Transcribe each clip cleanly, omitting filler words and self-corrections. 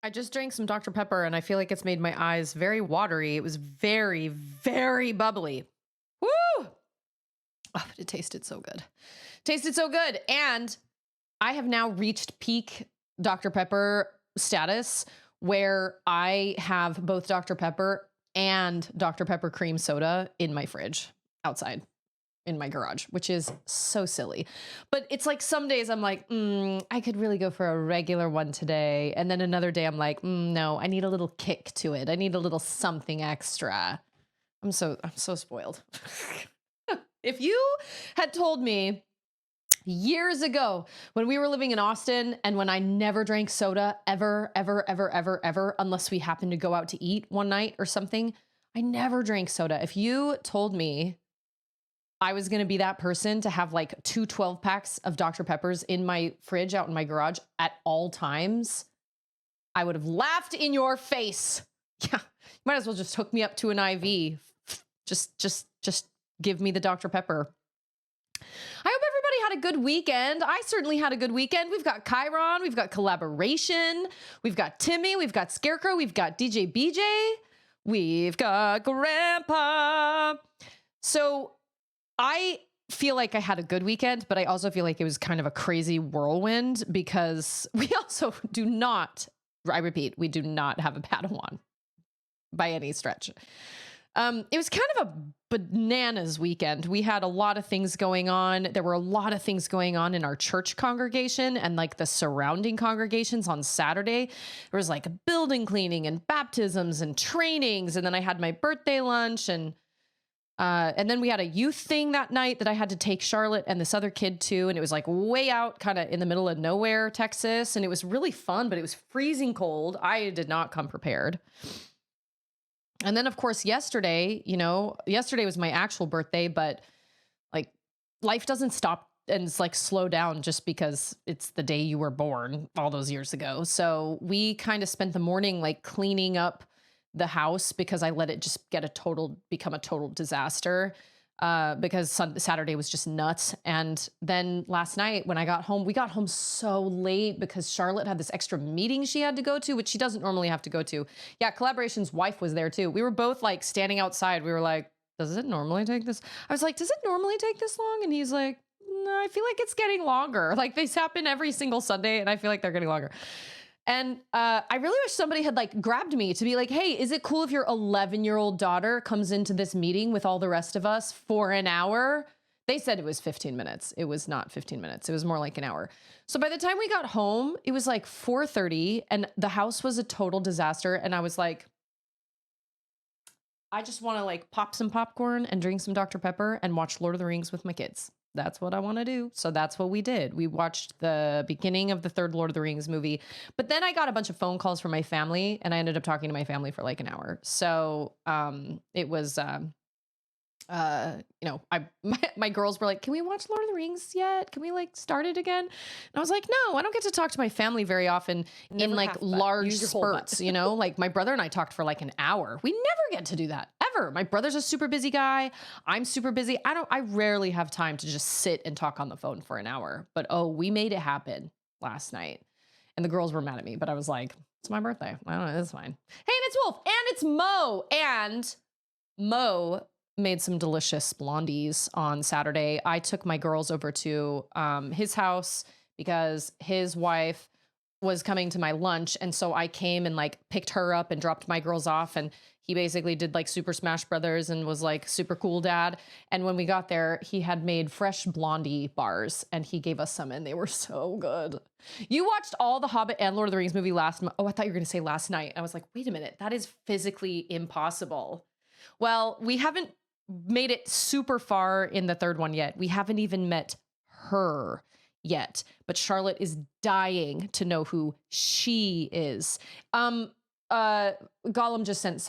I just drank some Dr. Pepper and I feel like it's made my eyes very watery. It was very, very bubbly. Woo! Oh, but it tasted so good. Tasted so good. And I have now reached peak Dr. Pepper status where I have both Dr. Pepper and Dr. Pepper cream soda in my fridge outside in my garage, which is so silly. But it's like some days I'm like, I could really go for a regular one today. And then another day I'm like, no, I need a little kick to it. I need a little something extra. I'm so spoiled. If you had told me years ago when we were living in Austin and when I never drank soda ever, unless we happened to go out to eat one night or something, I never drank soda. If you told me I was going to be that person to have like 2 12-packs of Dr. Peppers in my fridge out in my garage at all times, I would have laughed in your face. Yeah, you might as well just hook me up to an IV. Just give me the Dr. Pepper. I hope everybody had a good weekend. I certainly had a good weekend. We've got Chiron, we've got Collaboration, we've got Timmy, we've got Scarecrow, we've got DJ BJ, we've got Grandpa. So I feel like I had a good weekend, but I also feel like it was kind of a crazy whirlwind because we also do not, I repeat, we do not have a Padawan by any stretch. It was kind of a bananas weekend. We had a lot of things going on. There were a lot of things going on in our church congregation and like the surrounding congregations on Saturday. There was like a building cleaning and baptisms and trainings. And then I had my birthday lunch and then we had a youth thing that night that I had to take Charlotte and this other kid to. And it was like way out kind of in the middle of nowhere, Texas. And it was really fun, but it was freezing cold. I did not come prepared. And then of course, yesterday was my actual birthday, but like life doesn't stop and it's like slow down just because it's the day you were born all those years ago. So we kind of spent the morning like cleaning up the house because I let it just become a total disaster because Saturday was just nuts. And then last night when I got home, we got home so late because Charlotte had this extra meeting she had to go to, which she doesn't normally have to go to. Yeah, Collaboration's wife was there too. We were both like standing outside. We were like, does it normally take this? I was like, does it normally take this long? And he's like, no, I feel like it's getting longer. Like these happen every single Sunday and I feel like they're getting longer. And I really wish somebody had like grabbed me to be like, hey, is it cool if your 11-year-old daughter comes into this meeting with all the rest of us for an hour? They said it was 15 minutes. It was not 15 minutes. It was more like an hour. So by the time we got home, it was like 4:30 and the house was a total disaster. And I was like, I just want to like pop some popcorn and drink some Dr. Pepper and watch Lord of the Rings with my kids. That's what I want to do. So that's what we did. We watched the beginning of the 3rd Lord of the Rings movie, but then I got a bunch of phone calls from my family and I ended up talking to my family for like an hour. So, it was, my girls were like, can we watch Lord of the Rings yet? Can we like start it again? And I was like, no, I don't get to talk to my family very often in like large spurts, like my brother and I talked for like an hour. We never get to do that ever. My brother's a super busy guy. I'm super busy. I rarely have time to just sit and talk on the phone for an hour, but we made it happen last night and the girls were mad at me, but I was like, it's my birthday. I don't know. It's fine. Hey, and it's Wolf and it's Mo and Mo made some delicious blondies on Saturday. I took my girls over to his house because his wife was coming to my lunch. And so I came and like picked her up and dropped my girls off. And he basically did like Super Smash Brothers and was like super cool dad. And when we got there, he had made fresh blondie bars and he gave us some and they were so good. You watched all the Hobbit and Lord of the Rings movie I thought you were going to say last night. I was like, wait a minute, that is physically impossible. Well, we haven't made it super far in the 3rd one yet. We haven't even met her yet, but Charlotte is dying to know who she is. Frodo just sent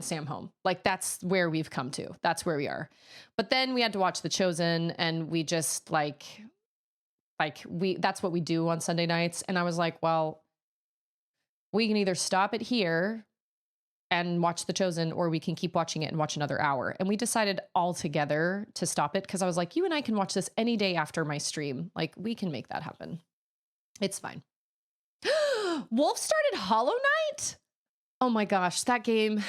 Sam home. Like that's where we've come to. That's where we are. But then we had to watch The Chosen and we just that's what we do on Sunday nights. And I was like, well, we can either stop it here and watch The Chosen, or we can keep watching it and watch another hour. And we decided all together to stop it because I was like, you and I can watch this any day after my stream. Like we can make that happen. It's fine. Wolf started Hollow Knight? Oh my gosh, that game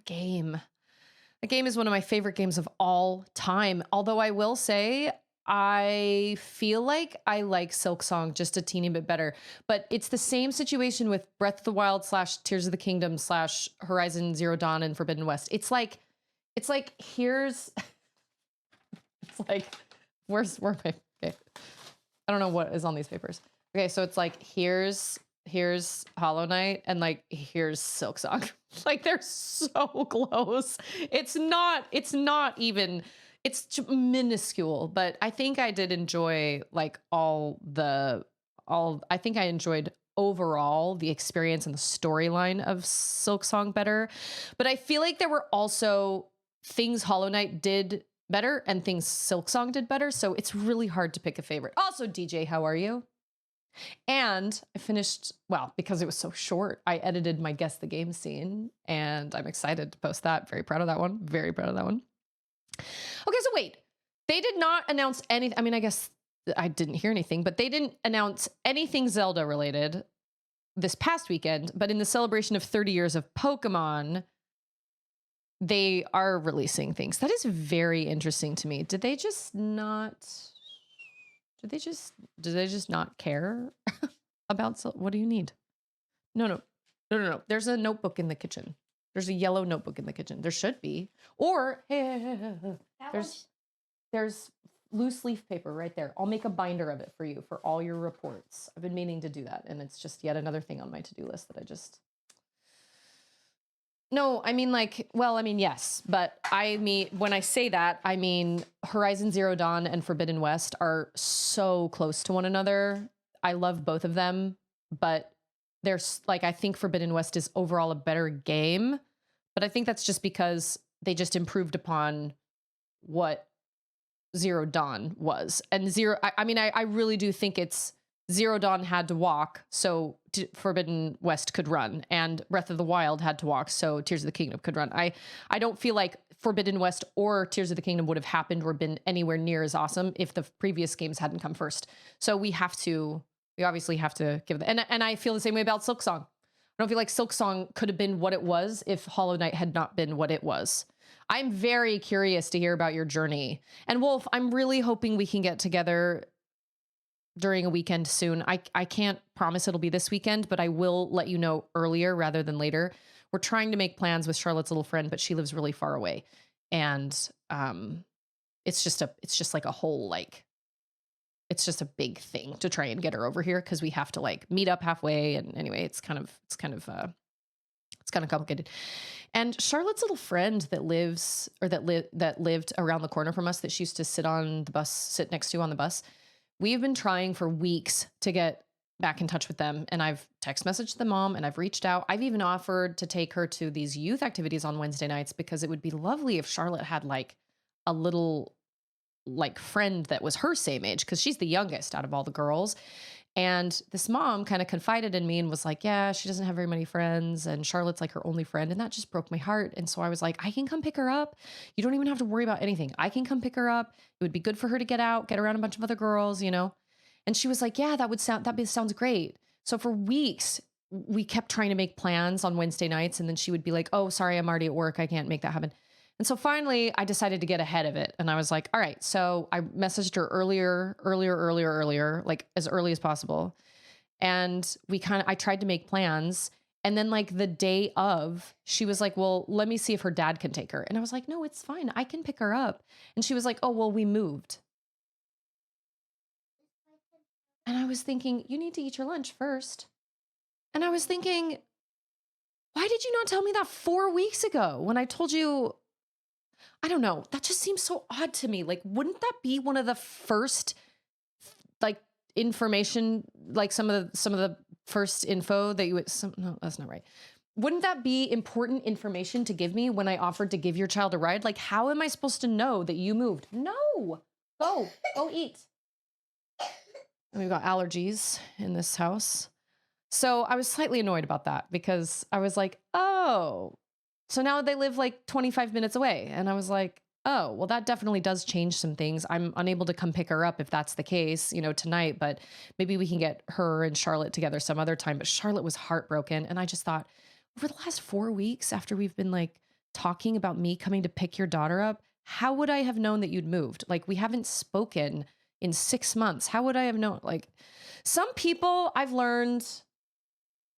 is one of my favorite games of all time. Although I will say, I feel like I like Silksong just a teeny bit better. But it's the same situation with Breath of the Wild / Tears of the Kingdom / Horizon Zero Dawn and Forbidden West. It's like here's it's like where's my okay. I don't know what is on these papers. Okay, so it's like here's Hollow Knight and like here's Silksong. Like they're so close. It's not even, it's minuscule, but I think I did enjoy like I think I enjoyed overall the experience and the storyline of Silksong better. But I feel like there were also things Hollow Knight did better and things Silksong did better. So it's really hard to pick a favorite. Also, DJ, how are you? And I finished, well, because it was so short, I edited my Guess the Game scene and I'm excited to post that. Very proud of that one. Very proud of that one. Okay, so wait, they did not announce anything. I mean, I guess I didn't hear anything, but they didn't announce anything Zelda related this past weekend. But in the celebration of 30 years of Pokemon, they are releasing things. That is very interesting to me. Did they just not care about, what do you need? No. There's a notebook in the kitchen. There's a yellow notebook in the kitchen. There should be. Or hey. There's loose leaf paper right there. I'll make a binder of it for you for all your reports. I've been meaning to do that, and it's just yet another thing on my to-do list that I just. No, I mean yes, but I mean, when I say that, I mean Horizon Zero Dawn and Forbidden West are so close to one another. I love both of them, but there's like, I think Forbidden West is overall a better game, but I think that's just because they just improved upon what Zero Dawn was. And I really do think it's Zero Dawn had to walk so Forbidden West could run, and Breath of the Wild had to walk so Tears of the Kingdom could run. I don't feel like Forbidden West or Tears of the Kingdom would have happened or been anywhere near as awesome if the previous games hadn't come first. So we obviously have to give them, and I feel the same way about Silksong. I don't feel like Silksong could have been what it was if Hollow Knight had not been what it was. I'm very curious to hear about your journey. And Wolf, I'm really hoping we can get together during a weekend soon. I can't promise it'll be this weekend, but I will let you know earlier rather than later. We're trying to make plans with Charlotte's little friend, but she lives really far away. And it's just like a whole, like, it's just a big thing to try and get her over here because we have to like meet up halfway. And anyway, it's kind of complicated. And Charlotte's little friend that lived around the corner from us, that she used to sit next to on the bus. We've been trying for weeks to get back in touch with them. And I've text messaged the mom and I've reached out. I've even offered to take her to these youth activities on Wednesday nights because it would be lovely if Charlotte had like a little like friend that was her same age, because she's the youngest out of all the girls. And this mom kind of confided in me and was like, yeah, she doesn't have very many friends and Charlotte's like her only friend. And that just broke my heart. And so I was like, I can come pick her up. You don't even have to worry about anything. I can come pick her up. It would be good for her to get out, get around a bunch of other girls, you know? And she was like, yeah, that sounds great. So for weeks, we kept trying to make plans on Wednesday nights. And then she would be like, oh, sorry, I'm already at work. I can't make that happen. And so finally I decided to get ahead of it. And I was like, all right. So I messaged her earlier, like as early as possible. And I tried to make plans. And then like the day of, she was like, well, let me see if her dad can take her. And I was like, no, it's fine. I can pick her up. And she was like, oh, well, we moved. And I was thinking, you need to eat your lunch first. And I was thinking, why did you not tell me that 4 weeks ago when I told you? I don't know. That just seems so odd to me. Like, wouldn't that be one of the first, like, information, like some of the first info that you would, no, that's not right. Wouldn't that be important information to give me when I offered to give your child a ride? Like, how am I supposed to know that you moved? No, go eat. And we've got allergies in this house. So I was slightly annoyed about that because I was like, oh, so now they live like 25 minutes away. And I was like, Oh, well, that definitely does change some things. I'm unable to come pick her up if that's the case, tonight, but maybe we can get her and Charlotte together some other time. But Charlotte was heartbroken. And I just thought, over the last 4 weeks, after we've been like talking about me coming to pick your daughter up, how would I have known that you'd moved? Like, we haven't spoken in 6 months. How would I have known? Like, some people I've learned,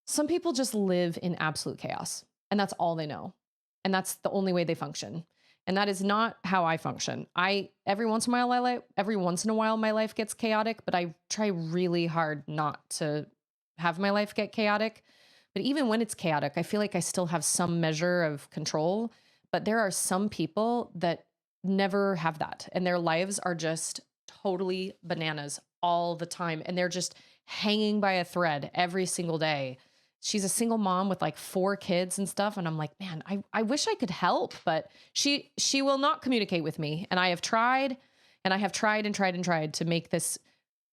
some people just live in absolute chaos, and that's all they know. And that's the only way they function. And that is not how I function. Every once in a while my life gets chaotic, but I try really hard not to have my life get chaotic. But even when it's chaotic, I feel like I still have some measure of control. But there are some people that never have that, and their lives are just totally bananas all the time, and they're just hanging by a thread every single day. She's a single mom with like 4 kids and stuff. And I'm like, man, I wish I could help, but she will not communicate with me. And I have tried to make this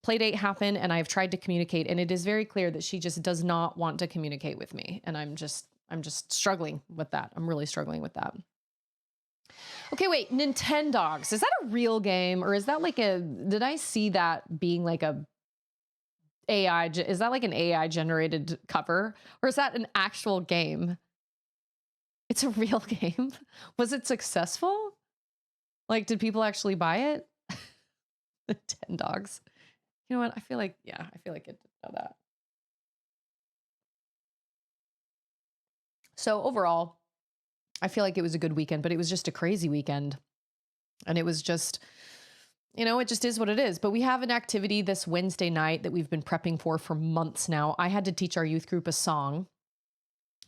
play date happen. And I have tried to communicate. And it is very clear that she just does not want to communicate with me. And I'm just struggling with that. I'm really struggling with that. Okay, wait, Nintendogs. Is that a real game, or is that like did I see that being like a AI, is that like an AI generated cover, or is that an actual game? It's a real game. Was it successful? Like, did people actually buy it? The 10 dogs. You know what? I feel like it did know that. So overall, I feel like it was a good weekend, but it was just a crazy weekend. And it was just, it just is what it is. But we have an activity this Wednesday night that we've been prepping for months now. I had to teach our youth group a song.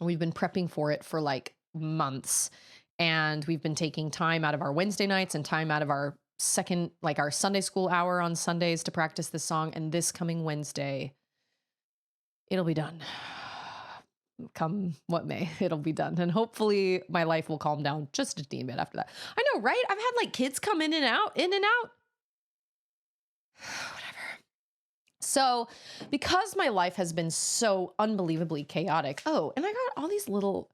We've been prepping for it for like months. And we've been taking time out of our Wednesday nights and time out of our our Sunday school hour on Sundays to practice this song. And this coming Wednesday, it'll be done. Come what may, it'll be done. And hopefully my life will calm down just a teeny bit after that. I know, right? I've had like kids come in and out. Whatever. So because my life has been so unbelievably chaotic. Oh, and I got all these little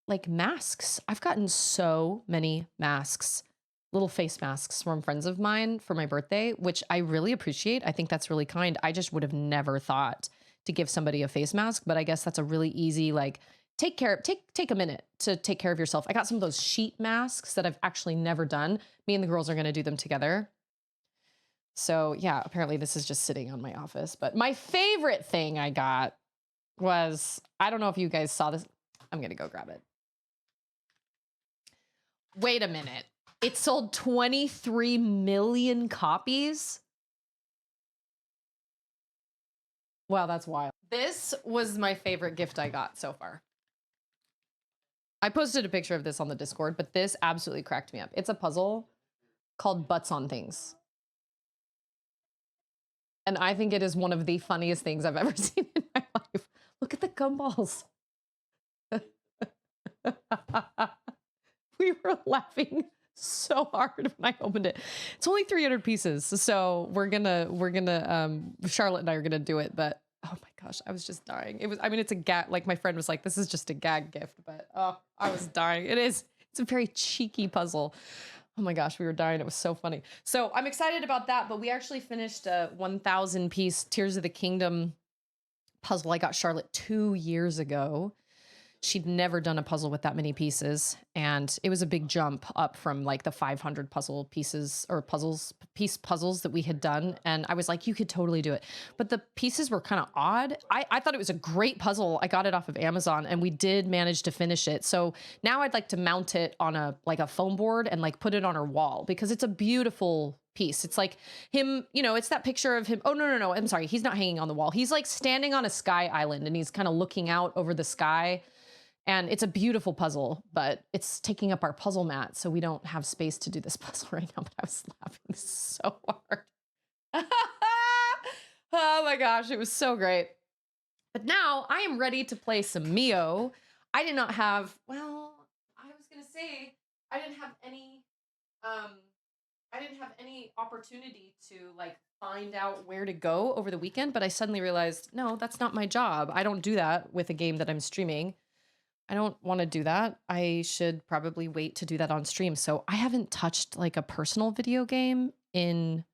like masks. I've gotten so many masks, little face masks from friends of mine for my birthday, which I really appreciate. I think that's really kind. I just would have never thought to give somebody a face mask, but I guess that's a really easy, like, take a minute to take care of yourself. I got some of those sheet masks that I've actually never done. Me and the girls are going to do them together. So yeah, apparently this is just sitting on my office. But my favorite thing I got was, I don't know if you guys saw this. I'm going to go grab it. Wait a minute. It sold 23 million copies. Wow, that's wild. This was my favorite gift I got so far. I posted a picture of this on the Discord, but this absolutely cracked me up. It's a puzzle called Butts on Things. And I think it is one of the funniest things I've ever seen in my life. Look at the gumballs. We were laughing so hard when I opened it. It's only 300 pieces. So we're gonna Charlotte and I are gonna do it, but oh my gosh, I was just dying. It's a gag, like my friend was like, this is just a gag gift, but oh, I was dying. It's a very cheeky puzzle. Oh my gosh, we were dying. It was so funny. So I'm excited about that, but we actually finished a 1,000 piece Tears of the Kingdom puzzle I got Charlotte 2 years ago. She'd never done a puzzle with that many pieces. And it was a big jump up from like the 500 puzzles that we had done. And I was like, you could totally do it. But the pieces were kind of odd. I thought it was a great puzzle. I got it off of Amazon and we did manage to finish it. So now I'd like to mount it on a foam board and like put it on her wall because it's a beautiful piece. It's like him, it's that picture of him. Oh, no. I'm sorry. He's not hanging on the wall. He's like standing on a sky island and he's kind of looking out over the sky. And it's a beautiful puzzle, but it's taking up our puzzle mat, so we don't have space to do this puzzle right now, but I was laughing so hard. Oh my gosh, it was so great. But now I am ready to play some Mio. I did not have, I was going to say, I didn't have any opportunity to like find out where to go over the weekend, but I suddenly realized, no, that's not my job. I don't do that with a game that I'm streaming. I don't want to do that. I should probably wait to do that on stream. So I haven't touched like a personal video game in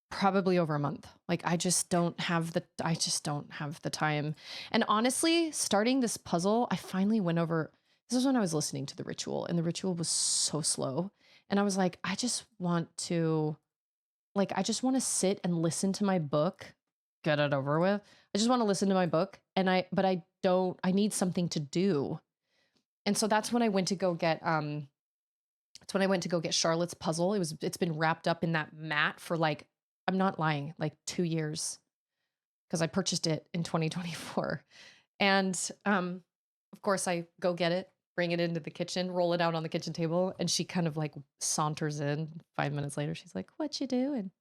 probably over a month. Like I just don't have the time. And honestly, starting this puzzle, I finally went over, this is when I was listening to the ritual, and the ritual was so slow. And I was like, I just want to sit and listen to my book, get it over with. I just want to listen to my book, and I need something to do. And so that's when I went to go get Charlotte's puzzle. It's been wrapped up in that mat for like, I'm not lying, like 2 years, because I purchased it in 2024. And of course I go get it, bring it into the kitchen, roll it out on the kitchen table, and she kind of like saunters in 5 minutes later. She's like, "What you doing?"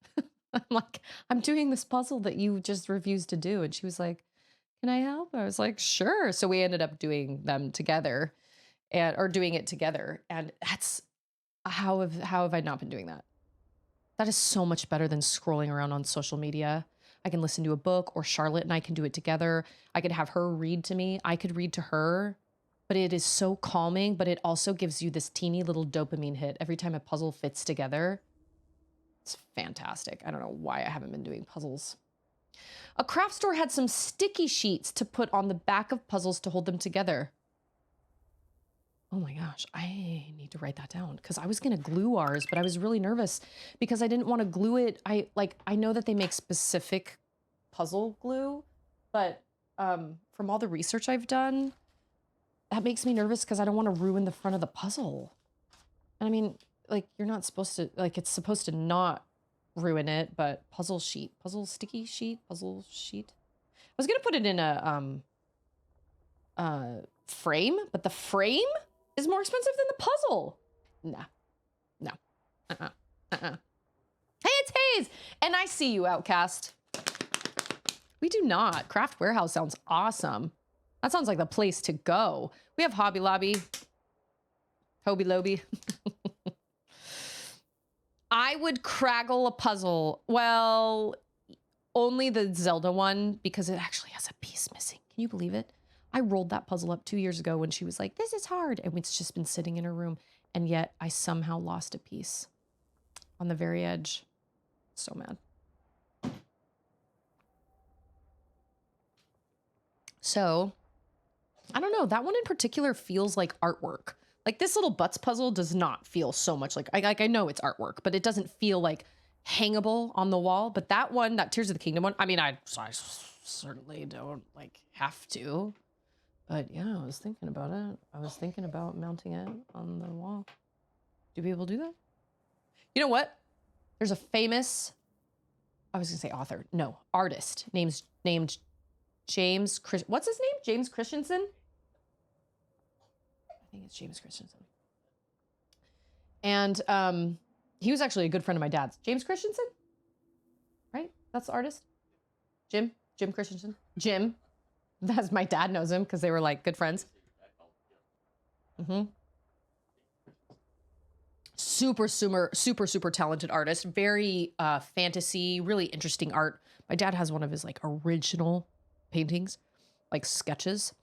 I'm like, "I'm doing this puzzle that you just refused to do." And she was like, "Can I help?" I was like, "Sure." So we ended up doing them together, or doing it together. And that's how have I not been doing that? That is so much better than scrolling around on social media. I can listen to a book, or Charlotte and I can do it together. I could have her read to me. I could read to her. But it is so calming, but it also gives you this teeny little dopamine hit every time a puzzle fits together. It's fantastic. I don't know why I haven't been doing puzzles. A craft store had some sticky sheets to put on the back of puzzles to hold them together. Oh my gosh, I need to write that down, because I was going to glue ours, but I was really nervous because I didn't want to glue it. I know that they make specific puzzle glue, but from all the research I've done, that makes me nervous because I don't want to ruin the front of the puzzle. And I mean, like, you're not supposed to, like, it's supposed to not ruin it, but puzzle sticky sheet. I was going to put it in a frame, but the frame is more expensive than the puzzle. No. Hey, it's Hayes, and I see you, Outcast. We do not. Craft Warehouse sounds awesome. That sounds like the place to go. We have Hobby Lobby. Hobby Lobby. I would Craggle a puzzle. Well, only the Zelda one, because it actually has a piece missing. Can you believe it? I rolled that puzzle up 2 years ago when she was like, "This is hard." And it's just been sitting in her room. And yet I somehow lost a piece on the very edge. So mad. So, I don't know. That one in particular feels like artwork. Like, this little butts puzzle does not feel so much like I know it's artwork, but it doesn't feel like hangable on the wall. But that one, that Tears of the Kingdom one, I mean, I certainly don't like have to. But yeah, I was thinking about it. I was thinking about mounting it on the wall. Do people do that? You know what? There's a famous, I was gonna say author, no, artist named James, what's his name? James Christensen? I think it's James Christensen. And he was actually a good friend of my dad's. James Christensen? Right? That's the artist? Jim Christensen? Jim. That's, my dad knows him because they were like good friends. Mm-hmm. Super talented artist. Very fantasy, really interesting art. My dad has one of his like original paintings, like sketches.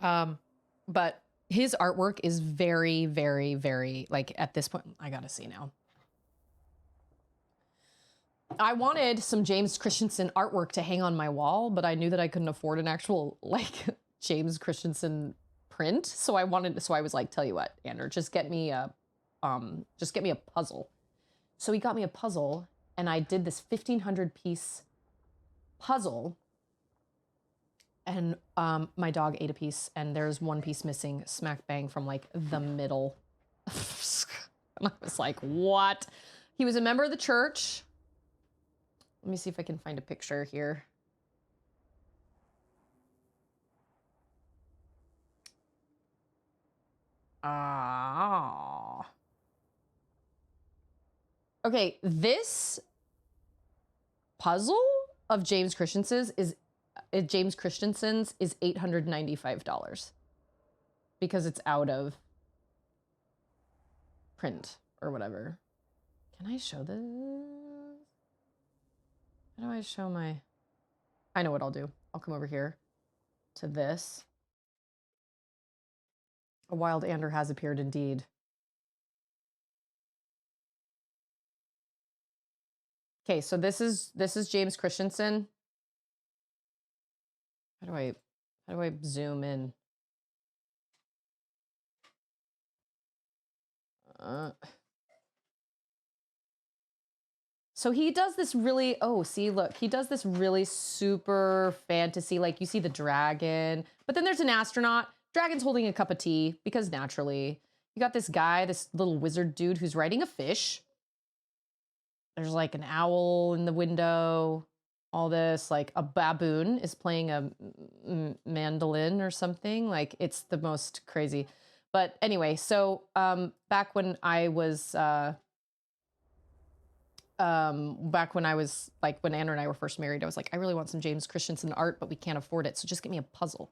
But his artwork is very, like, at this point, I gotta see now. I wanted some James Christensen artwork to hang on my wall, but I knew that I couldn't afford an actual like James Christensen print. So I was like, tell you what, Andrew, just get me a puzzle. So he got me a puzzle, and I did this 1,500 piece puzzle. And my dog ate a piece, and there's one piece missing, smack bang from like the middle. And I was like, what? He was a member of the church. Let me see if I can find a picture here. Okay, this puzzle of James Christensen's is $895 because it's out of print or whatever. Can I show this? How do I show my... I know what I'll do. I'll come over here to this. A wild ander has appeared indeed. Okay, so this is James Christensen. How do I zoom in? So he does this really, oh, see, look, he does this really super fantasy, like you see the dragon, but then there's an astronaut. Dragon's holding a cup of tea because naturally. You got this guy, this little wizard dude who's riding a fish. There's like an owl in the window. All this, like a baboon is playing a mandolin or something. Like it's the most crazy. But anyway, so back when I was like when Anna and I were first married, I was like, I really want some James Christensen art, but we can't afford it. So just get me a puzzle.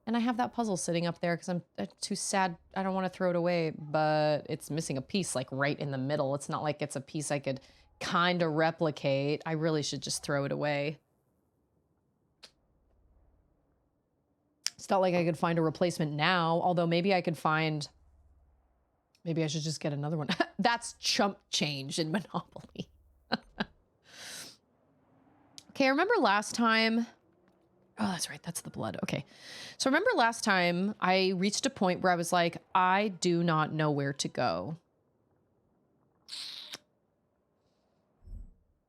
And I have that puzzle sitting up there because I'm too sad. I don't want to throw it away, but it's missing a piece like right in the middle. It's not like it's a piece I could kind of replicate. I really should just throw it away. It's not like I could find a replacement now, although maybe I could find, maybe I should just get another one. That's chump change in Monopoly. Okay, I remember last time, oh, that's right, that's the blood. Okay, so remember last time I reached a point where I was like, I do not know where to go.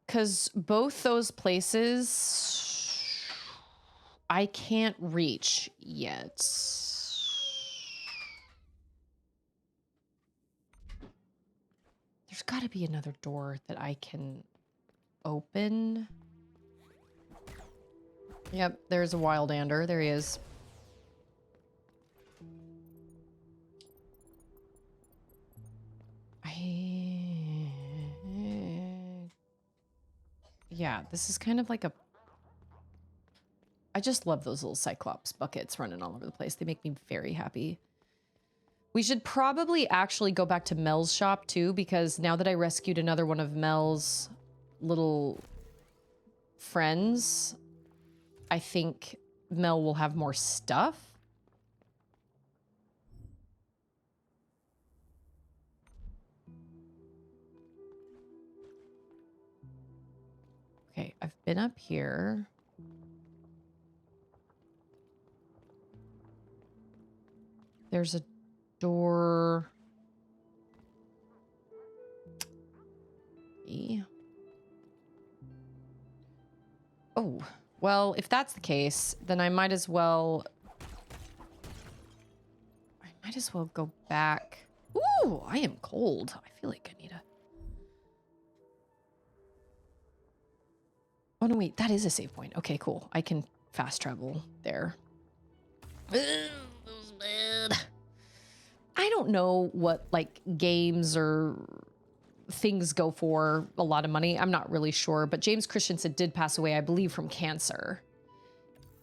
Because both those places I can't reach yet. There's got to be another door that I can open. Yep, there's a wild ander. There he is. Yeah, this is kind of like a... I just love those little Cyclops buckets running all over the place. They make me very happy. We should probably actually go back to Mel's shop too, because now that I rescued another one of Mel's little friends, I think Mel will have more stuff. Okay, I've been up here. There's a door. Oh, well, if that's the case, then I might as well go back. Ooh, I am cold. I feel like I need a... Oh, no, wait, that is a save point. Okay, cool. I can fast travel there. That was bad. I don't know what, like, games or things go for a lot of money. I'm not really sure, but James Christensen did pass away, I believe, from cancer.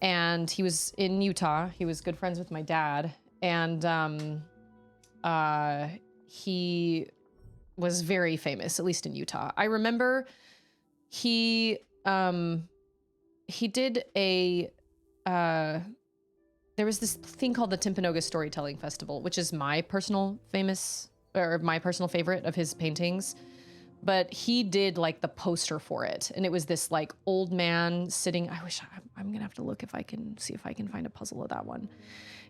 And he was in Utah. He was good friends with my dad. And he was very famous, at least in Utah. I remember he did a... there was this thing called the Timpanogos Storytelling Festival, which is my personal favorite of his paintings. But he did like the poster for it. And it was this like old man sitting, I'm gonna have to look if I can see if I can find a puzzle of that one.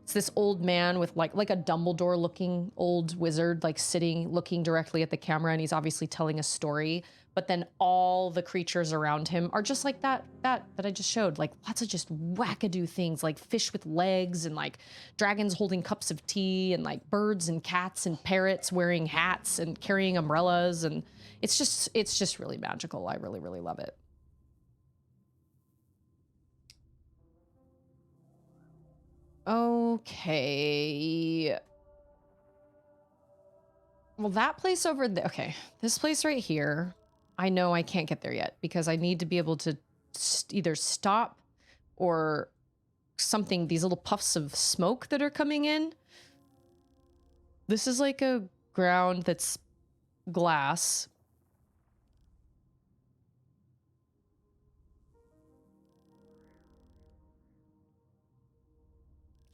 It's this old man with like a Dumbledore looking old wizard, like sitting, looking directly at the camera. And he's obviously telling a story. But then all the creatures around him are just like that I just showed, like lots of just wackadoo things, like fish with legs and like dragons holding cups of tea and like birds and cats and parrots wearing hats and carrying umbrellas. And it's just really magical. I really, really love it. Okay. Well, that place over there, okay, this place right here, I know I can't get there yet because I need to be able to either stop or something, these little puffs of smoke that are coming in. This is like a ground that's glass.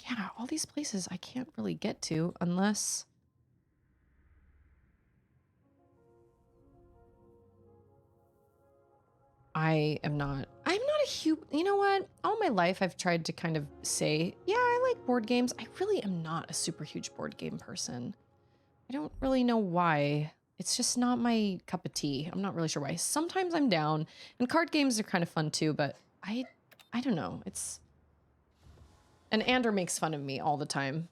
Yeah, all these places I can't really get to unless... I'm not a huge, you know what? All my life I've tried to kind of say, yeah, I like board games. I really am not a super huge board game person. I don't really know why. It's just not my cup of tea. I'm not really sure why. Sometimes I'm down, and card games are kind of fun too, but I don't know. It's... And Ander makes fun of me all the time.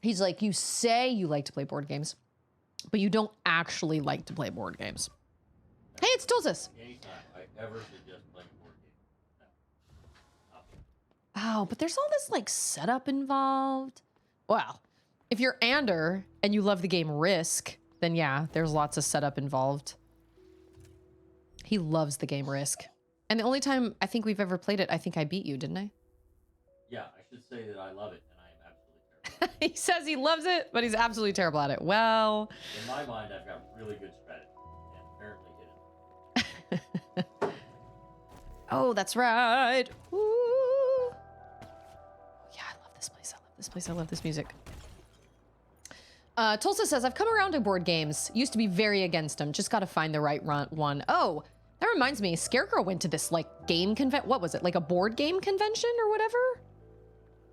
He's like, you say you like to play board games, but you don't actually like to play board games. Hey, it's Tulsis. Anytime I ever suggest playing board games. Oh, but there's all this like setup involved. Well, if you're Ander and you love the game Risk, then yeah, there's lots of setup involved. He loves the game Risk. And the only time I think we've ever played it, I think I beat you, didn't I? Yeah, I should say that I love it, and I am absolutely terrible. He says he loves it, but he's absolutely terrible at it. Well... In my mind, I've got really good strategy, and apparently it is. Oh, that's right. Ooh. Yeah, I love this place. I love this place. I love this music. Tulsa says, I've come around to board games. Used to be very against them. Just got to find the right one. Oh, that reminds me. Scarecrow went to this like game what was it? Like a board game convention or whatever?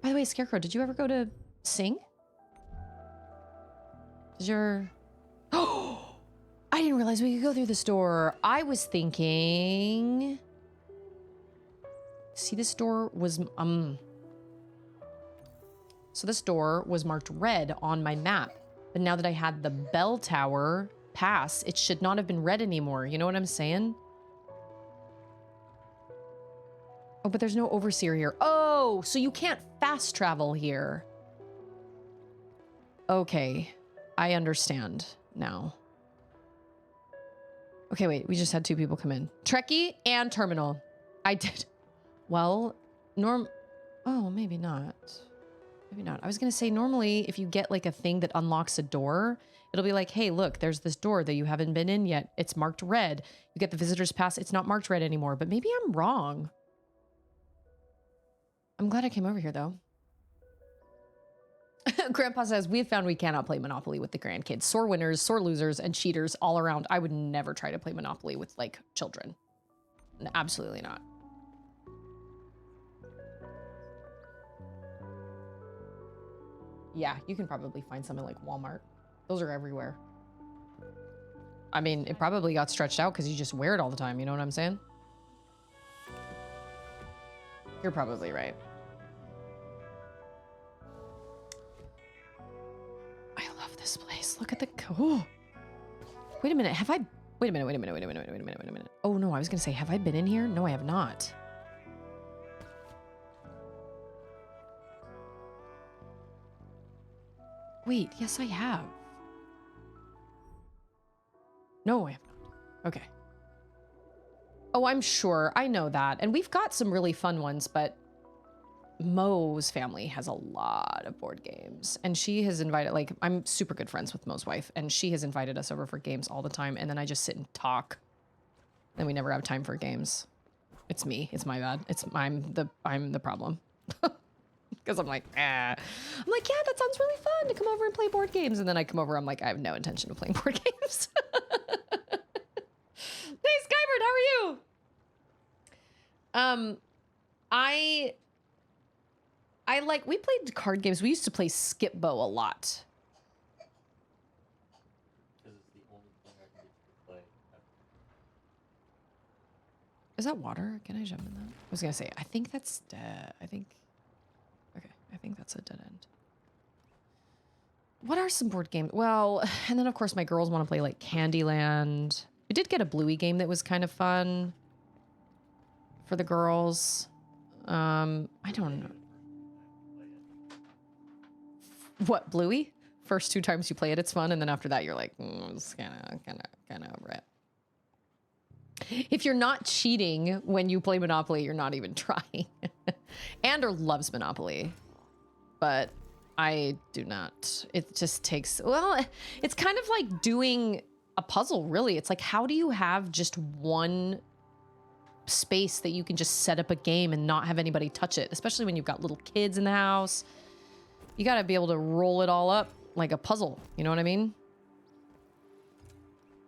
By the way, Scarecrow, did you ever go to Sing? Did your... Oh, I didn't realize we could go through this door. I was thinking... See, this door was... So this door was marked red on my map. But now that I had the bell tower pass, it should not have been red anymore. You know what I'm saying? Oh, but there's no overseer here. Oh, so you can't fast travel here. Okay, I understand now. Okay, wait, we just had 2 people come in. Trekkie and Terminal. I did. Well, oh, maybe not. Maybe not. I was going to say, normally, if you get like a thing that unlocks a door, it'll be like, hey, look, there's this door that you haven't been in yet. It's marked red. You get the visitor's pass. It's not marked red anymore, but maybe I'm wrong. I'm glad I came over here, though. Grandpa says, we have found we cannot play Monopoly with the grandkids. Sore winners, sore losers, and cheaters all around. I would never try to play Monopoly with, like, children. Absolutely not. Yeah, you can probably find some in, like, Walmart. Those are everywhere. I mean, it probably got stretched out because you just wear it all the time. You know what I'm saying? You're probably right. I love this place. Look at the... Oh. Wait a minute. Have I... Wait a minute. Oh, no. I was going to say, have I been in here? No, I have not. Wait. Yes, I have. No, I have not. Okay. Oh, I'm sure. I know that. And we've got some really fun ones, but Mo's family has a lot of board games. And she has invited, like, I'm super good friends with Mo's wife, and she has invited us over for games all the time. And then I just sit and talk. Then we never have time for games. It's me. It's my bad. I'm the problem. Because I'm like, ah. I'm like, yeah, that sounds really fun to come over and play board games. And then I come over, I'm like, I have no intention of playing board games. Hey, Skybird, how are you? I like, we played card games. We used to play Skip Bo a lot. Because it's the only thing I can get you to play. Is that water? Can I jump in that? I was gonna say, I think that's dead. Okay, I think that's a dead end. What are some board games? Well, and then of course my girls want to play like Candyland. We did get a Bluey game that was kind of fun for the girls. I don't know. What, Bluey? First 2 times you play it, it's fun, and then after that, you're like, it's kind of over it. If you're not cheating when you play Monopoly, you're not even trying. Ander loves Monopoly, but I do not. It just takes, well, it's kind of like doing a puzzle, really. It's like, how do you have just one space that you can just set up a game and not have anybody touch it, especially when you've got little kids in the house. You got to be able to roll it all up like a puzzle. You know what I mean?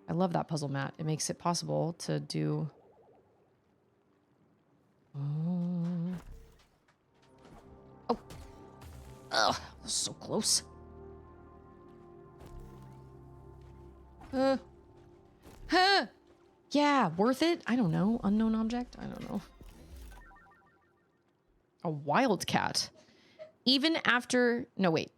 I love that puzzle mat. It makes it possible to do... Oh. Ugh, so close. Huh. Yeah, worth it? I don't know. Unknown object? I don't know. A wildcat. Even after... No, wait.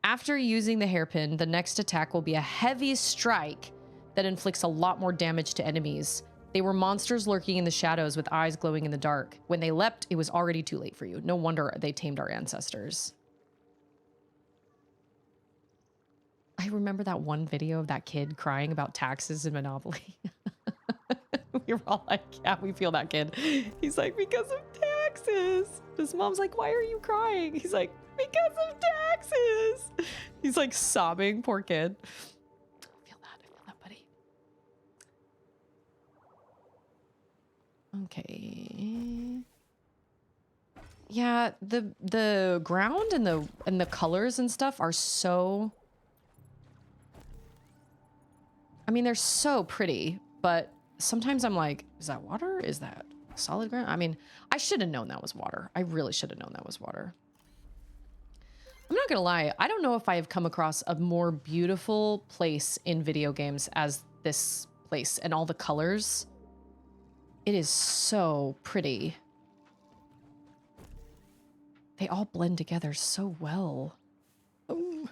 After using the hairpin, the next attack will be a heavy strike that inflicts a lot more damage to enemies. They were monsters lurking in the shadows with eyes glowing in the dark. When they leapt, it was already too late for you. No wonder they tamed our ancestors. I remember that one video of that kid crying about taxes in Monopoly. We were all like, yeah, we feel that kid. He's like, because of taxes. His mom's like, why are you crying? He's like, because of taxes. He's like sobbing, poor kid. I feel that, buddy. Okay. Yeah, the ground and the colors and stuff are so... I mean, they're so pretty, but sometimes I'm like, is that water? Is that solid ground? I mean, I should have known that was water. I really should have known that was water. I'm not gonna lie. I don't know if I have come across a more beautiful place in video games as this place and all the colors. It is so pretty. They all blend together so well. Oh.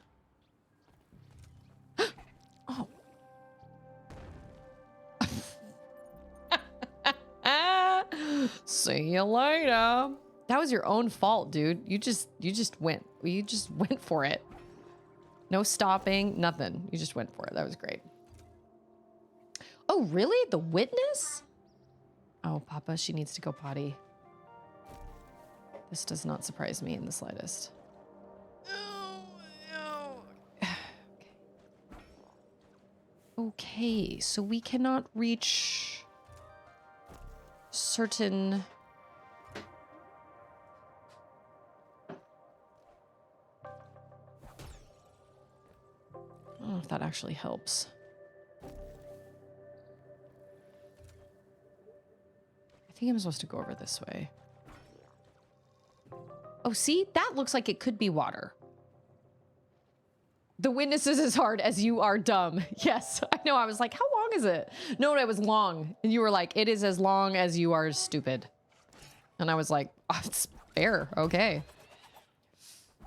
Oh. See you later. That was your own fault, dude. You just went for it. No stopping, nothing. You just went for it. That was great. Oh, really? The witness? Oh, Papa, she needs to go potty. This does not surprise me in the slightest. Okay, so we cannot reach certain... I don't know if that actually helps. I think I'm supposed to go over this way. Oh, see? That looks like it could be water. The witness is as hard as you are dumb. Yes, I know. I was like, how long is it? No, it was long. And you were like, it is as long as you are stupid. And I was like, oh, it's fair. Okay.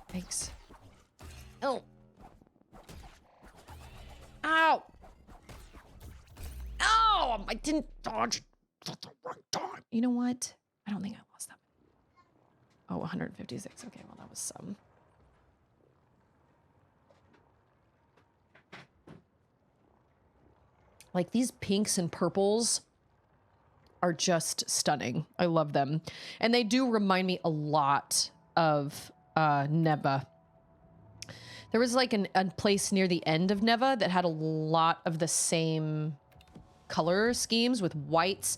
Thanks. Oh. Ow. Oh, I didn't dodge at the right time. You know what? I don't think I lost that. Oh, 156. Okay, well, that was some. Like, these pinks and purples are just stunning. I love them. And they do remind me a lot of Neba. There was like a place near the end of Neva that had a lot of the same color schemes with whites,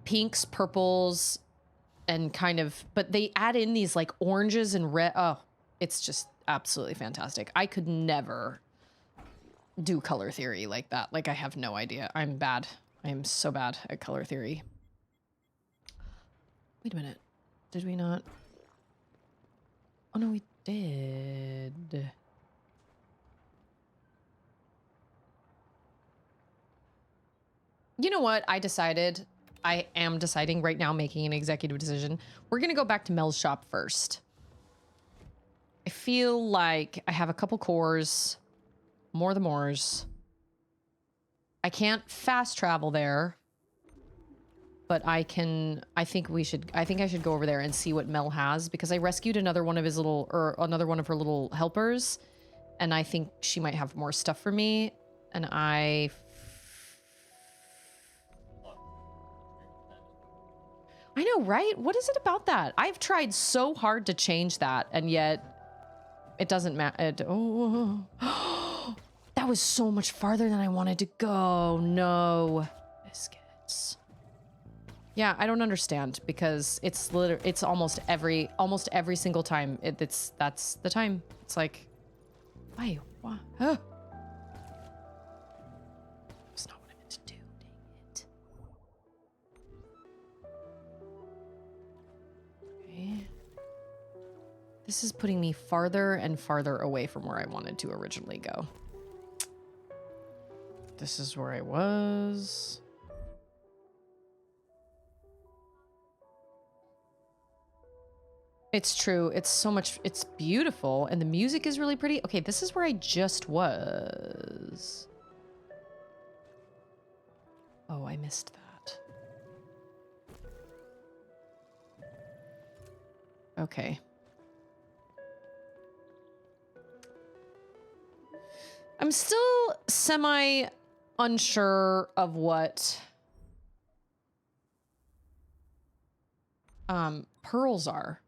pinks, purples, and kind of, but they add in these like oranges and red. Oh, it's just absolutely fantastic. I could never do color theory like that. Like, I have no idea. I'm bad. I am so bad at color theory. Wait a minute. Did we not? Oh, no, we did. You know what? I am deciding right now, making an executive decision. We're going to go back to Mel's shop first. I feel like I have a couple cores. More the mores. I can't fast travel there. But I think I should go over there and see what Mel has, because I rescued another one of his little, or another one of her little helpers. And I think she might have more stuff for me. And I know, right? What is it about that? I've tried so hard to change that, and yet it doesn't matter. Oh, that was so much farther than I wanted to go. No. Biscuits. Yeah, I don't understand because it's it's almost every single time that's the time. It's like, why? Why? Huh? That's not what I meant to do. Dang it. Okay. This is putting me farther and farther away from where I wanted to originally go. This is where I was. It's true. It's so much. It's beautiful. And the music is really pretty. Okay, this is where I just was. Oh, I missed that. Okay. I'm still semi unsure of what pearls are.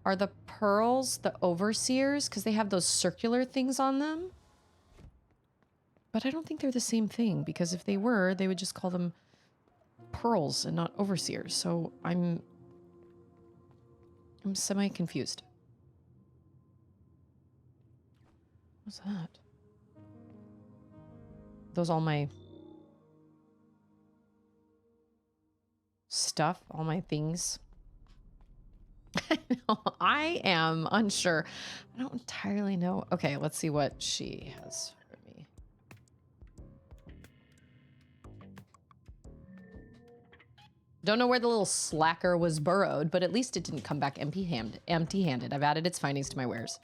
Are the pearls the overseers? Because they have those circular things on them. But I don't think they're the same thing, because if they were, they would just call them pearls and not overseers. So I'm semi confused. What's that? Those all my stuff, all my things. No, I am unsure. I don't entirely know. Okay, let's see what she has for me. Don't know where the little slacker was burrowed, but at least it didn't come back empty-handed. I've added its findings to my wares.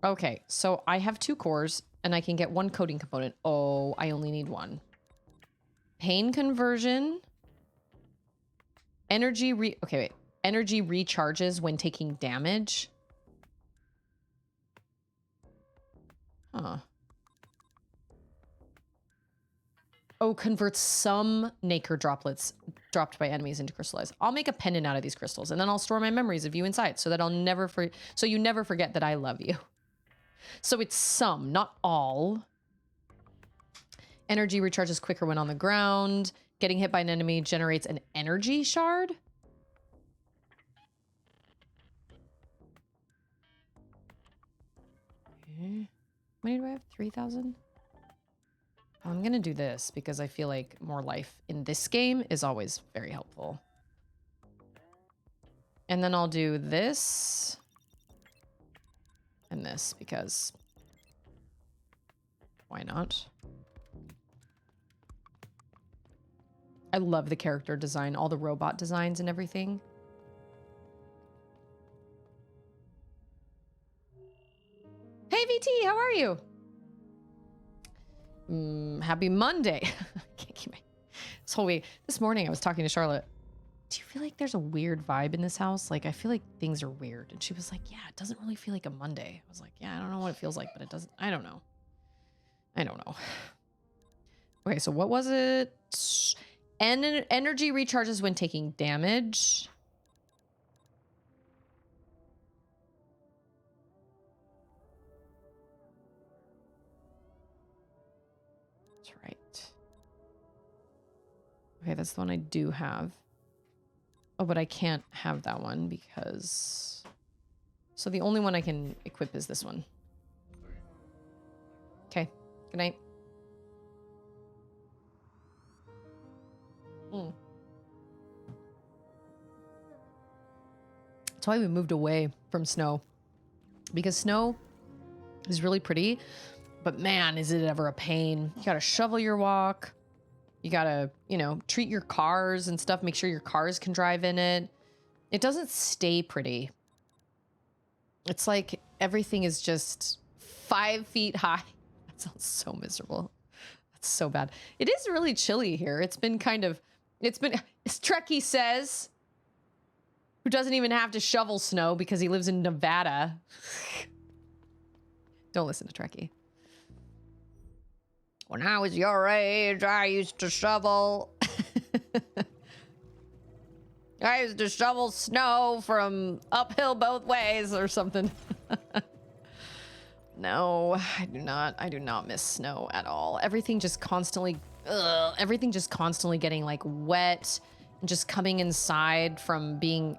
Okay, so I have 2 cores, and I can get 1 coding component. Oh, I only need 1. Pain conversion. Energy okay, wait. Energy recharges when taking damage. Huh. Oh, converts some nacre droplets dropped by enemies into crystallized. I'll make a pendant out of these crystals, and then I'll store my memories of you inside so that I'll never so you never forget that I love you. So it's some, not all. Energy recharges quicker when on the ground. Getting hit by an enemy generates an energy shard. Okay. How many do I have? 3,000? I'm going to do this because I feel like more life in this game is always very helpful. And then I'll do this and this because why not? I love the character design, all the robot designs and everything. Hey VT, how are you? Happy Monday. Can't keep this whole week. This morning I was talking to Charlotte. Do you feel like there's a weird vibe in this house? Like, I feel like things are weird. And she was like, yeah, it doesn't really feel like a Monday. I was like, yeah, I don't know what it feels like, but it doesn't. I don't know. I don't know. Okay, so what was it? Energy recharges when taking damage. That's right. Okay, that's the one I do have. Oh, but I can't have that one because... So the only one I can equip is this one. Okay, good night. That's why we moved away from snow. Because snow is really pretty, but man, is it ever a pain. You gotta shovel your walk. You gotta, you know, treat your cars and stuff. Make sure your cars can drive in it. It doesn't stay pretty. It's like everything is just 5 feet high. That sounds so miserable. That's so bad. It is really chilly here. It's been kind of, as Trekkie says, who doesn't even have to shovel snow because he lives in Nevada. Don't listen to Trekkie. When I was your age, I used to shovel. I used to shovel snow from uphill both ways or something. No, I do not miss snow at all. Everything just constantly getting like wet and just coming inside from being,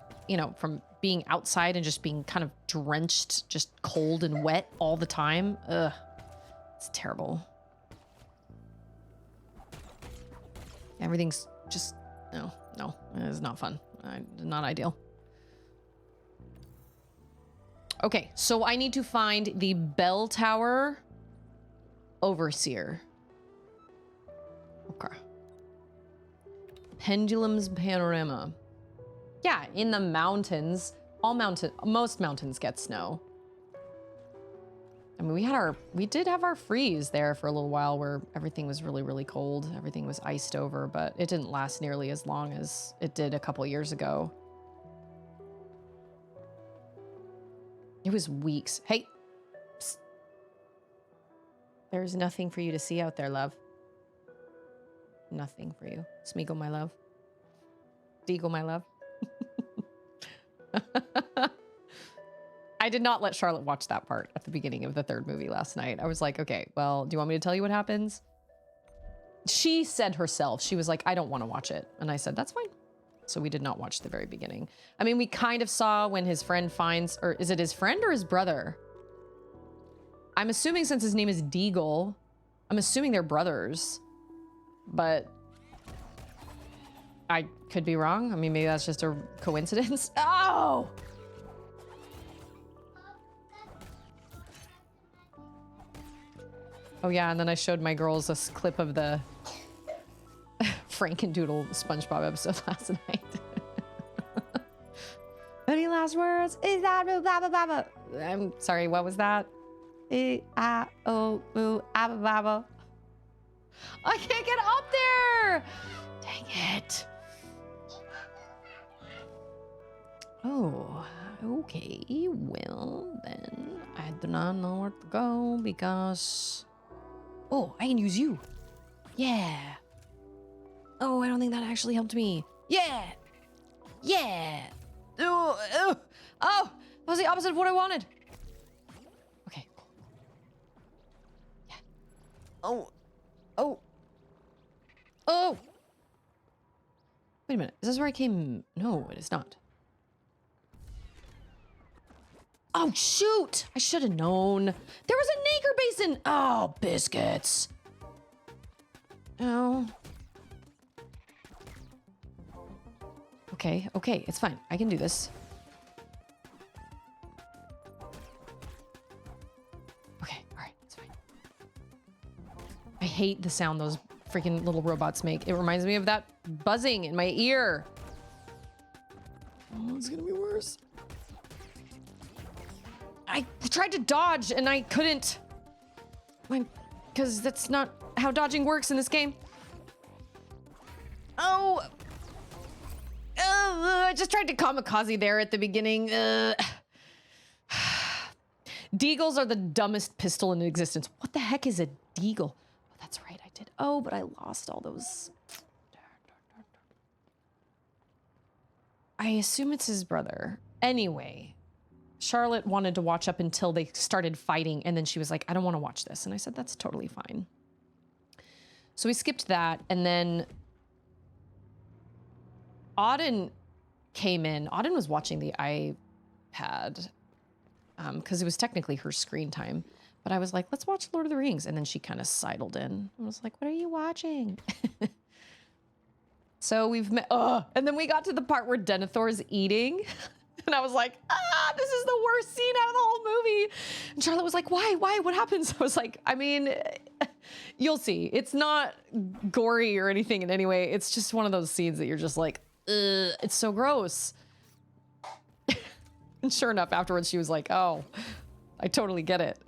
from being outside and just being kind of drenched, just cold and wet all the time. Ugh, it's terrible. Everything's just, no, it's not fun. Not ideal. Okay, so I need to find the bell tower overseer. Okay. Pendulum's panorama. Yeah, in the mountains. Most mountains get snow. I mean, we did have our freeze there for a little while where everything was really, really cold. Everything was iced over, but it didn't last nearly as long as it did a couple years ago. It was weeks. Hey. Psst. There's nothing for you to see out there, love. Nothing for you. Smeagol, my love. Deagle, my love. I did not let Charlotte watch that part at the beginning of the third movie last night. I was like, okay, well, do you want me to tell you what happens? She said herself, she was like, I don't want to watch it. And I said, that's fine. So we did not watch the very beginning. I mean, we kind of saw when his friend finds, or is it his friend or his brother? I'm assuming since his name is Deagle, I'm assuming they're brothers, but I could be wrong. I mean, maybe that's just a coincidence. Oh! Oh yeah, and then I showed my girls this clip of the Frankendoodle SpongeBob episode last night. Any last words? Is that blah blah blah blah? I'm sorry, what was that? I can't get up there! Dang it. Oh, okay. Well, then I do not know where to go because... Oh, I can use you. Yeah. Oh, I don't think that actually helped me. Yeah. Yeah. Oh, that was the opposite of what I wanted. Okay, cool. Yeah. Oh. Wait a minute. Is this where I came? No, it is not. Oh, shoot. I should have known. There was a nacre basin. Oh, biscuits. Oh. Okay, it's fine. I can do this. Okay, all right, it's fine. I hate the sound those freaking little robots make. It reminds me of that buzzing in my ear. Oh, it's gonna be worse. I tried to dodge and I couldn't. Because that's not how dodging works in this game. Oh. I just tried to kamikaze there at the beginning. Deagles are the dumbest pistol in existence. What the heck is a deagle? Oh, that's right, I did. Oh, but I lost all those. I assume it's his brother. Anyway, Charlotte wanted to watch up until they started fighting, and then she was like, I don't want to watch this. And I said, that's totally fine. So we skipped that, and then Auden came in. Auden was watching the iPad because it was technically her screen time. But I was like, let's watch Lord of the Rings. And then she kind of sidled in. I was like, what are you watching? So we've met. And then we got to the part where Denethor's eating. And I was like, this is the worst scene out of the whole movie. And Charlotte was like, why? What happens? I was like, I mean, you'll see. It's not gory or anything in any way. It's just one of those scenes that you're just like, it's so gross. And sure enough, afterwards, she was like, oh, I totally get it.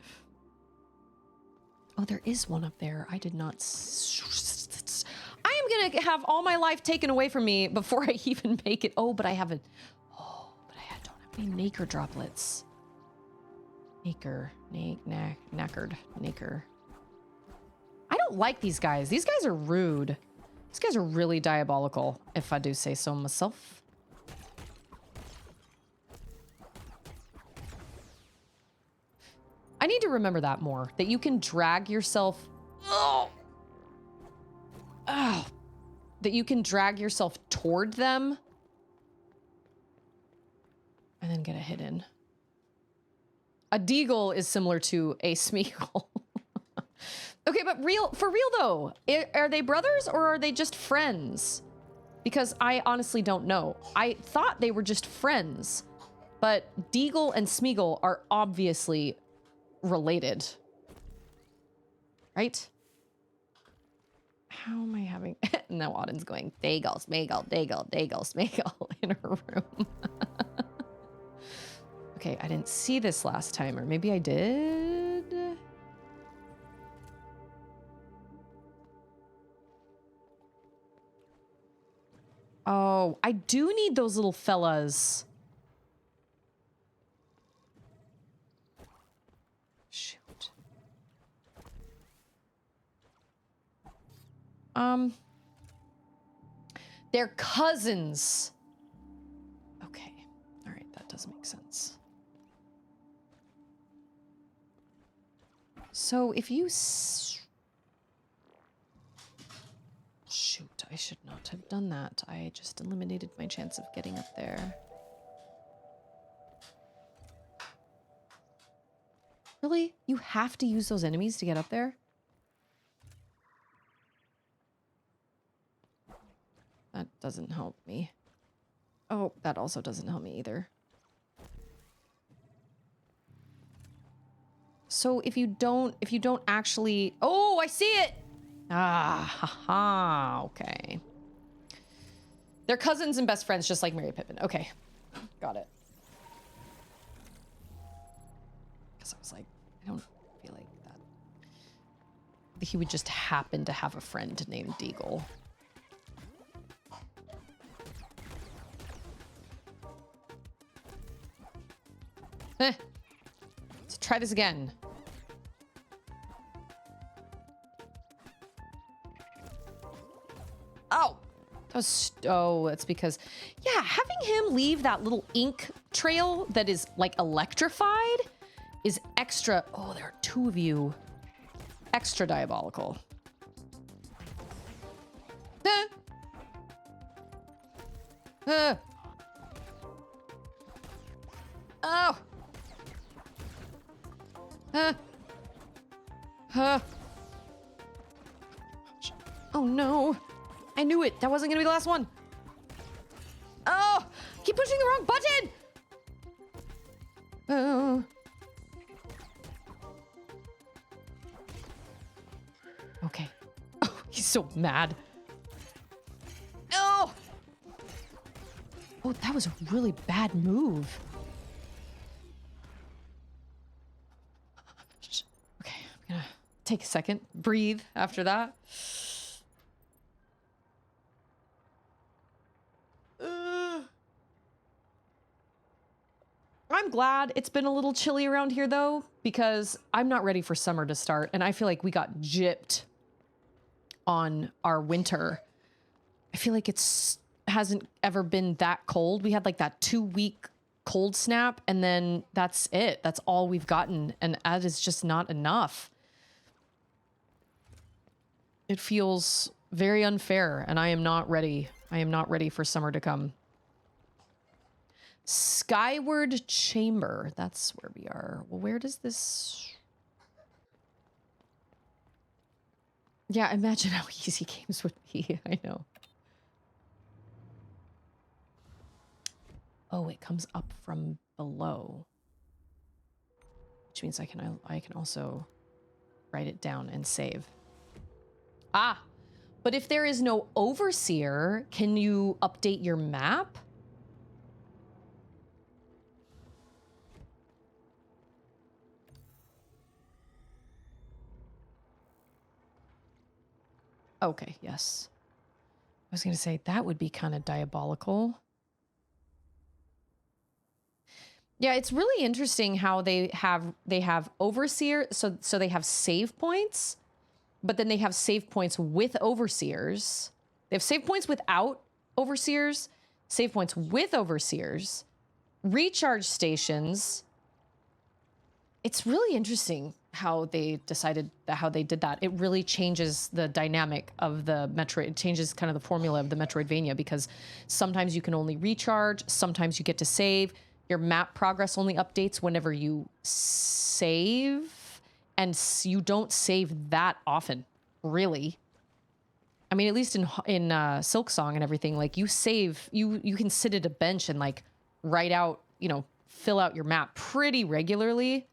Oh, there is one up there. I did not. I am going to have all my life taken away from me before I even make it. Oh, but I haven't. Oh, but I don't have any nacre droplets. Nacre. Knackered. Nacre. I don't like these guys. These guys are rude. These guys are really diabolical, if I do say so myself. I need to remember that more. That you can drag yourself... Oh! Oh! That you can drag yourself toward them. And then get a hit in. A deagle is similar to a smeagol. Okay, but for real though, are they brothers or are they just friends? Because I honestly don't know. I thought they were just friends, but deagle and smeagol are obviously related. Right? How am I having... Now Auden's going, Dagle, smeagol, dagle, dagle, smeagol in her room. Okay, I didn't see this last time, or maybe I did? Oh, I do need those little fellas. Shoot. They're cousins. Okay. All right, that does make sense. So if you... Shoot, I should not have done that. I just eliminated my chance of getting up there. Really? You have to use those enemies to get up there? That doesn't help me. Oh, that also doesn't help me either. So if you don't actually... Oh, I see it! Ah, haha, okay. They're cousins and best friends, just like Mary Pippin. Okay, got it. Because I was like, I don't feel like that. He would just happen to have a friend named Deagle. Let's try this again. Oh, that's because, yeah, having him leave that little ink trail that is like electrified is extra. Oh, there are two of you. Extra diabolical. Oh. Oh no. I knew it. That wasn't gonna be the last one. Oh, keep pushing the wrong button. Oh. Okay. Oh, he's so mad. No. Oh, that was a really bad move. Okay, I'm gonna take a second, breathe after that. I'm glad it's been a little chilly around here though, because I'm not ready for summer to start, and I feel like we got gypped on our winter. I feel like hasn't ever been that cold. We had like that 2-week cold snap, and then that's it. That's all we've gotten, and that is just not enough. It feels very unfair, and I am not ready. I am not ready for summer to come. Skyward Chamber. That's where we are. Well, where does this... Yeah, imagine how easy games would be. I know. Oh, it comes up from below. Which means I can also write it down and save. Ah, but if there is no overseer, can you update your map? Okay, yes. I was going to say that would be kind of diabolical. Yeah, it's really interesting how they have overseer, so they have save points, but then they have save points with overseers. They have save points without overseers, save points with overseers, recharge stations. It's really interesting how they decided that, how they did that. It really changes the dynamic of the Metroid. It changes kind of the formula of the Metroidvania, because sometimes you can only recharge, sometimes you get to save. Your map progress only updates whenever you save, and you don't save that often, really. I mean, at least in Silk Song and everything, like you save, you can sit at a bench and like write out, you know, fill out your map pretty regularly.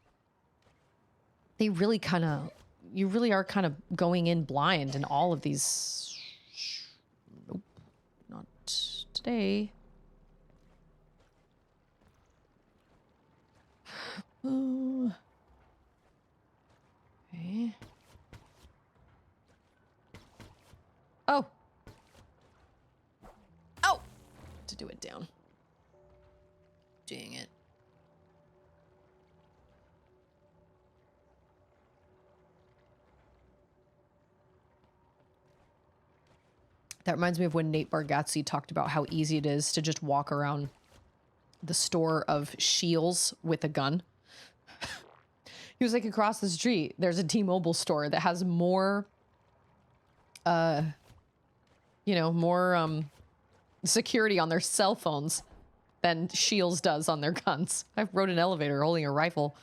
They really kind of, you really are kind of going in blind in all of these. Nope, not today. Okay. Oh. Oh! To do it down. Dang it. That reminds me of when Nate Bargatze talked about how easy it is to just walk around the store of Shields with a gun. He was like, across the street, there's a T-Mobile store that has more, you know, more security on their cell phones than Shields does on their guns. I rode an elevator holding a rifle.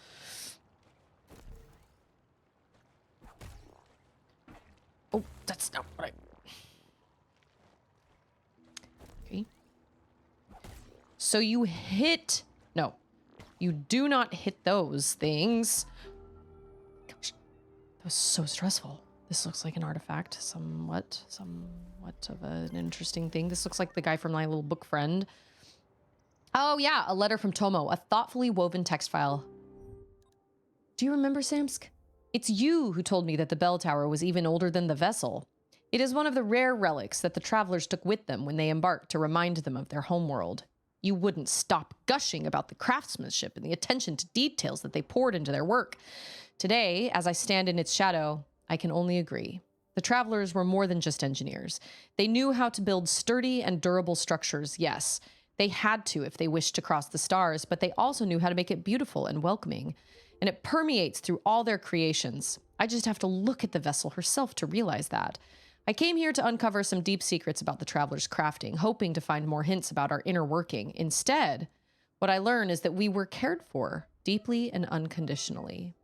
Oh, that's not what I... Okay. So you hit... No. You do not hit those things. Gosh, that was so stressful. This looks like an artifact. Somewhat of an interesting thing. This looks like the guy from My Little Book Friend. Oh yeah, a letter from Tomo. A thoughtfully woven text file. Do you remember, Samsk? It's you who told me that the bell tower was even older than the vessel. It is one of the rare relics that the travelers took with them when they embarked to remind them of their homeworld. You wouldn't stop gushing about the craftsmanship and the attention to details that they poured into their work. Today, as I stand in its shadow, I can only agree. The travelers were more than just engineers. They knew how to build sturdy and durable structures, yes. They had to if they wished to cross the stars, but they also knew how to make it beautiful and welcoming. And it permeates through all their creations. I just have to look at the vessel herself to realize that. I came here to uncover some deep secrets about the travelers' crafting, hoping to find more hints about our inner working. Instead, what I learned is that we were cared for, deeply and unconditionally.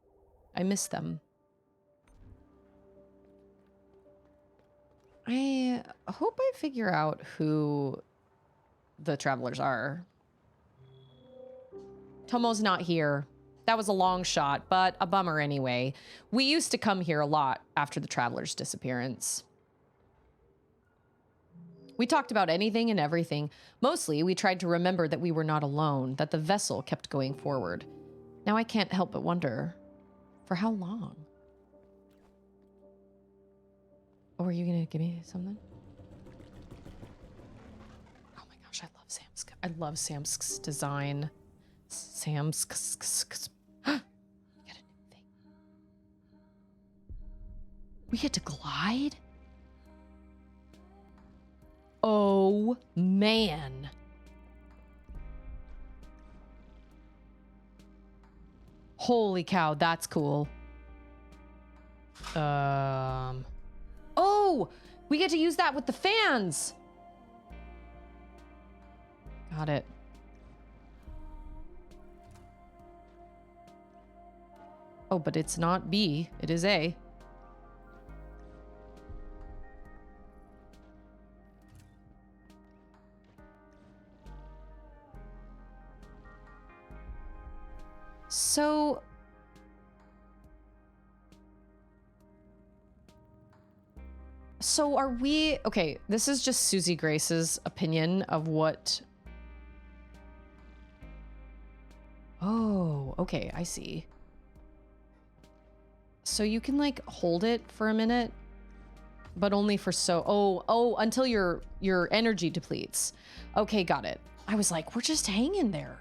I miss them. I hope I figure out who the travelers are. Tomo's not here. That was a long shot, but a bummer anyway. We used to come here a lot after the travelers' disappearance. We talked about anything and everything. Mostly, we tried to remember that we were not alone, that the vessel kept going forward. Now I can't help but wonder, for how long? Oh, are you gonna give me something? Oh my gosh, I love Samsk. I love Samsk's design. Samsk's. Get a new thing. We get to glide? Oh, man. Holy cow, that's cool. Oh, we get to use that with the fans. Got it. Oh, but it's not B, it is A. So are we... Okay, this is just Susie Grace's opinion of what... Oh, okay, I see. So you can, like, hold it for a minute, but only for so... Oh, until your energy depletes. Okay, got it. I was like, we're just hanging there.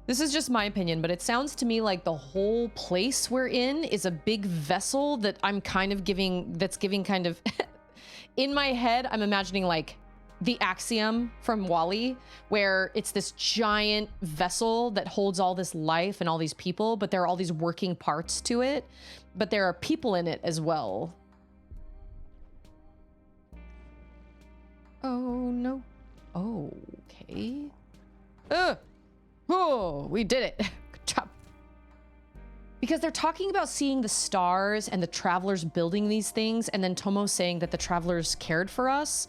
This is just my opinion, but it sounds to me like the whole place we're in is a big vessel that I'm kind of giving, that's giving kind of, in my head, I'm imagining like the Axiom from Wall-E, where it's this giant vessel that holds all this life and all these people, but there are all these working parts to it, but there are people in it as well. Oh, no. Oh, okay. Oh, we did it. Good job. Because they're talking about seeing the stars and the travelers building these things, and then Tomo's saying that the travelers cared for us.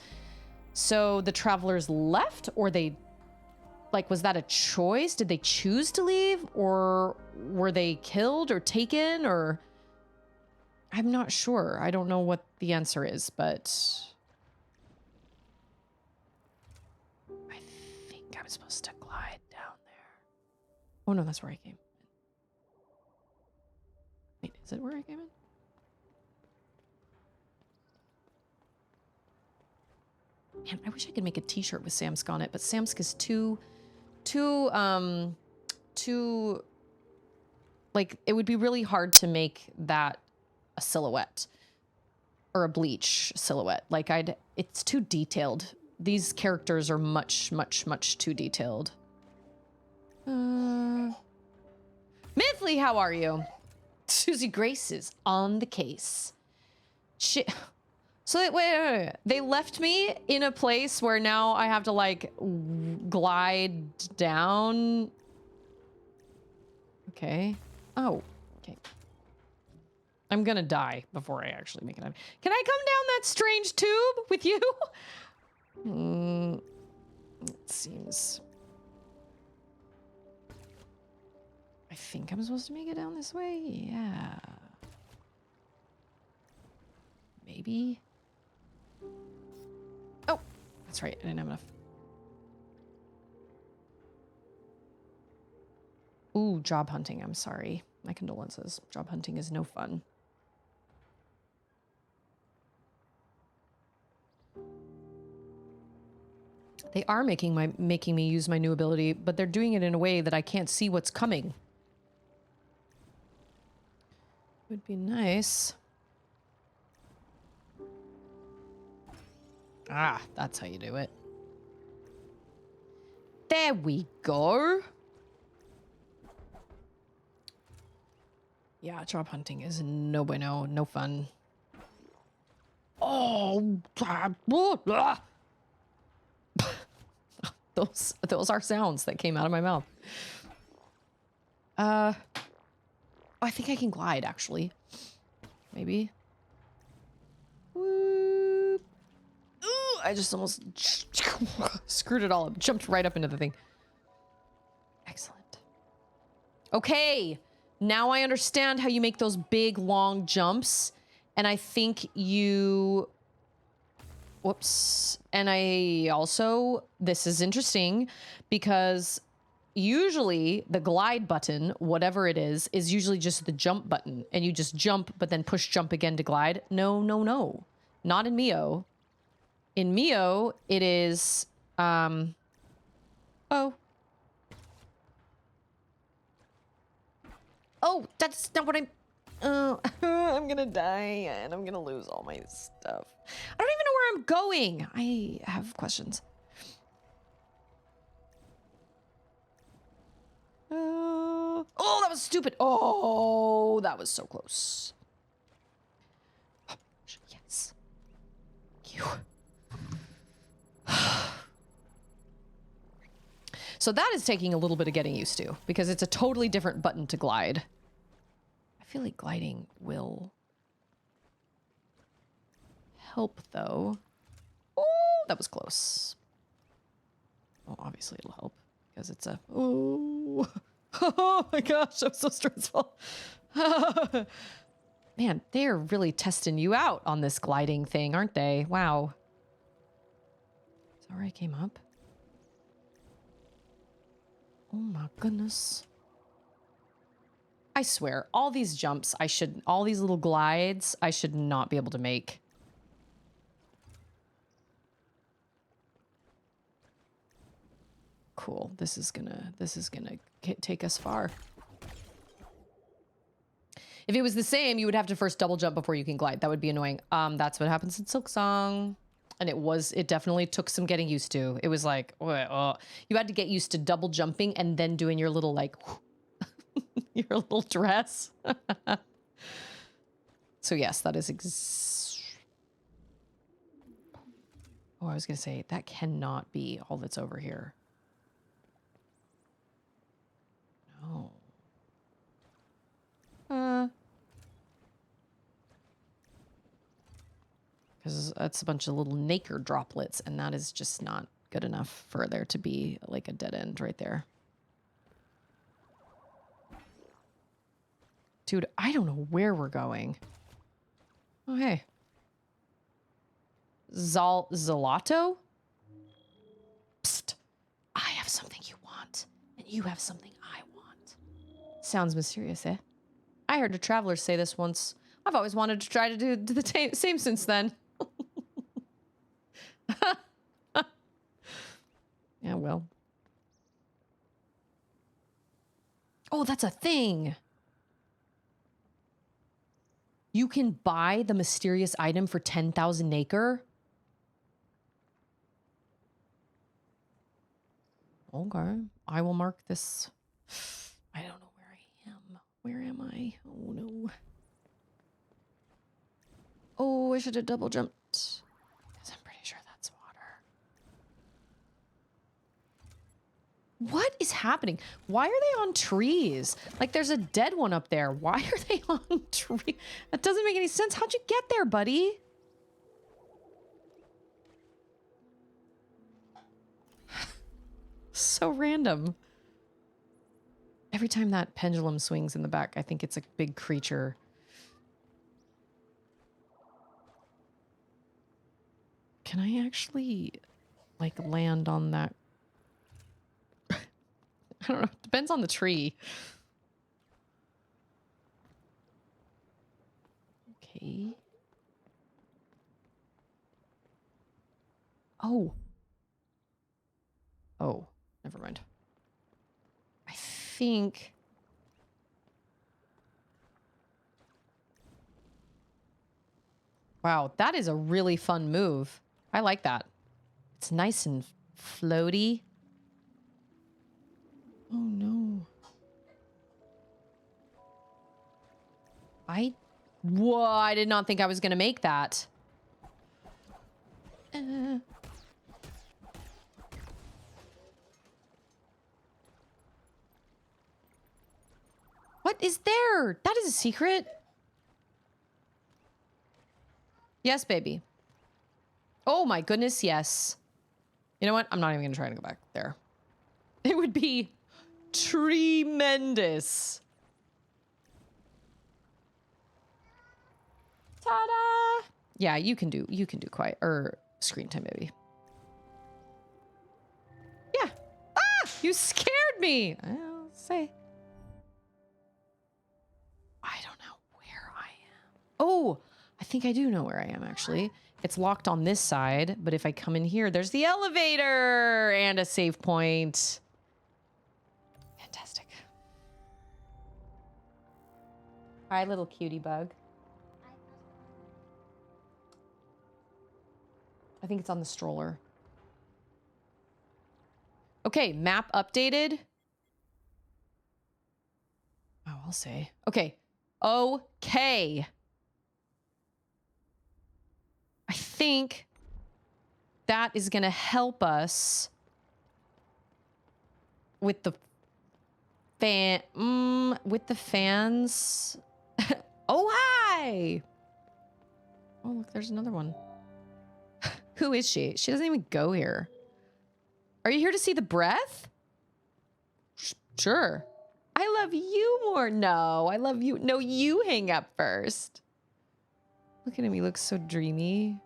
So the travelers left, or they, like, was that a choice? Did they choose to leave, or were they killed or taken, or I'm not sure. I don't know what the answer is, but I think I'm supposed to glide down there. Oh no, that's where I came. Wait, is it where I came in? Man, I wish I could make a t-shirt with Samsk on it, but Samsk is too, like, it would be really hard to make that a silhouette or a Bleach silhouette. Like, it's too detailed. These characters are much, much, much too detailed. Mithley, how are you? Susie Grace is on the case. Shit. So wait. They left me in a place where now I have to like glide down. Okay. Oh, okay. I'm gonna die before I actually make it out. Can I come down that strange tube with you? It seems. I think I'm supposed to make it down this way? Yeah. Maybe. Oh, that's right. I didn't have enough. Ooh, job hunting. I'm sorry. My condolences. Job hunting is no fun. They are making me use my new ability, but they're doing it in a way that I can't see what's coming. Would be nice. Ah, that's how you do it. There we go. Yeah, job hunting is no bueno, no fun. Oh, those are sounds that came out of my mouth. I think I can glide, actually. Maybe. Whoop. Ooh, I just almost screwed it all up. Jumped right up into the thing. Excellent. Okay. Now I understand how you make those big, long jumps. And I think you... Whoops. And I also... This is interesting because... Usually, the glide button, whatever it is usually just the jump button. And you just jump, but then push jump again to glide. No, no, no. Not in Mio. In Mio, it is... Oh. Oh, that's not what I'm... I'm gonna die, and I'm gonna lose all my stuff. I don't even know where I'm going. I have questions. Oh, that was stupid. Oh, that was so close. Oh, yes. Thank you. So that is taking a little bit of getting used to because it's a totally different button to glide. I feel like gliding will help though. Oh, that was close. Well, obviously it'll help. Because it's a... Oh. Oh my gosh, that was so stressful. Man, they're really testing you out on this gliding thing, aren't they? Wow. Is that where I came up? Oh my goodness. I swear, all these jumps, all these little glides, I should not be able to make. Cool. This is gonna take us far. If it was the same, you would have to first double jump before you can glide. That would be annoying. That's what happens in Silksong. And it definitely took some getting used to. It was like, you had to get used to double jumping and then doing your little like, your little dress. So yes, that is I was going to say, that cannot be all that's over here. No. Because that's a bunch of little nacre droplets, and that is just not good enough for there to be like a dead end right there. Dude, I don't know where we're going. Oh, hey. Zalato? Psst. I have something you want, and you have something I want. Sounds mysterious, eh? I heard a traveler say this once. I've always wanted to try to do the same since then. Yeah, well. Oh, that's a thing. You can buy the mysterious item for 10,000 nacre. Okay, I will mark this. I don't know where I am. Where am I? Oh, no. Oh, I should have double jumped. Because I'm pretty sure that's water. What is happening? Why are they on trees? Like, there's a dead one up there. Why are they on trees? That doesn't make any sense. How'd you get there, buddy? So random. Every time that pendulum swings in the back, I think it's a big creature. Can I actually, like, land on that? I don't know. Depends on the tree. Okay. Oh. Oh, never mind. I think... Wow, that is a really fun move. I like that. It's nice and floaty. Oh, no. Whoa, I did not think I was going to make that. What is there? That is a secret. Yes, baby. Oh my goodness, yes. You know what? I'm not even going to try to go back there. It would be tremendous. Ta-da! Yeah, you can do quiet or screen time, baby. Yeah. Ah! You scared me. I'll say. I don't know where I am. Oh, I think I do know where I am, actually. It's locked on this side, but if I come in here, there's the elevator and a save point. Fantastic. Hi, little cutie bug. I think it's on the stroller. Okay, map updated. Oh, I'll say. Okay. Okay. I think that is going to help us with the fans. Oh, hi. Oh, look, there's another one. Who is she? She doesn't even go here. Are you here to see the breath? Sure. I love you more. No, I love you. No, you hang up first. Look at him. He looks so dreamy.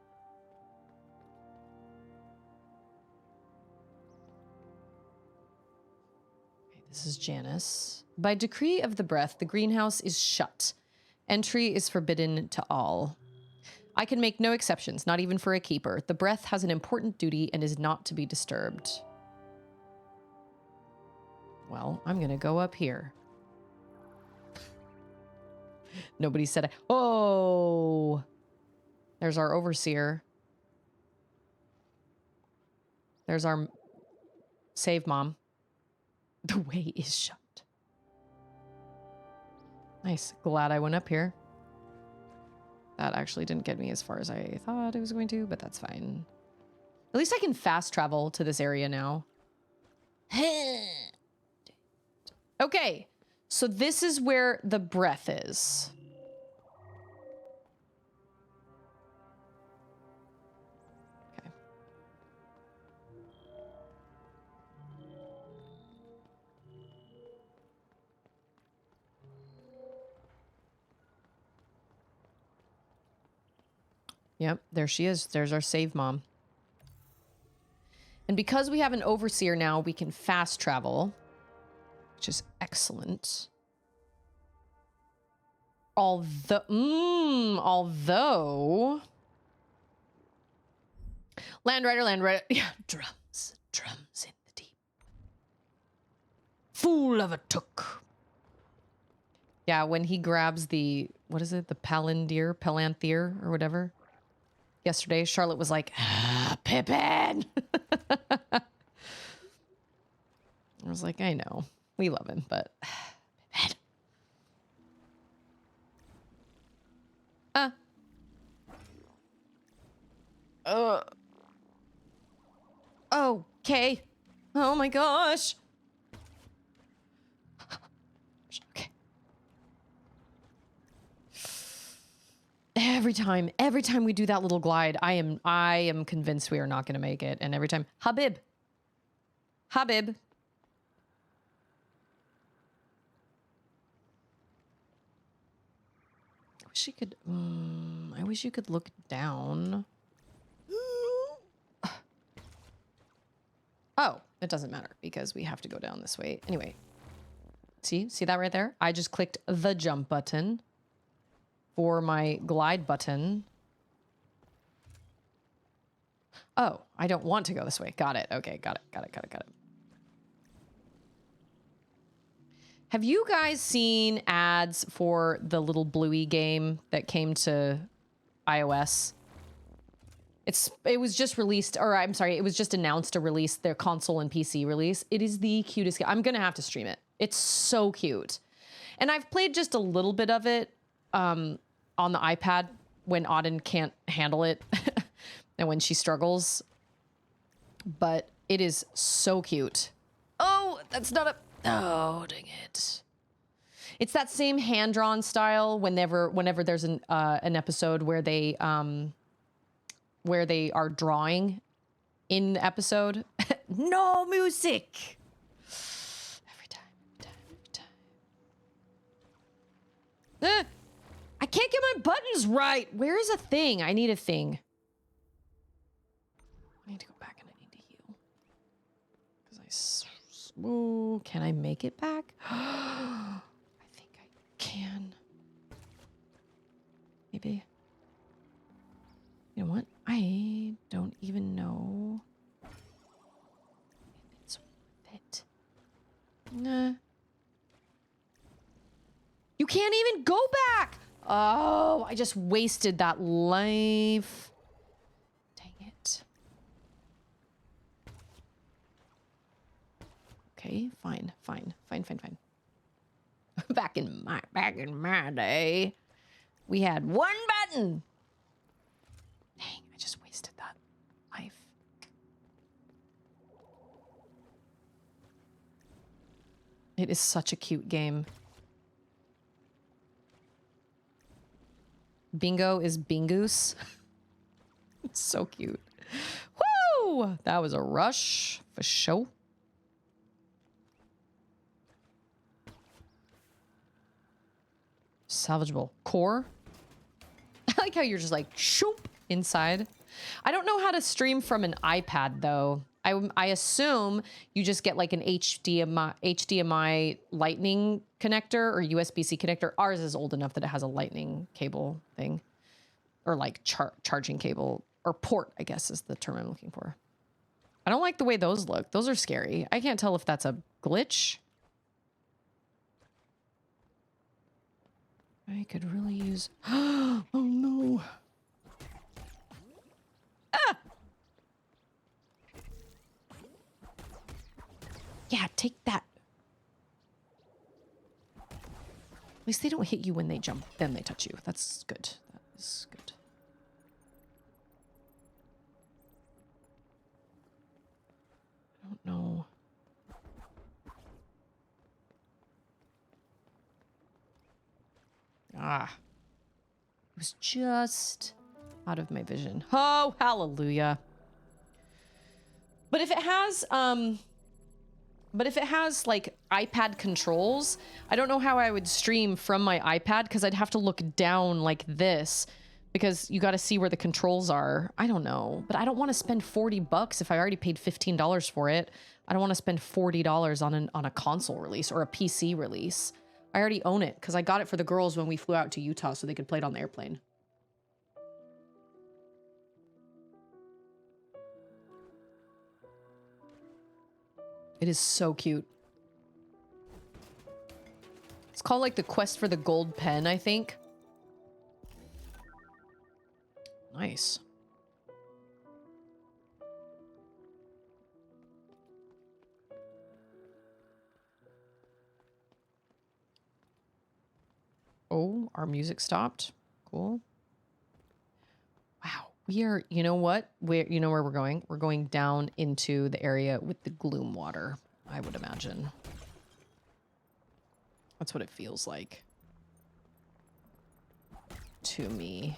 Okay, this is Janice. By decree of the breath, the greenhouse is shut. Entry is forbidden to all. I can make no exceptions, not even for a keeper. The breath has an important duty and is not to be disturbed. Well, I'm going to go up here. Nobody said, oh, there's our overseer. There's our save mom. The way is shut. Nice. Glad I went up here. That actually didn't get me as far as I thought it was going to, but that's fine. At least I can fast travel to this area now. Okay, so this is where the breath is. Okay. Yep, there she is. There's our save mom. And because we have an overseer now, we can fast travel, which is excellent. Although Land Rider, yeah, drums in the deep. Fool of a took. Yeah, when he grabs the, what is it? The Palantir or whatever. Yesterday, Charlotte was like, Pippin! I was like, I know. We love him, but... Pippin. Okay. Oh my gosh. Okay. Every time we do that little glide, I am convinced we are not going to make it. And every time, Habib. I wish you could look down. Oh, it doesn't matter because we have to go down this way. Anyway, see that right there? I just clicked the jump button for my glide button. Oh, I don't want to go this way. Got it. Okay, got it. Have you guys seen ads for the little Bluey game that came to iOS? It was just released, or I'm sorry, it was just announced to release their console and PC release. It is the cutest game. I'm gonna have to stream it. It's so cute. And I've played just a little bit of it on the iPad when Auden can't handle it and when she struggles. But it is so cute. Oh, that's not a... Oh, dang it. It's that same hand-drawn style whenever there's an episode where they are drawing in the episode. No music! Every time. I can't get my buttons right! Where is a thing? I need a thing. I need to go back and I need to heal. Because ooh, can I make it back? I think I can. Maybe. You know what? I don't even know if it's worth it. Nah. You can't even go back! Oh, I just wasted that life. Dang it. Okay, fine. Back in my day, we had one button. Dang, I just wasted that life. It is such a cute game. Bingo is Bingoose. It's so cute. Woo! That was a rush for sure. Salvageable. Core. I like how you're just like, shoop, inside. I don't know how to stream from an iPad, though. I assume you just get like an HDMI lightning connector or USB-C connector. Ours is old enough that it has a lightning cable thing. Or like charging cable. Or port, I guess is the term I'm looking for. I don't like the way those look. Those are scary. I can't tell if that's a glitch. I could really use... Oh, no. Ah! take that. At least they don't hit you when they jump, then they touch you. That's good. That is good. I don't know. Ah. It was just out of my vision. Oh, hallelujah. But if it has like iPad controls, I don't know how I would stream from my iPad because I'd have to look down like this because you got to see where the controls are. I don't know, but I don't want to spend $40 if I already paid $15 for it. I don't want to spend $40 on a console release or a PC release. I already own it because I got it for the girls when we flew out to Utah so they could play it on the airplane. It is so cute. It's called like the quest for the gold pen, I think. Nice. Oh, our music stopped. Cool. Wow. We are, you know what? You know where we're going? We're going down into the area with the gloom water, I would imagine. That's what it feels like to me.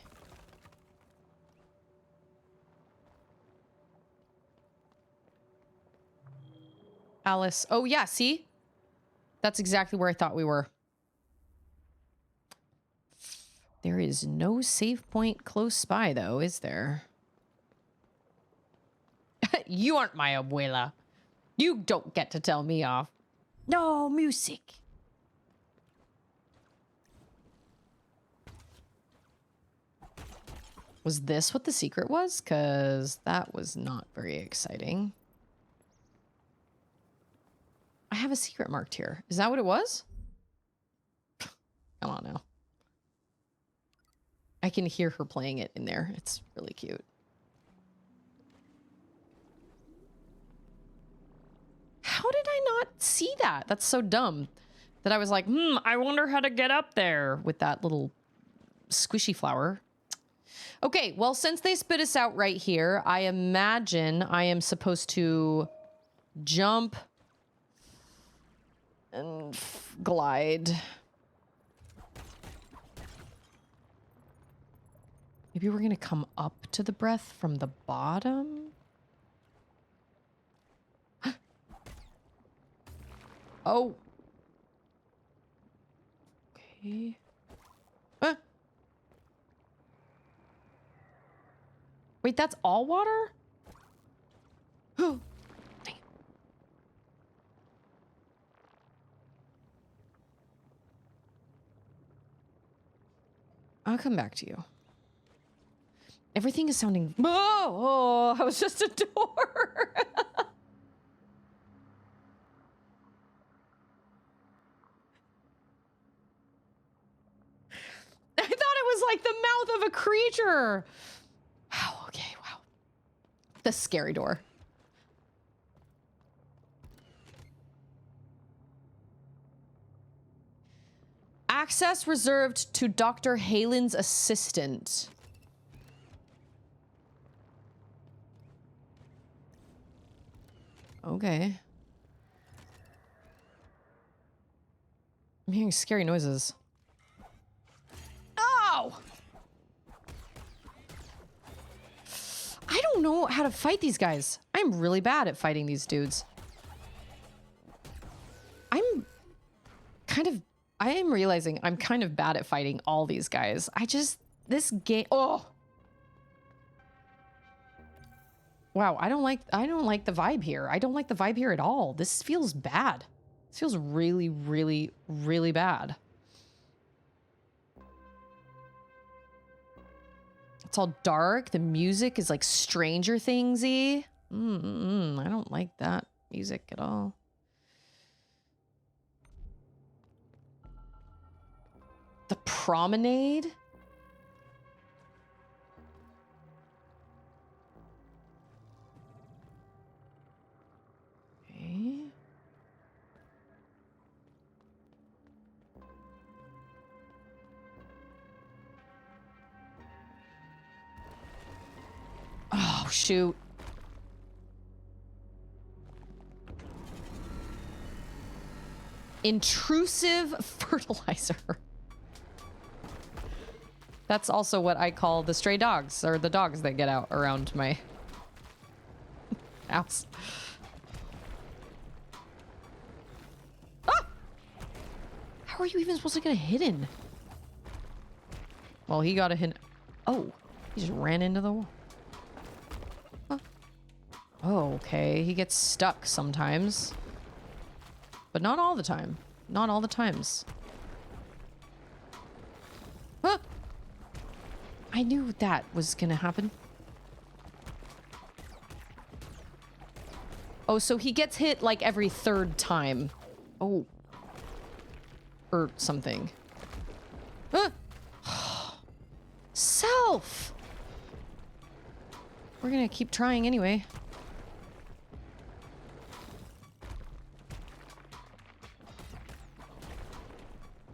Alice. Oh, yeah, see? That's exactly where I thought we were. There is no save point close by, though, is there? You aren't my abuela. You don't get to tell me off. No music. Was this what the secret was? Because that was not very exciting. I have a secret marked here. Is that what it was? Come on now. I can hear her playing it in there. It's really cute. How did I not see that? That's so dumb. That I was like, I wonder how to get up there with that little squishy flower. Okay, well, since they spit us out right here, I imagine I am supposed to jump and glide. Maybe we're gonna come up to the breath from the bottom? Oh. Okay. Wait, that's all water? Oh. Dang. I'll come back to you. Everything is sounding... Oh, I was just a door. I thought it was like the mouth of a creature. Wow, okay, wow. The scary door. Access reserved to Dr. Halen's assistant. Okay. I'm hearing scary noises. Oh! I don't know how to fight these guys. I'm really bad at fighting these dudes. I am realizing I'm kind of bad at fighting all these guys. This game, oh. Wow, I don't like the vibe here. I don't like the vibe here at all. This feels bad. This feels really, really, really bad. It's all dark. The music is like Stranger Things-y. I don't like that music at all. The Promenade? Okay. shoot. Intrusive fertilizer. That's also what I call the stray dogs, or the dogs that get out around my house. Ah! How are you even supposed to get a hidden? Well, he got a hidden. Oh, he just ran into the wall. Huh. Oh, okay. He gets stuck sometimes. But not all the time. Not all the times. Huh. I knew that was gonna happen. Oh, so he gets hit like every third time. Oh. Or something. Huh. Self! We're gonna keep trying anyway.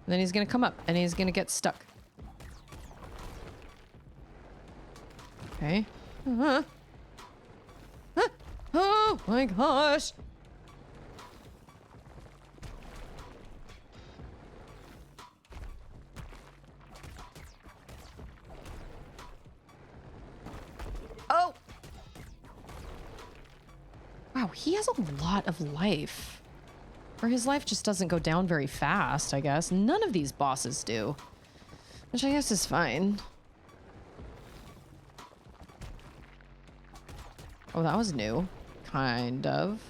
And then he's gonna come up and he's gonna get stuck. Okay. Oh my gosh! Oh! Wow, he has a lot of life. Or his life just doesn't go down very fast, I guess. None of these bosses do. Which I guess is fine. Oh, that was new. Kind of.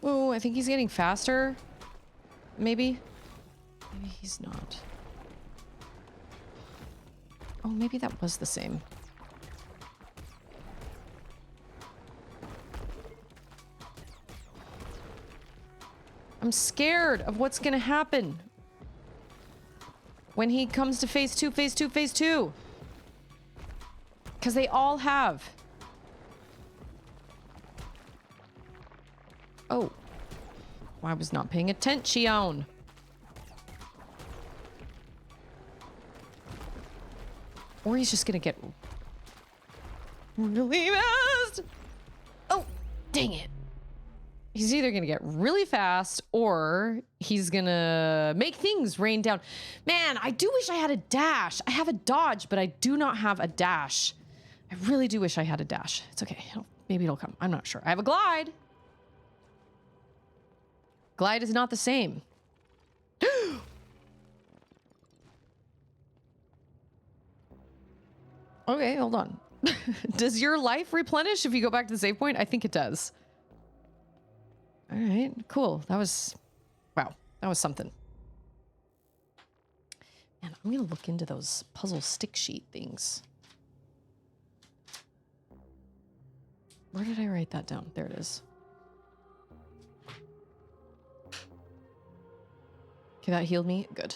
Oh, I think he's getting faster. Maybe? Maybe he's not. Oh, maybe that was the same. I'm scared of what's gonna happen when he comes to phase 2, phase 2, phase 2. Because they all have. Oh. I was not paying attention. Or he's just gonna get really fast. Oh, dang it. He's either gonna get really fast or he's gonna make things rain down. Man, I do wish I had a dash. I have a dodge, but I do not have a dash. I really do wish I had a dash. It's okay. Maybe it'll come. I'm not sure. I have a glide. Glide is not the same. Okay, hold on. Does your life replenish if you go back to the save point? I think it does. All right, cool. That was, wow, that was something. Man, I'm gonna look into those puzzle stick sheet things. Where did I write that down? There it is. Okay, that healed me. Good.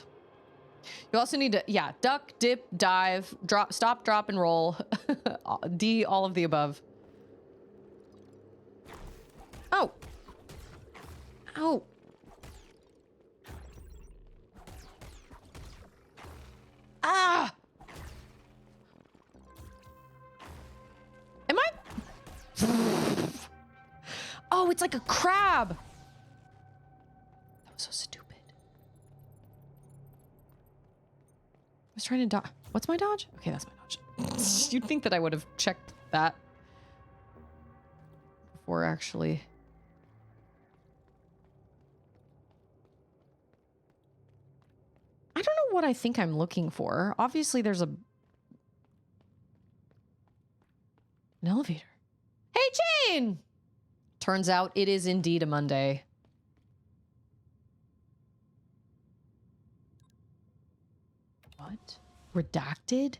You also need to, yeah, duck, dip, dive, drop, stop, drop, and roll. D, all of the above. Oh. Ow. Ah! Am I? Oh, it's like a crab. That was so stupid. I was trying to dodge. What's my dodge? Okay, that's my dodge. You'd think that I would have checked that before actually. I don't know what I think I'm looking for. Obviously, there's an elevator. Hey, Jane! Turns out it is indeed a Monday. What? Redacted?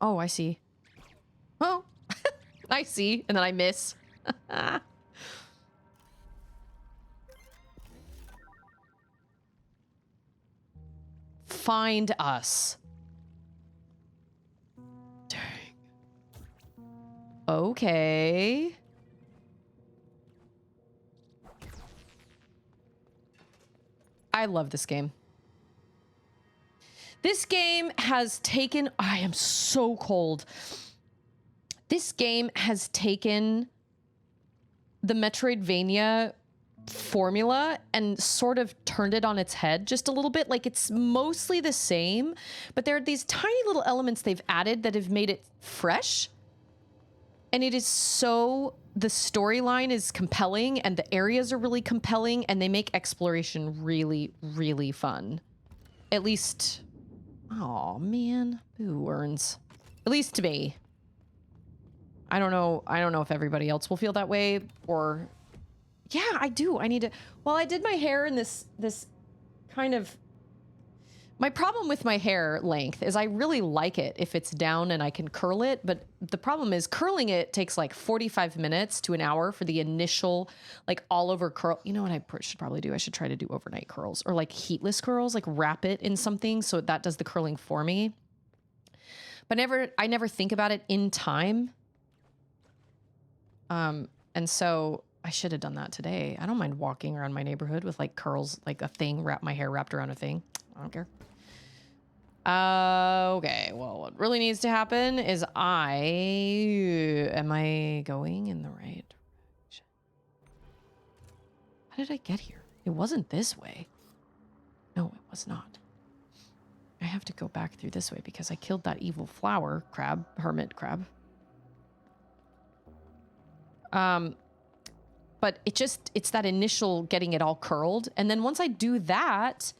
Oh, I see. Oh, I see. And then I miss. Find us. Dang. Okay. I love this game. This game has taken... I am so cold. This game has taken the Metroidvania formula and sort of turned it on its head just a little bit. Like, it's mostly the same, but there are these tiny little elements they've added that have made it fresh. And it is so... The storyline is compelling and the areas are really compelling and they make exploration really, really fun. At least... Oh man, Boo earns. At least to me. I don't know if everybody else will feel that way or... Yeah, I do. I need to... Well, I did my hair in this kind of... My problem with my hair length is I really like it if it's down and I can curl it, but the problem is curling it takes like 45 minutes to an hour for the initial, like, all over curl. You know what I should probably do? I should try to do overnight curls or like heatless curls, like wrap it in something so that does the curling for me. But I never think about it in time. And so I should have done that today. I don't mind walking around my neighborhood with like curls, like a thing, my hair wrapped around a thing. I don't care. Okay, well, what really needs to happen is am I going in the right direction? How did I get here? It wasn't this way. No, it was not. I have to go back through this way because I killed that evil flower crab, hermit crab. But it's that initial getting it all curled. And then once I do that,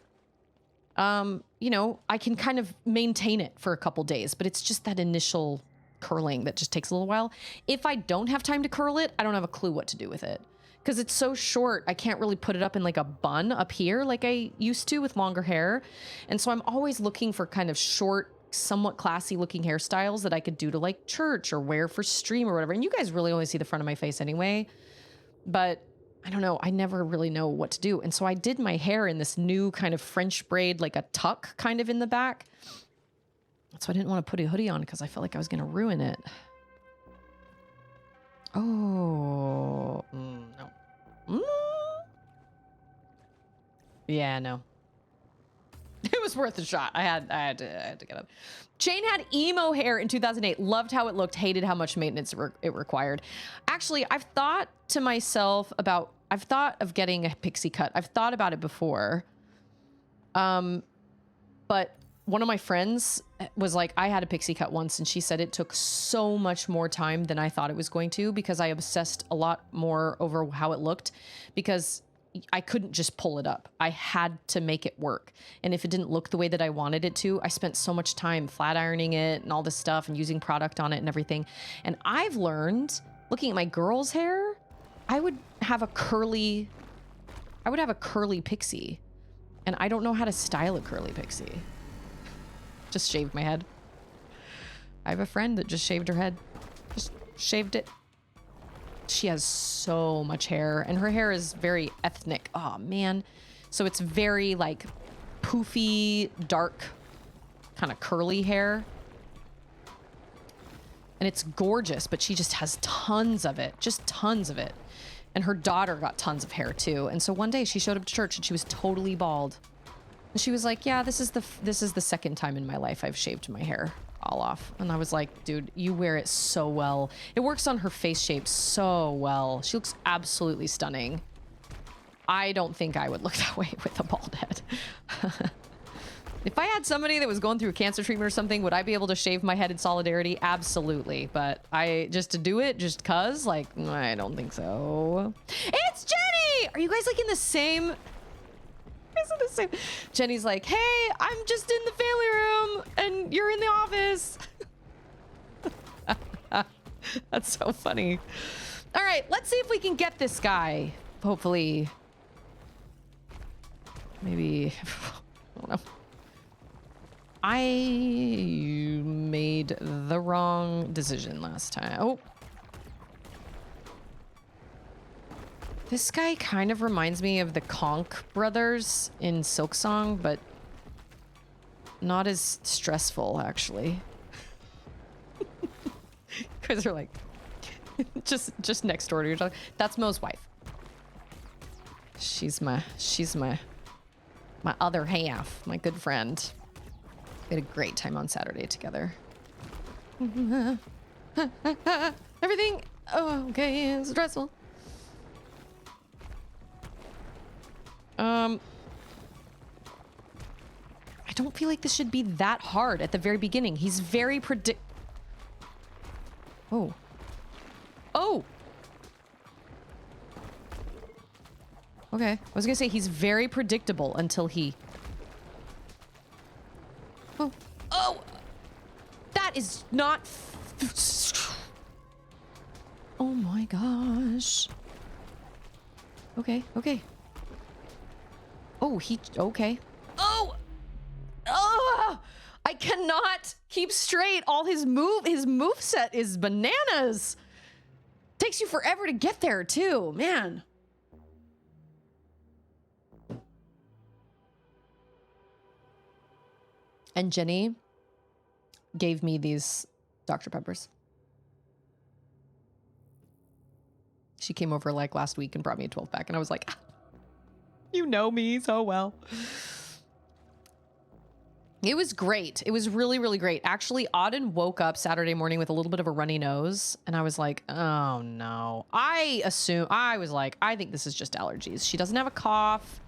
you know, I can kind of maintain it for a couple days, but it's just that initial curling that just takes a little while. If I don't have time to curl it, I don't have a clue what to do with it because it's so short. I can't really put it up in like a bun up here like I used to with longer hair. And so I'm always looking for kind of short, somewhat classy looking hairstyles that I could do to like church or wear for stream or whatever. And you guys really only see the front of my face anyway, but I don't know. I never really know what to do. And so I did my hair in this new kind of French braid, like a tuck kind of in the back. So I didn't want to put a hoodie on because I felt like I was going to ruin it. Oh, no. Yeah, no. It was worth a shot. I had to get up. Jane had emo hair in 2008. Loved how it looked. Hated how much maintenance it required. Actually, I've thought of getting a pixie cut. I've thought about it before. But one of my friends was like, I had a pixie cut once and she said it took so much more time than I thought it was going to because I obsessed a lot more over how it looked because I couldn't just pull it up. I had to make it work. And if it didn't look the way that I wanted it to, I spent so much time flat ironing it and all this stuff and using product on it and everything. And I've learned, looking at my girl's hair, I would have a curly pixie. And I don't know how to style a curly pixie. Just shaved my head. I have a friend that just shaved her head. Just shaved it. She has so much hair and her hair is very ethnic. Oh man. So it's very like poofy, dark, kind of curly hair. And it's gorgeous, but she just has tons of it, just tons of it. And her daughter got tons of hair too. And so one day she showed up to church and she was totally bald. And she was like, yeah, this is the second time in my life I've shaved my hair all off. And I was like, dude, you wear it so well. It works on her face shape so well. She looks absolutely stunning. I don't think I would look that way with a bald head. If I had somebody that was going through cancer treatment or something, would I be able to shave my head in solidarity? Absolutely. But just to do it, just cuz, like, I don't think so. It's Jenny! Are you guys like in the same... Jenny's like, hey, I'm just in the family room and you're in the office. That's so funny. All right, let's see if we can get this guy. Hopefully. Maybe. I don't know. I made the wrong decision last time. Oh. This guy kind of reminds me of the Conk brothers in Silksong, but not as stressful, actually. Because they're like just next door to each other. That's Mo's wife. She's my other half, my good friend. We had a great time on Saturday together. Everything okay is stressful. I don't feel like this should be that hard at the very beginning. He's very Oh. Okay. I was gonna say he's very predictable until he... Oh! That is not... Oh my gosh. Okay. Oh, okay. Oh! I cannot keep straight. All his moveset is bananas. Takes you forever to get there too, man. And Jenny gave me these Dr. Peppers. She came over like last week and brought me a 12-pack, and I was like, you know me so well. It was great. It was really, really great. Actually, Auden woke up Saturday morning with a little bit of a runny nose, and I was like, oh no. I think this is just allergies. She doesn't have a cough.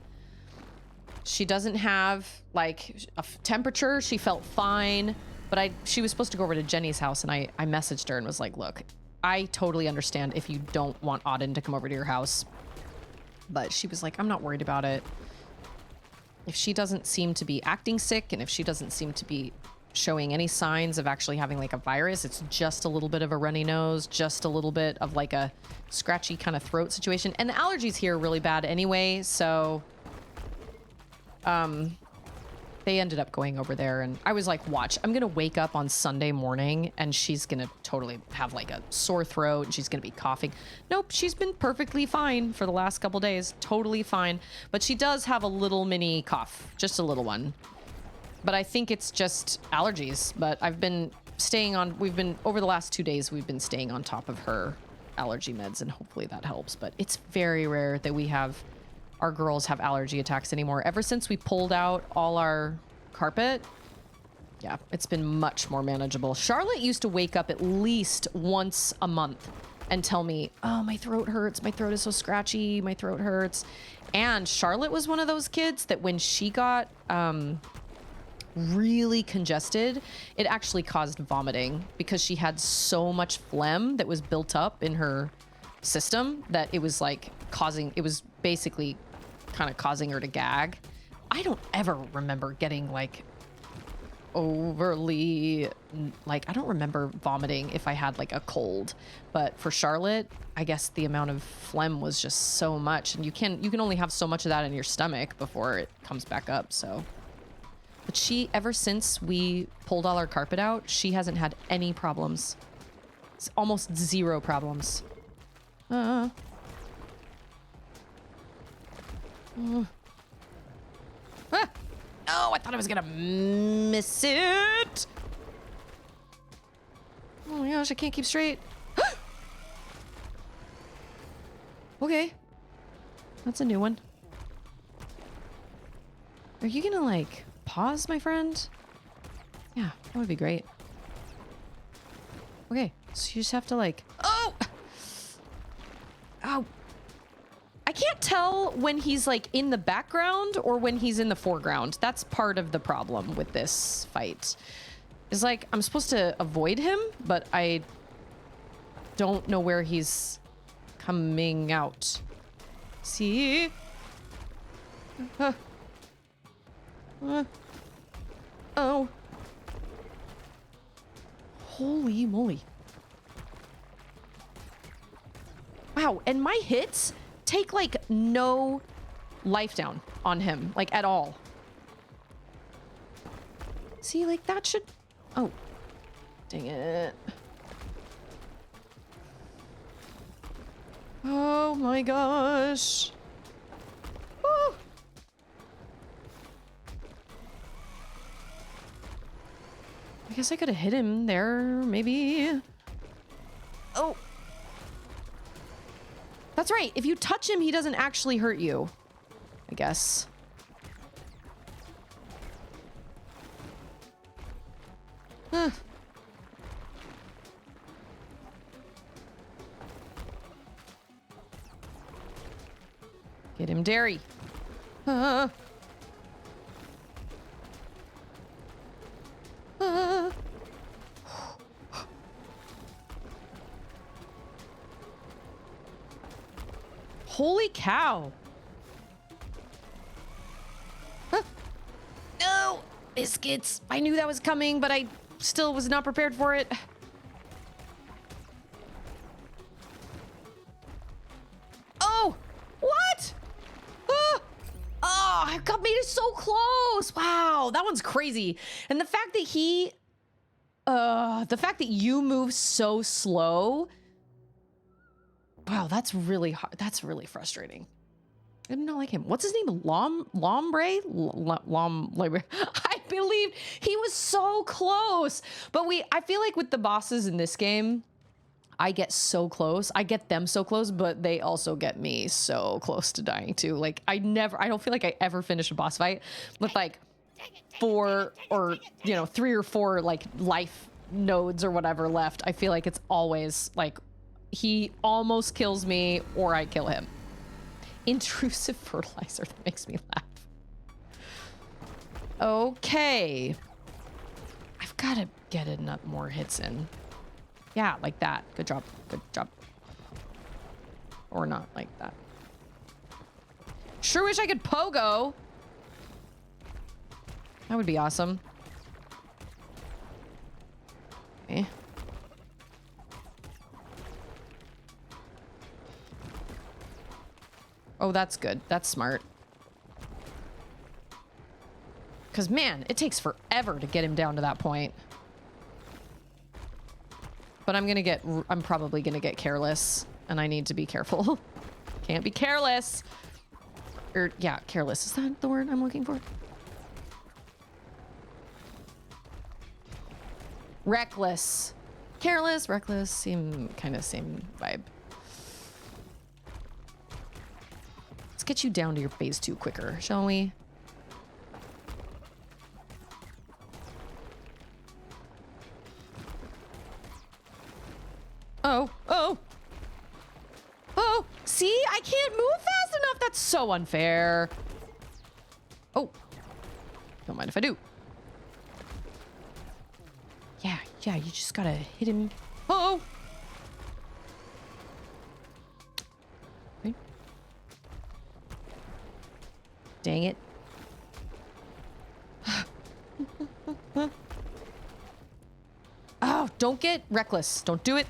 She doesn't have like a temperature. She felt fine, but she was supposed to go over to Jenny's house, and I messaged her and was like, look, I totally understand if you don't want Auden to come over to your house, but she was like, I'm not worried about it. If she doesn't seem to be acting sick, and if she doesn't seem to be showing any signs of actually having like a virus, it's just a little bit of a runny nose, just a little bit of like a scratchy kind of throat situation. And the allergies here are really bad anyway, so they ended up going over there, and I was like, watch, I'm gonna wake up on Sunday morning and she's gonna totally have like a sore throat and she's gonna be coughing. Nope, she's been perfectly fine for the last couple days, totally fine, but she does have a little mini cough, just a little one, but I think it's just allergies. But over the last 2 days we've been staying on top of her allergy meds, and hopefully that helps. But it's very rare that our girls have allergy attacks anymore. Ever since we pulled out all our carpet, yeah, it's been much more manageable. Charlotte used to wake up at least once a month and tell me, oh, my throat hurts. My throat is so scratchy. My throat hurts. And Charlotte was one of those kids that when she got really congested, it actually caused vomiting because she had so much phlegm that was built up in her system that it was like basically kind of causing her to gag. I don't ever remember getting like overly, like, I don't remember vomiting if I had like a cold, but for Charlotte, I guess the amount of phlegm was just so much, and you can only have so much of that in your stomach before it comes back up. So, but she, ever since we pulled all our carpet out, she hasn't had any problems. It's almost zero problems. Oh, I thought I was gonna miss it. Oh my gosh, I can't keep straight. Okay. That's a new one. Are you gonna like pause, my friend? Yeah, that would be great. Okay, so you just have to like, oh! I can't tell when he's like in the background or when he's in the foreground. That's part of the problem with this fight. Is like, I'm supposed to avoid him, but I don't know where he's coming out. See? Oh. Holy moly. Wow, and my hits take like no life down on him, like at all. See, like that should... Oh, dang it. Oh, Oh my gosh. Woo. I guess I could have hit him there, maybe. Oh. That's right. If you touch him, he doesn't actually hurt you. I guess. Huh. Get him, Derry. Uh. Holy cow. Huh. No! Biscuits. I knew that was coming, but I still was not prepared for it. Oh! What? Ah! Oh, I got made it so close. Wow, that one's crazy. And the fact that the fact that you move so slow. Wow, that's really hard. That's really frustrating. I did not like him. What's his name? Lombre? Lombre. I believe he was so close. But I feel like with the bosses in this game, I get so close. I get them so close, but they also get me so close to dying too. Like I don't feel like I ever finish a boss fight with like 4 or 3 or 4 like life nodes or whatever left. I feel like it's always like he almost kills me or I kill him. Intrusive fertilizer, that makes me laugh. Okay. I've got to get enough more hits in. Yeah, like that. Good job. Good job. Or not like that. Sure wish I could pogo. That would be awesome. Okay. Oh, that's good. That's smart. Because, man, it takes forever to get him down to that point. But I'm probably going to get careless. And I need to be careful. Can't be careless. Yeah, careless. Is that the word I'm looking for? Reckless. Careless, reckless, kind of same vibe. Let's get you down to your phase 2 quicker, shall we? Oh, oh. Oh, see? I can't move fast enough. That's so unfair. Oh. Don't mind if I do. Yeah, you just gotta hit him. Oh. Dang it. Oh, don't get reckless. Don't do it.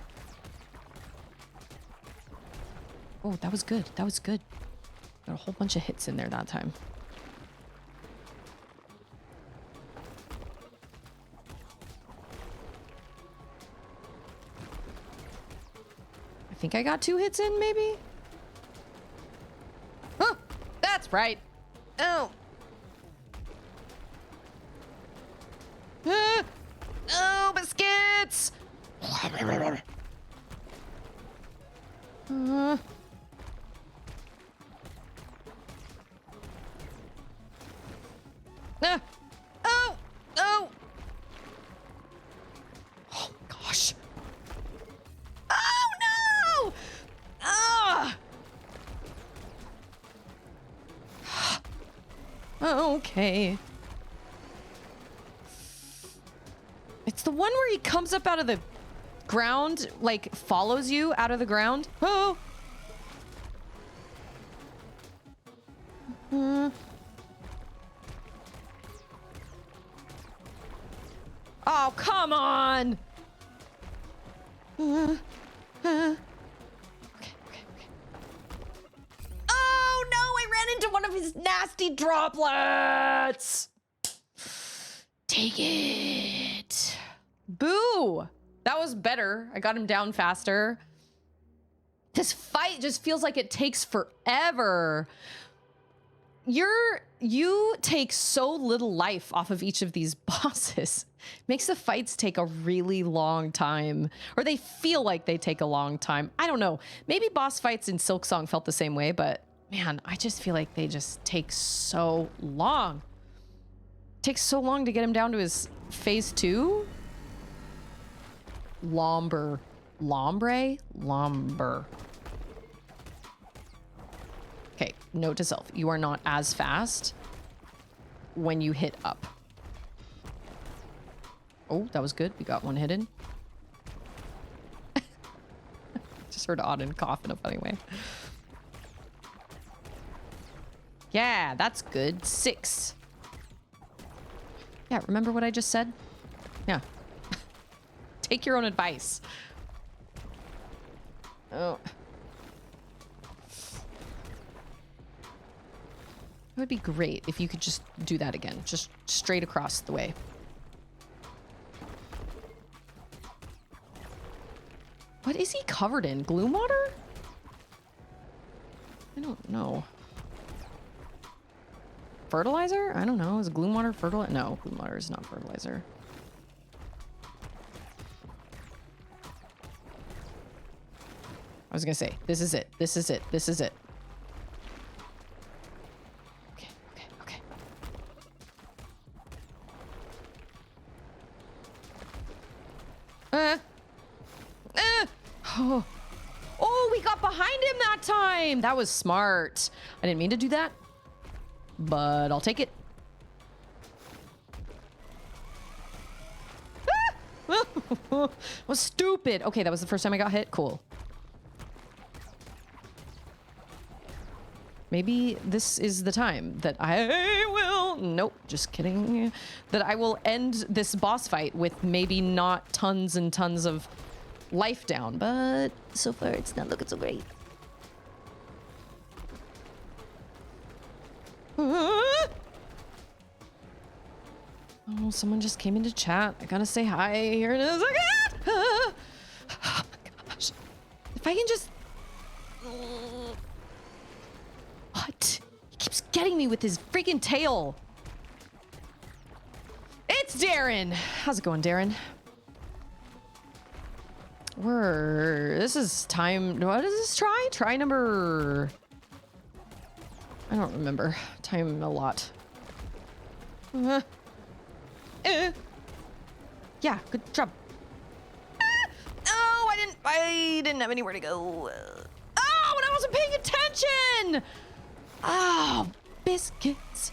Oh, that was good. That was good. Got a whole bunch of hits in there that time. I think I got 2 hits in, maybe? Oh, that's right. Oh. Oh, biscuits! Oh! Oh! Oh, gosh. Oh, no! Ah! Okay. It's the one where he comes up out of the ground, like follows you out of the ground. Oh. Oh, come on. Okay. Oh no, I ran into one of his nasty droplets. Take it. Boo. That was better. I got him down faster. This fight just feels like it takes forever. You take so little life off of each of these bosses. Makes the fights take a really long time, or they feel like they take a long time. I don't know. Maybe boss fights in Silksong felt the same way, but man, I just feel like they just take so long. It takes so long to get him down to his phase 2. Lombre. Okay, note to self. You are not as fast when you hit up. Oh, that was good. We got one hidden. Just heard Auden cough in a funny way. Yeah, that's good. 6. Yeah, remember what I just said? Yeah. Take your own advice. Oh. It would be great if you could just do that again. Just straight across the way. What is he covered in? Gloom water? I don't know. Fertilizer? I don't know. Is gloom water fertilizer? No, gloom water is not fertilizer. I was gonna say, this is it. This is it. This is it. Okay, okay, okay. Oh, we got behind him that time. That was smart. I didn't mean to do that, but I'll take it. Was stupid. Okay, that was the first time I got hit. Cool. Maybe this is the time that I will... Nope, just kidding. That I will end this boss fight with maybe not tons and tons of life down, but so far it's not looking so great. Oh, someone just came into chat. I gotta say hi here in a second. Oh my gosh. If I can just... What? He keeps getting me with his freaking tail. It's Darren. How's it going, Darren? This is time... What is this try? Try number... I don't remember. Time a lot. Yeah, good job. Oh, I didn't have anywhere to go. Oh, and I wasn't paying attention! Oh, biscuits.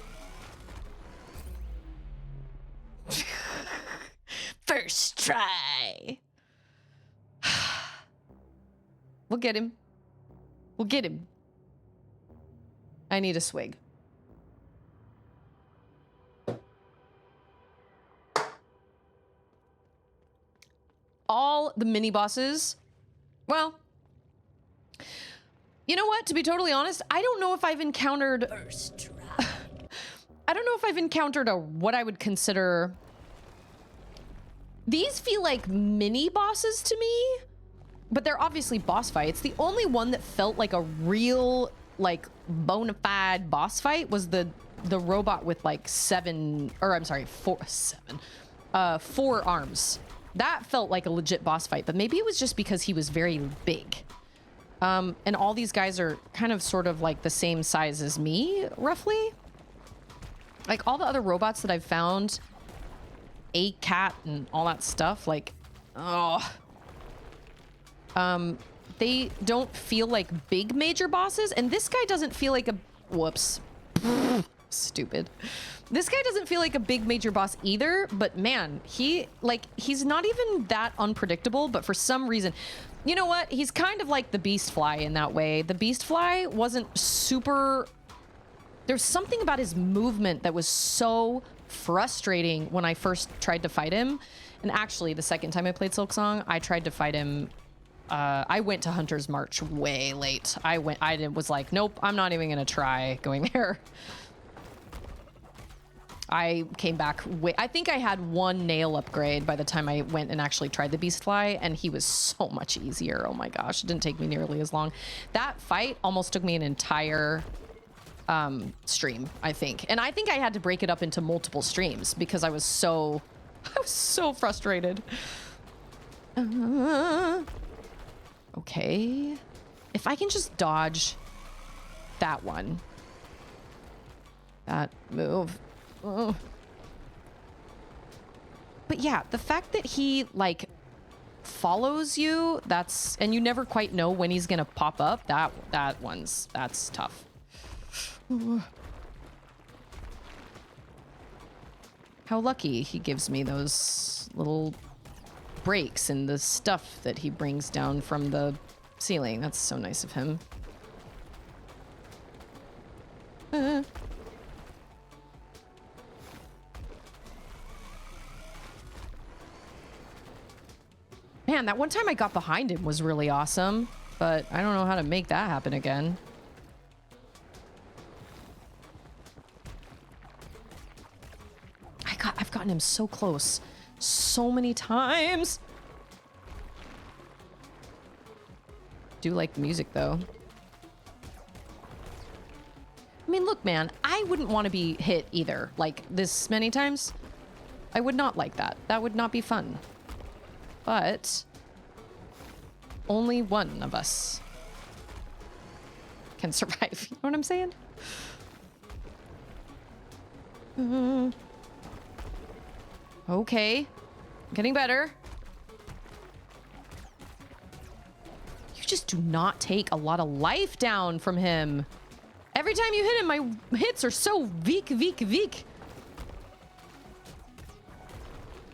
First try. We'll get him. We'll get him. I need a swig. All the mini bosses. Well, you know what? To be totally honest, I don't know if I've encountered... First try. I don't know if I've encountered what I would consider... These feel like mini bosses to me, but they're obviously boss fights. The only one that felt like a real, like, bona fide boss fight was the robot with like 4 arms. That felt like a legit boss fight, but maybe it was just because he was very big. And all these guys are kind of sort of like the same size as me, roughly. Like all the other robots that I've found, a cat and all that stuff, like, they don't feel like big major bosses. And this guy doesn't feel like a, whoops, stupid. This guy doesn't feel like a big major boss either, but man, he's not even that unpredictable, but for some reason, you know what? He's kind of like the Beast Fly in that way. The Beast Fly wasn't super... There's something about his movement that was so frustrating when I first tried to fight him. And actually, the second time I played Silksong, I tried to fight him. I went to Hunter's March way late. I was like, nope, I'm not even gonna try going there. I came back. I think I had one nail upgrade by the time I went and actually tried the beast fly, and he was so much easier. Oh my gosh, it didn't take me nearly as long. That fight almost took me an entire stream, I think. And I think I had to break it up into multiple streams because I was so frustrated. Okay. If I can just dodge that one. That move. Ugh. But yeah, the fact that he like follows you, and you never quite know when he's gonna pop up, that's tough. How lucky he gives me those little breaks in the stuff that he brings down from the ceiling. That's so nice of him. Man, that one time I got behind him was really awesome, but I don't know how to make that happen again. I've gotten him so close so many times. Do like the music though. I mean, look, man, I wouldn't want to be hit either, like this many times. I would not like that. That would not be fun. But only one of us can survive. You know what I'm saying? Okay. Getting better. You just do not take a lot of life down from him. Every time you hit him, my hits are so veek.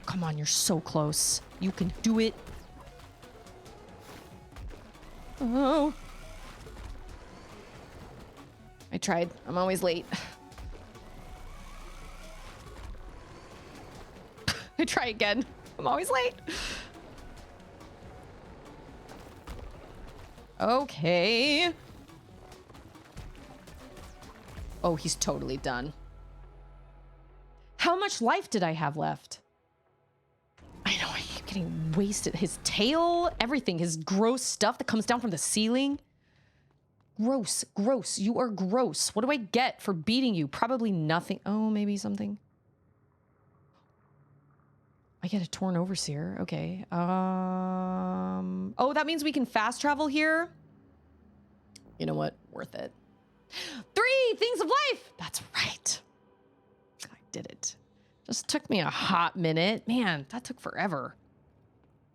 Come on, you're so close. You can do it. Oh. I tried. I'm always late. I try again. I'm always late. Okay. Oh, he's totally done. How much life did I have left? I know, I keep getting wasted. His tail, everything, his gross stuff that comes down from the ceiling. Gross, gross. You are gross. What do I get for beating you? Probably nothing. Oh, maybe something. I get a torn overseer. Okay. Oh, that means we can fast travel here. You know what? Worth it. 3 things of life. That's right. I did it. Just took me a hot minute. Man, that took forever.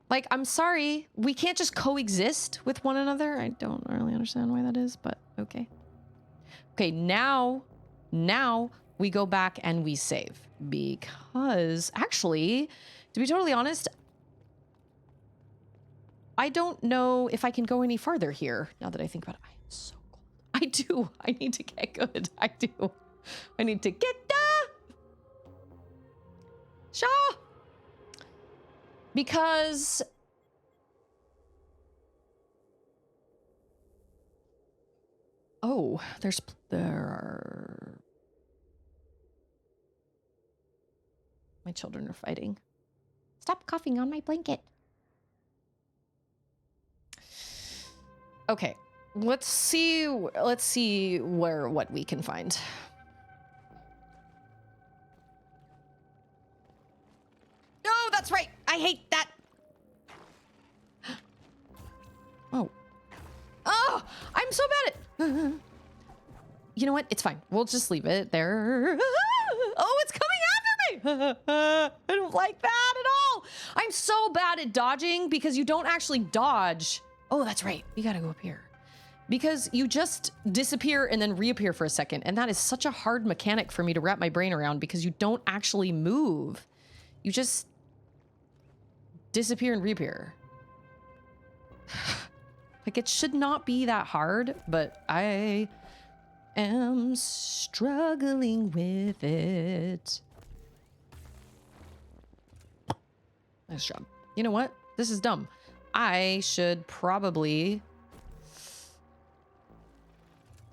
Like, I'm sorry. We can't just coexist with one another. I don't really understand why that is, but okay. Okay, now we go back and we save. Because, actually, to be totally honest, I don't know if I can go any farther here, now that I think about it. I am so cold. I do. I need to get good. I do. I need to get Shaw! Because oh, there are my children are fighting. Stop coughing on my blanket. Okay, let's see what we can find. No, that's right. I hate that. Oh, I'm so bad at. You know what? It's fine. We'll just leave it there. Oh, it's coming after me. I don't like that at all. I'm so bad at dodging because you don't actually dodge. Oh, that's right. We gotta go up here. Because you just disappear and then reappear for a second. And that is such a hard mechanic for me to wrap my brain around because you don't actually move. You just disappear and reappear. Like, it should not be that hard, but I am struggling with it. Nice job. You know what? This is dumb. I should probably...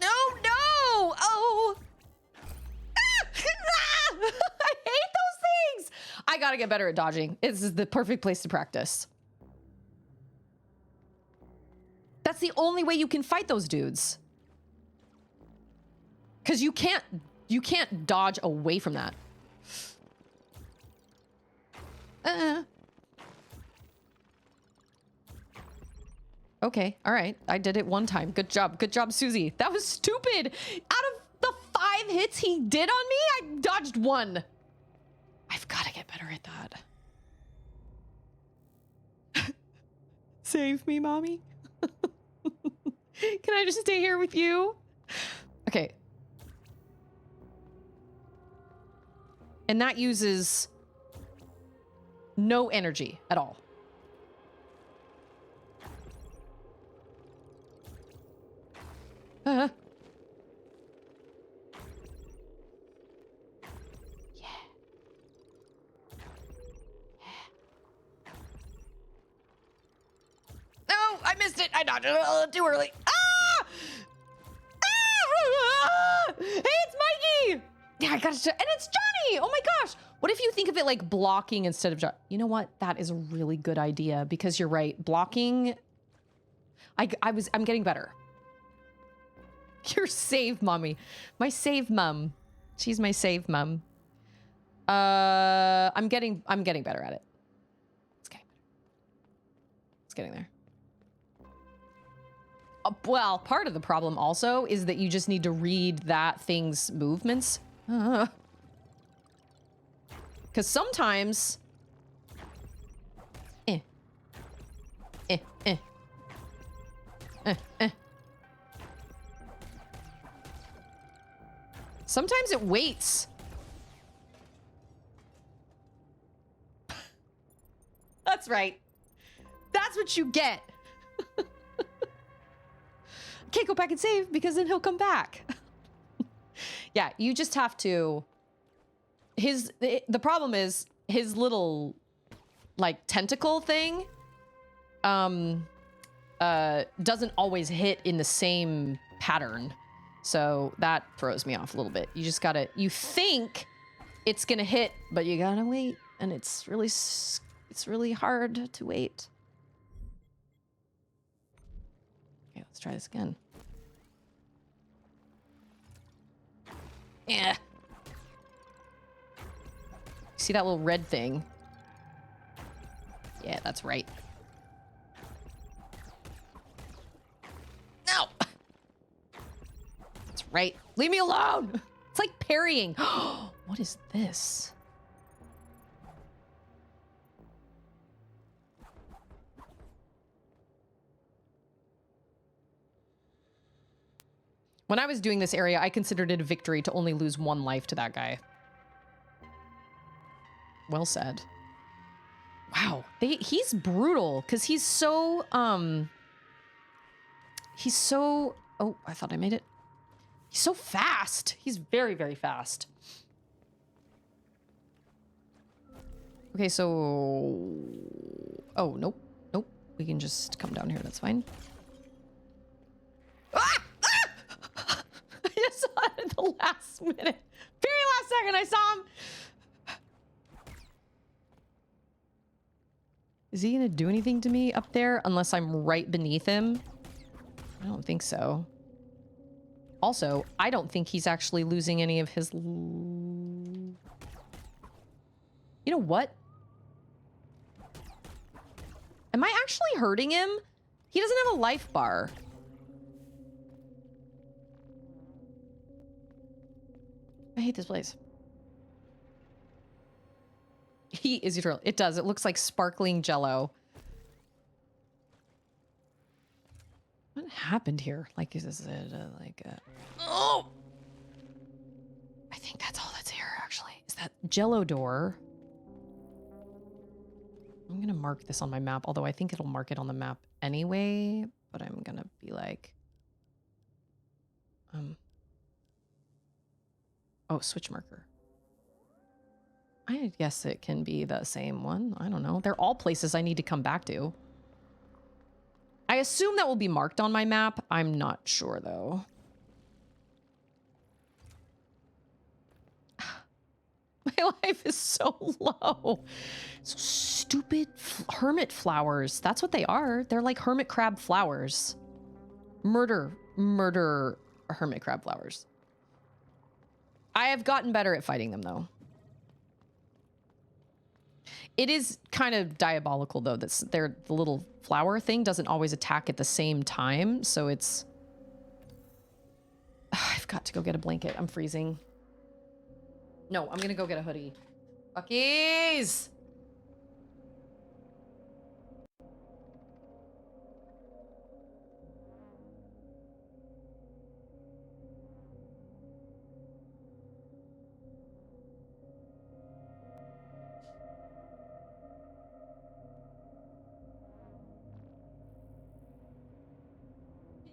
No! Oh! gotta get better at dodging. This is the perfect place to practice. That's the only way you can fight those dudes. Because you can't dodge away from that. Okay, all right. I did it one time. Good job. Good job, Susie. That was stupid. Out of the 5 hits he did on me, I dodged 1. I've got to get better at that. Save me, mommy. Can I just stay here with you? Okay. And that uses no energy at all. Yeah. No, I missed it. I dodged it a little too early. Ah! Ah! Hey, it's Mikey. Yeah, I got it. And it's Johnny. Oh my gosh. What if you think of it like blocking instead of... You know what? That is a really good idea because you're right. Blocking... I'm getting better. You're save mommy. My save mum. She's my save mum. I'm getting better at it. It's getting better. It's getting there. Well, part of the problem also is that you just need to read that thing's movements. Because sometimes... Sometimes it waits. That's right. That's what you get. Can't go back and save because then he'll come back. Yeah, you just have to... The problem is his little, like, tentacle thing doesn't always hit in the same pattern. So that throws me off a little bit. You just gotta... You think it's gonna hit, but you gotta wait. And it's really hard to wait. Okay, let's try this again. Yeah. See that little red thing? Yeah, that's right. No! That's right. Leave me alone! It's like parrying. What is this? When I was doing this area, I considered it a victory to only lose 1 life to that guy. Well said. Wow. He's brutal because he's so, oh, I thought I made it. He's so fast. He's very, very fast. Okay, so, oh, nope. Nope. We can just come down here. That's fine. Ah! Ah! I just saw it at the last minute. Very last second I saw him. Is he gonna do anything to me up there unless I'm right beneath him? I don't think so. Also, I don't think he's actually losing any of his... You know what? Am I actually hurting him? He doesn't have a life bar. I hate this place. He is eternal. It does. It looks like sparkling jello. What happened here? Like, is it like a... Oh! I think that's all that's here, actually. Is that jello door? I'm going to mark this on my map, although I think it'll mark it on the map anyway. But I'm going to be like... Oh, switch marker. I guess it can be the same one. I don't know. They're all places I need to come back to. I assume that will be marked on my map. I'm not sure, though. My life is so low. So stupid hermit flowers. That's what they are. They're like hermit crab flowers. Murder hermit crab flowers. I have gotten better at fighting them, though. It is kind of diabolical, though, that the little flower thing doesn't always attack at the same time. So it's... I've got to go get a blanket. I'm freezing. No, I'm going to go get a hoodie. Buckies!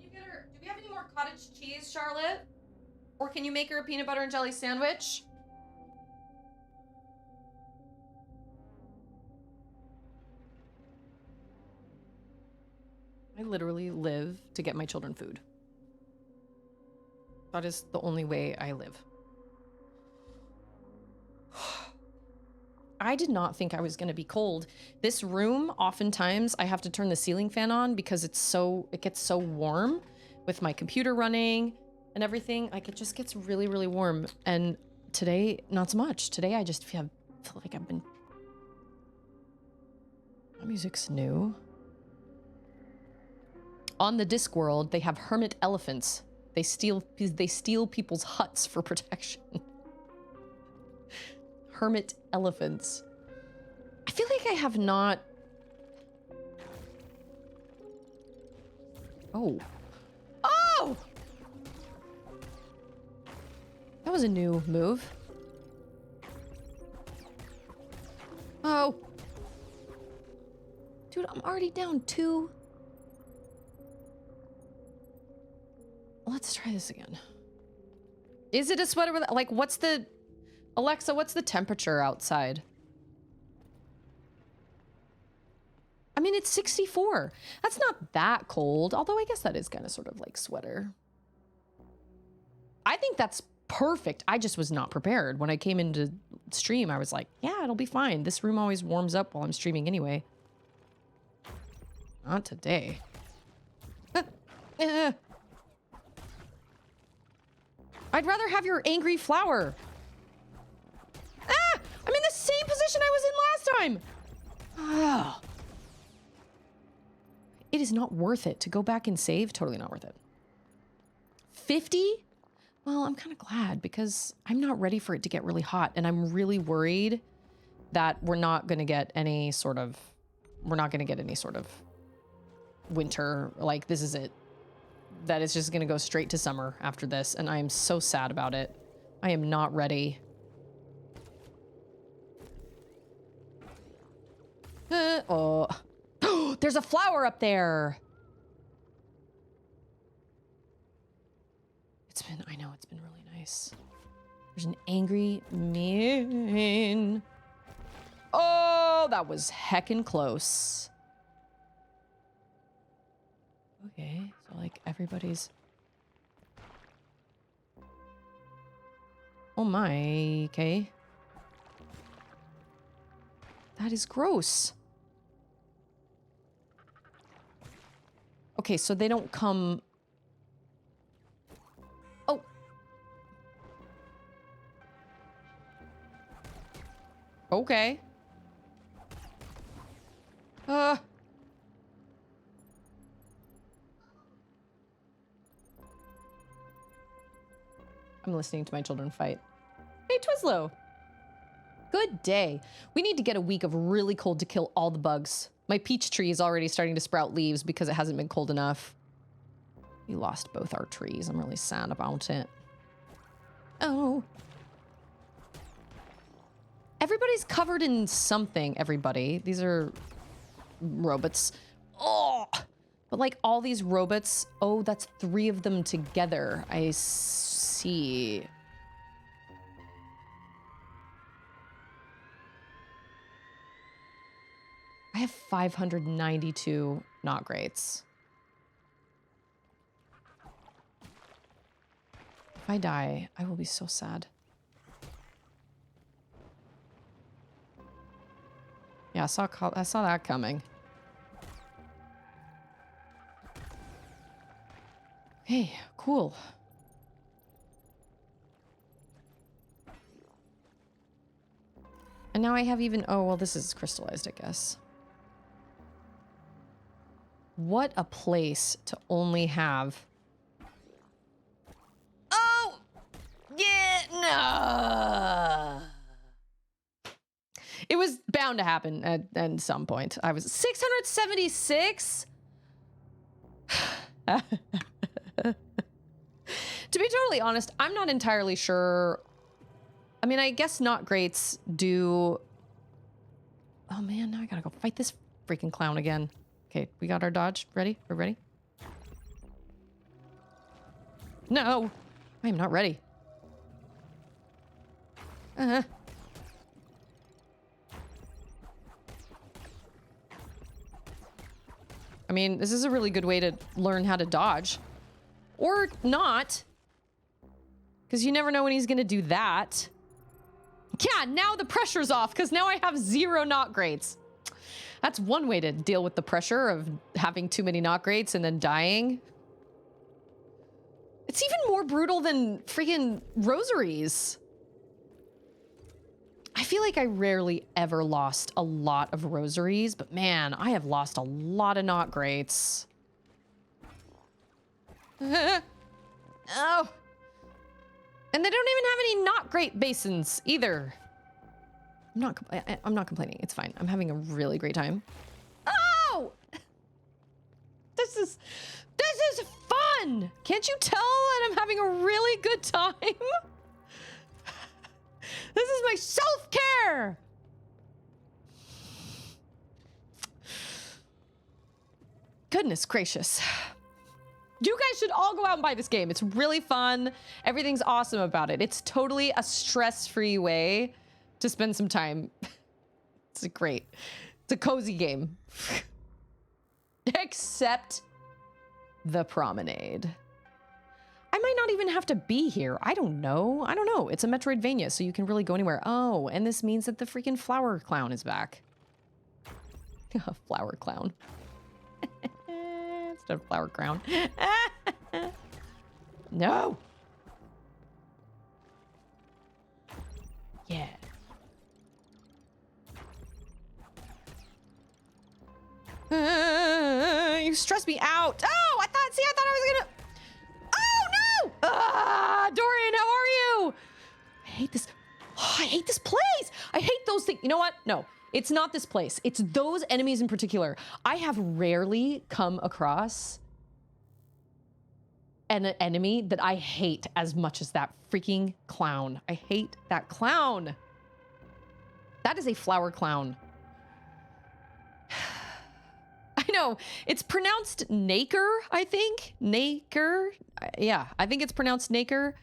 Do we have any more cottage cheese, Charlotte? Or can you make her a peanut butter and jelly sandwich? I literally live to get my children food. That is the only way I live. I did not think I was going to be cold. This room, oftentimes I have to turn the ceiling fan on because it gets so warm with my computer running and everything. Like, it just gets really, really warm. And today, not so much. Today, I just feel like I've been... That music's new. On the Discworld, they have hermit elephants. They steal people's huts for protection. Hermit elephants. I feel like I have not... Oh. Oh! That was a new move. Oh. Dude, I'm already down 2. Let's try this again. Is it a sweater with... Like, what's the... Alexa, what's the temperature outside? I mean, it's 64. That's not that cold. Although I guess that is kind of sort of like sweater. I think that's perfect. I just was not prepared. When I came into stream, I was like, yeah, it'll be fine. This room always warms up while I'm streaming anyway. Not today. I'd rather have your angry flower. Ah! I'm in the same position I was in last time! Ah. It is not worth it to go back and save. Totally not worth it. 50? Well, I'm kind of glad because I'm not ready for it to get really hot. And I'm really worried that we're not going to get any sort of... winter. Like, this is it. That is just going to go straight to summer after this. And I am so sad about it. I am not ready. Oh. There's a flower up there. I know, it's been really nice. There's an angry man. Oh, that was heckin' close. Okay, so like everybody's... Oh my, okay. That is gross. Okay, so they don't come... Oh. Okay. I'm listening to my children fight. Hey, Twizzlo. Good day. We need to get a week of really cold to kill all the bugs. My peach tree is already starting to sprout leaves because it hasn't been cold enough. We lost both our trees. I'm really sad about it. Oh. Everybody's covered in something, everybody. These are robots. Oh! But like all these robots, oh, that's 3 of them together. I see. I have 592 not greats. If I die, I will be so sad. Yeah, I saw that coming. Hey, cool. And now I have even... Oh, well, this is crystallized, I guess. What a place to only have... Oh! Yeah, no! It was bound to happen at some point. I was 676? To be totally honest, I'm not entirely sure. I mean, I guess not greats do... Oh man, now I gotta go fight this freaking clown again. Okay, we got our dodge. Ready? We're ready? No! I am not ready. I mean, this is a really good way to learn how to dodge. Or not. Because you never know when he's gonna do that. Yeah, now the pressure's off, because now I have 0 not greats. That's one way to deal with the pressure of having too many not greats and then dying. It's even more brutal than freaking rosaries. I feel like I rarely ever lost a lot of rosaries, but man, I have lost a lot of not greats. Oh. And they don't even have any not great basins either. I'm not complaining. It's fine. I'm having a really great time. Oh! This is fun! Can't you tell that I'm having a really good time? This is my self-care! Goodness gracious. You guys should all go out and buy this game. It's really fun. Everything's awesome about it. It's totally a stress-free way to spend some time. It's a cozy game. Except the Promenade. I might not even have to be here. I don't know. It's a Metroidvania, so you can really go anywhere. Oh, and this means that the freaking flower clown is back. Flower clown. Instead of flower crown. No. Yeah. You stress me out. Oh, I thought I was gonna... Oh, no! Dorian, how are you? I hate this. Oh, I hate this place. I hate those things. You know what? No, it's not this place. It's those enemies in particular. I have rarely come across an enemy that I hate as much as that freaking clown. I hate that clown. That is a flower clown. I know. It's pronounced Naker, I think. Naker. Yeah, I think it's pronounced Naker.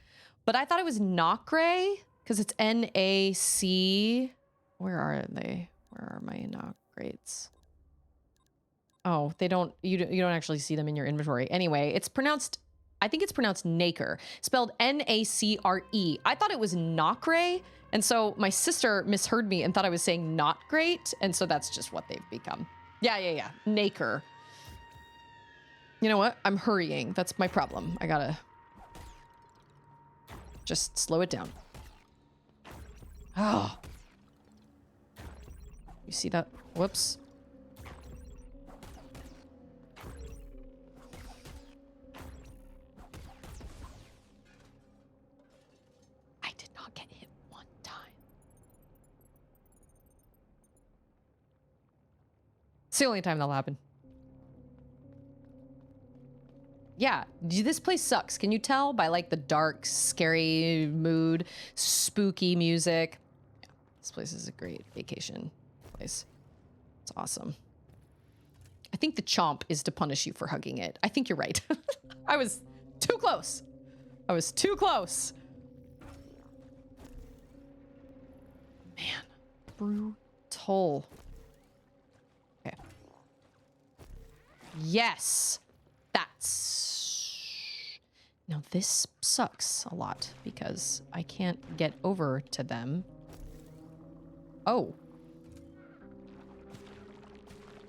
But I thought it was Nocre, because it's N-A-C. Where are they? Where are my Nocrates? Oh, they don't... You don't actually see them in your inventory. Anyway, it's pronounced... I think it's pronounced Naker. Spelled N-A-C-R-E. I thought it was Nocre, and so my sister misheard me and thought I was saying not great, and so that's just what they've become. Yeah. Naker. You know what? I'm hurrying. That's my problem. I gotta just slow it down. Oh. You see that? Whoops. I did not get hit one time. It's the only time that'll happen. Yeah, this place sucks. Can you tell by like the dark, scary mood, spooky music? Yeah, this place is a great vacation place. It's awesome. I think the chomp is to punish you for hugging it. I think you're right. I was too close. I was too close. Man, brutal. Okay. Yes. Now this sucks a lot because I can't get over to them. Oh.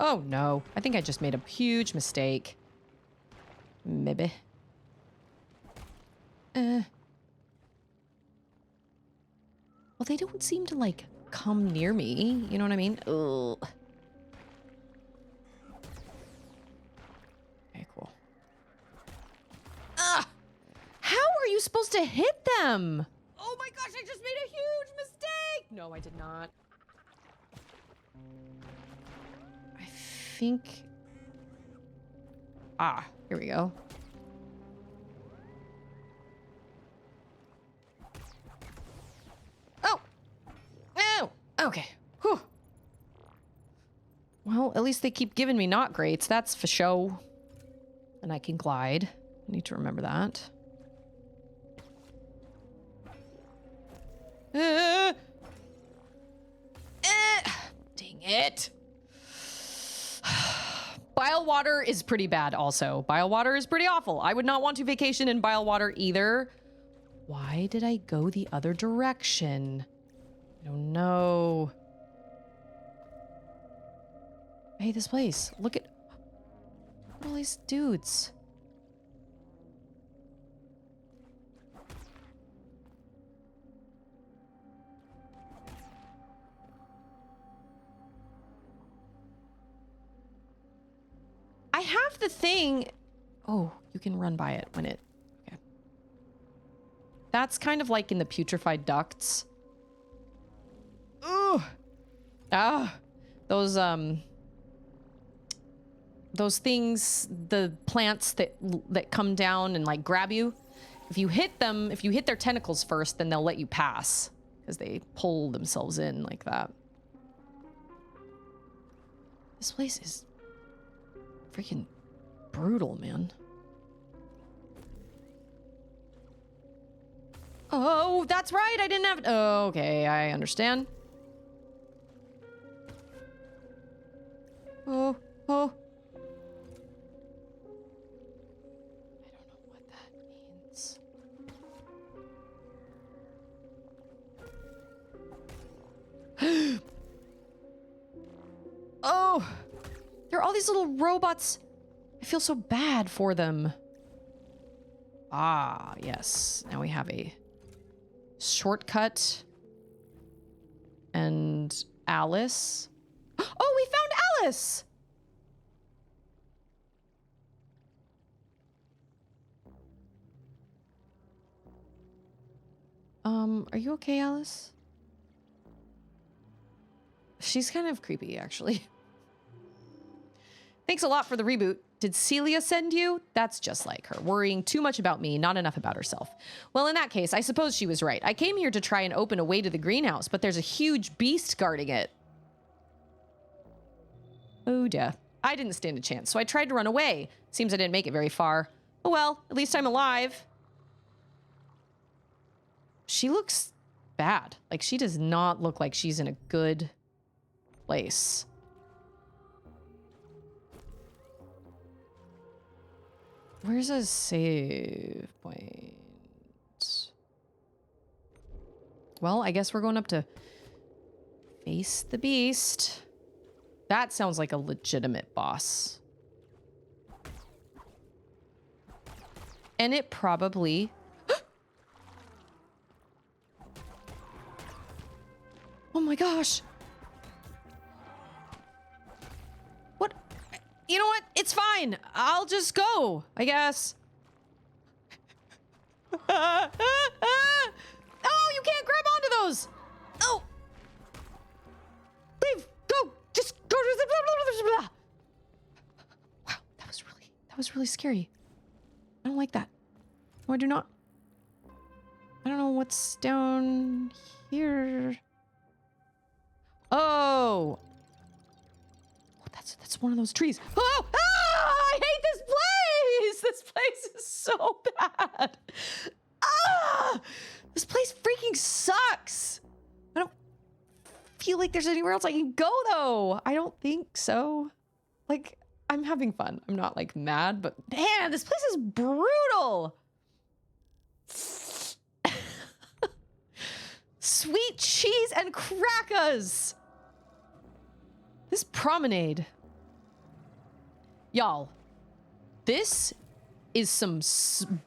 Oh no, I think I just made a huge mistake. Maybe. Well, they don't seem to, like, come near me. You know what I mean? Ugh. Okay, cool. Ah! How are you supposed to hit them? Oh my gosh, I just made a huge mistake! No, I did not. I think... Ah, here we go. Oh! Oh! Okay. Whew. Well, at least they keep giving me not greats. That's for show. And I can glide. I need to remember that. Dang it. Bile water is pretty bad also. Bile water is pretty awful. I would not want to vacation in bile water either. Why did I go the other direction? I don't know. Hey, this place. Look at all these dudes. I have the thing. Oh, you can run by it when it... Okay. That's kind of like in the putrefied ducts. Ooh. Ah. Those things, the plants that come down and like grab you. If you hit them, if you hit their tentacles first, then they'll let you pass. Because they pull themselves in like that. This place is freaking brutal, man. Oh, that's right. I didn't have... Oh, okay, I understand. Oh, oh. I don't know what that means. Oh, there are all these little robots. I feel so bad for them. Ah, yes. Now we have a shortcut. And Alice. Oh, we found Alice! Are you okay, Alice? She's kind of creepy, actually. Thanks a lot for the reboot. Did Celia send you? That's just like her, worrying too much about me, not enough about herself. Well, in that case, I suppose she was right. I came here to try and open a way to the greenhouse, but there's a huge beast guarding it. Oh, dear. I didn't stand a chance, so I tried to run away. Seems I didn't make it very far. Oh well, at least I'm alive. She looks bad. Like, she does not look like she's in a good place. Where's a save point? Well, I guess we're going up to face the beast. That sounds like a legitimate boss. And it probably... Oh my gosh. What? You know what? It's fine. I'll just go, I guess. Oh, you can't grab onto those. Oh. Leave. Go. Just go to the... Wow, that was really scary. I don't like that. No, I do not. I don't know what's down here. Oh. Oh, that's one of those trees. Oh! Ah! I hate this place! This place is so bad. Ah! This place freaking sucks. I don't feel like there's anywhere else I can go, though. I don't think so. Like, I'm having fun. I'm not, like, mad, but man, this place is brutal. Sweet cheese and crackers. This promenade. Y'all, this is some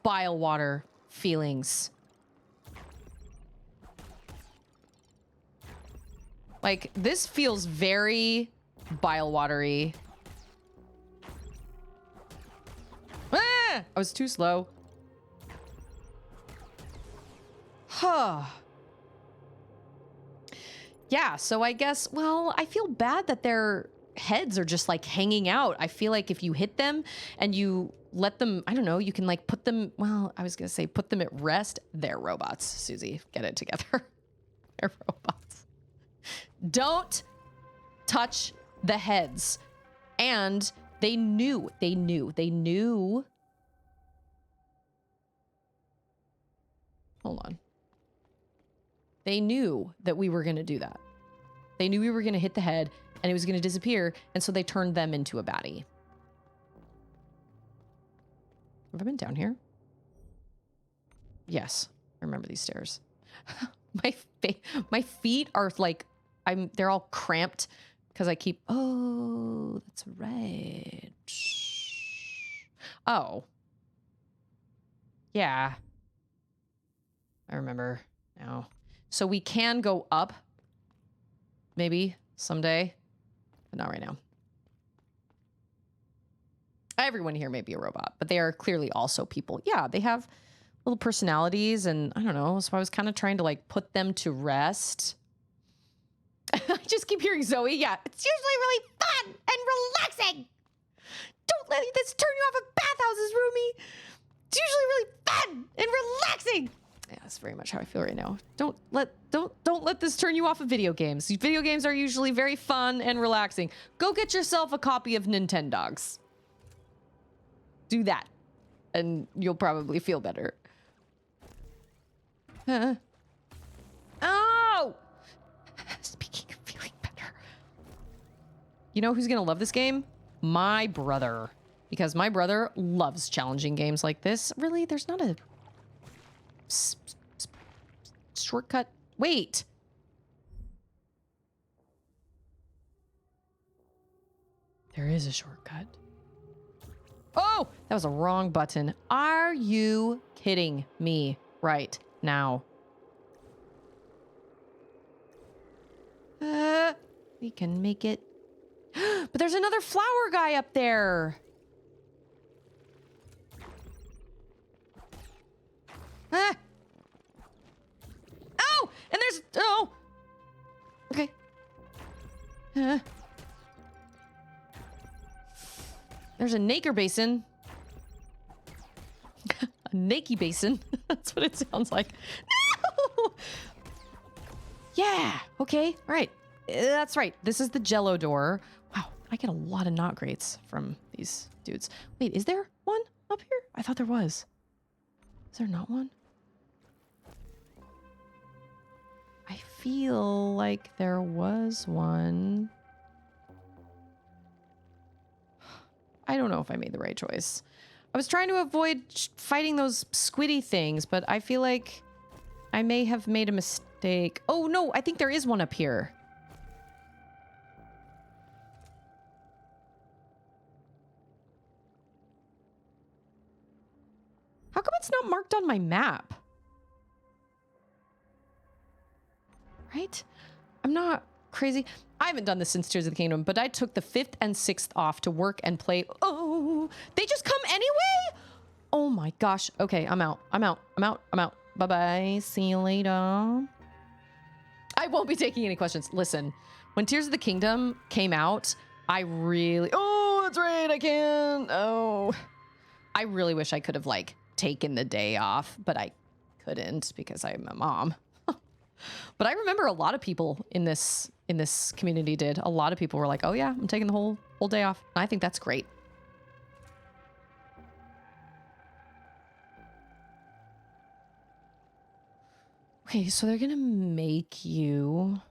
bile water feelings. Like, this feels very bile watery. Ah! I was too slow. Huh. Yeah, so I guess, well, I feel bad that their heads are just like hanging out. I feel like if you hit them and you let them, I don't know, you can like put them, well, I was going to say put them at rest. They're robots, Susie. Get it together. They're robots. Don't touch the heads. And they knew. Hold on. They knew that we were going to do that. They knew we were going to hit the head and it was going to disappear. And so they turned them into a baddie. Have I been down here? Yes. I remember these stairs. My feet are like, they're all cramped because I keep, oh, that's right. Oh. Yeah. I remember now. So we can go up. Maybe someday. But not right now. Everyone here may be a robot, but they are clearly also people. Yeah, they have little personalities and I don't know. So I was kind of trying to like put them to rest. I just keep hearing Zoe. Yeah, it's usually really fun and relaxing. Don't let this turn you off of bathhouses, Rumi. It's usually really fun and relaxing. Yeah, that's very much how I feel right now. Don't let this turn you off of video games. Video games are usually very fun and relaxing. Go get yourself a copy of Nintendogs. Do that, and you'll probably feel better. Oh! Speaking of feeling better. You know who's gonna love this game? My brother. Because my brother loves challenging games like this. Really? There's not a shortcut? Wait. There is a shortcut. Oh! That was a wrong button. Are you kidding me right now? We can make it. But there's another flower guy up there. Oh! And there's... Oh! Okay. There's a Naker basin. A Nakey basin. That's what it sounds like. No! Yeah. Okay. All right. That's right. This is the Jello door. Wow. I get a lot of not greats from these dudes. Wait, is there one up here? I thought there was. Is there not one? I feel like there was one. I don't know if I made the right choice. I was trying to avoid fighting those squiddy things, but I feel like I may have made a mistake. Oh, no, I think there is one up here. How come it's not marked on my map? Right? I'm not crazy. I haven't done this since Tears of the Kingdom, but I took the 5th and 6th off to work and play. Oh, they just come anyway? Oh my gosh. Okay, I'm out. Bye-bye. See you later. I won't be taking any questions. Listen, when Tears of the Kingdom came out, I really... Oh, that's right, I can't. Oh. I really wish I could have, like, taken the day off, but I couldn't because I'm a mom. But I remember a lot of people in this community did. A lot of people were like, "Oh yeah, I'm taking the whole day off." And I think that's great. Okay, so they're gonna make you.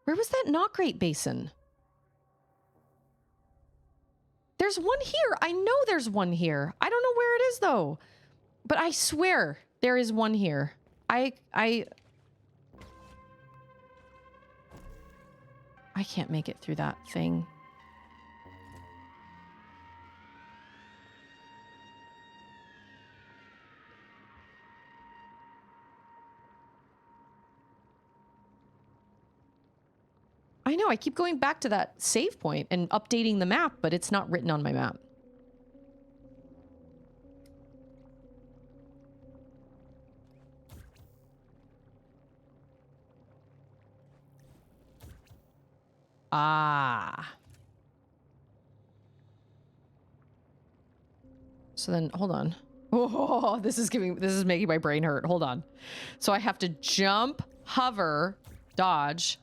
Where was that not great basin? There's one here. I know there's one here. I don't know where it is though. But I swear there is one here. I I can't make it through that thing. I know, I keep going back to that save point and updating the map, but it's not written on my map. Ah. So then, hold on. Oh, this is making my brain hurt. Hold on. So I have to jump, hover, dodge.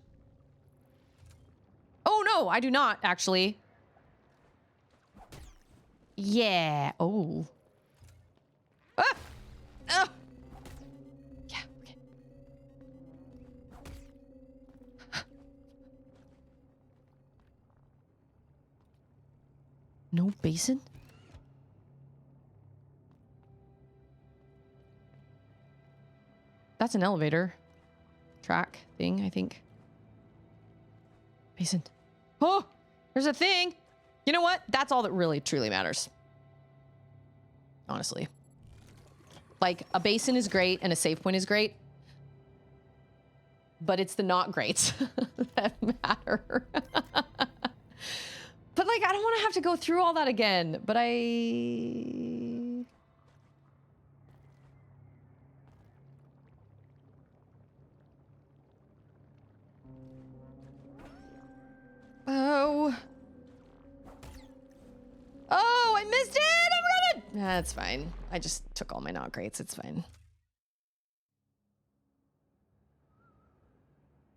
Oh no, I do not actually. Yeah. Oh. Ah! Ah! Yeah, okay. No basin? That's an elevator track thing, I think. Basin. Oh, there's a thing. You know what? That's all that really truly matters. Honestly. Like, a basin is great and a save point is great. But it's the not greats that matter. But like, I don't want to have to go through all that again. But oh. Oh, I missed it! I'm running! That's fine. I just took all my not greats. It's fine.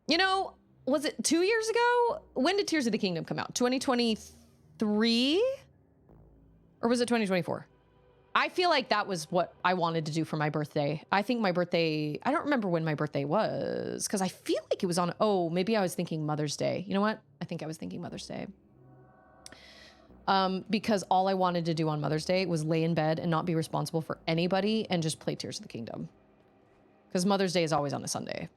You know, was it 2 years ago? When did Tears of the Kingdom come out? 2023? Or was it 2024? I feel like that was what I wanted to do for my birthday. I think my birthday, I don't remember when my birthday was, because I feel like it was on, oh, maybe I was thinking Mother's Day. You know what? I think I was thinking Mother's Day. Because all I wanted to do on Mother's Day was lay in bed and not be responsible for anybody and just play Tears of the Kingdom. Because Mother's Day is always on a Sunday.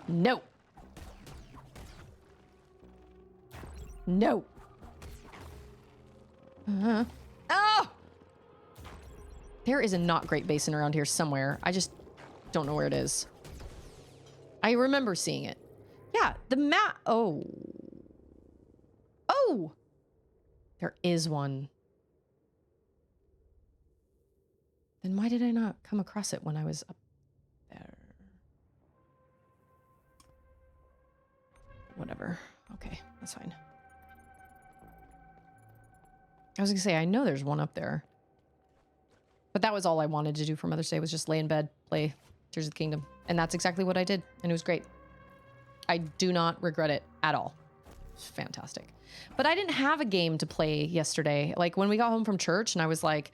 Man. No. No. Oh! There is a not great basin around here somewhere. I just don't know where it is. I remember seeing it. Yeah, the map. Oh. Oh! There is one. Then why did I not come across it when I was up there? Whatever. Okay, that's fine. I was gonna say, I know there's one up there. But that was all I wanted to do for Mother's Day, was just lay in bed, play Tears of the Kingdom. And that's exactly what I did. And it was great. I do not regret it at all. It's fantastic. But I didn't have a game to play yesterday. Like when we got home from church and I was like,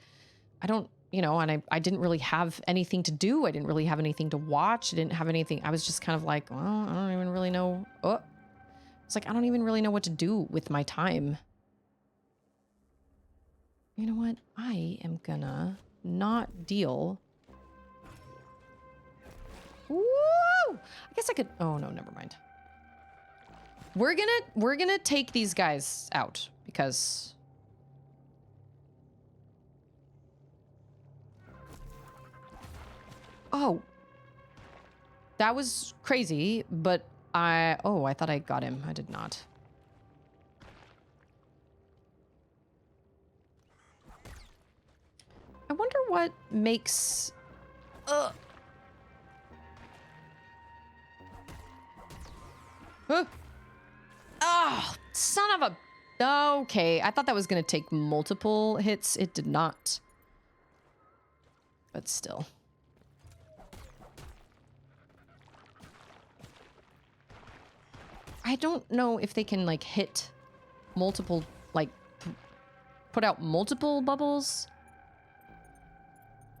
I don't, you know, and I didn't really have anything to do. I didn't really have anything to watch. I didn't have anything. I was just kind of like, well, I don't even really know. Oh, it's like, I don't even really know what to do with my time. You know what? I am gonna not deal. Woo! I guess I could, oh no, never mind. We're gonna take these guys out because oh, that was crazy, but I thought I got him. I did not. I wonder what makes oh, son of a... Okay, I thought that was going to take multiple hits. It did not. But still. I don't know if they can, like, hit multiple, like, put out multiple bubbles.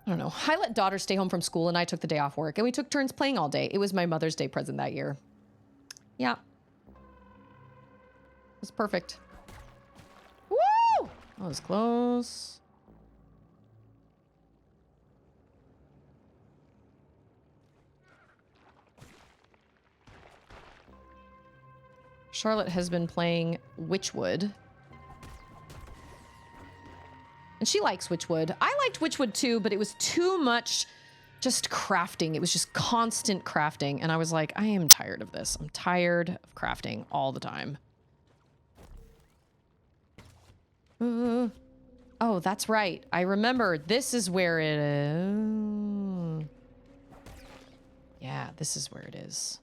I don't know. I let daughter stay home from school and I took the day off work and we took turns playing all day. It was my Mother's Day present that year. Yeah. It was perfect. Woo! That was close. Charlotte has been playing Witchwood. And she likes Witchwood. I liked Witchwood too, but it was too much just crafting. It was just constant crafting. And I was like, I am tired of this. I'm tired of crafting all the time. Oh, that's right. I remember. This is where it is. Yeah, this is where it is.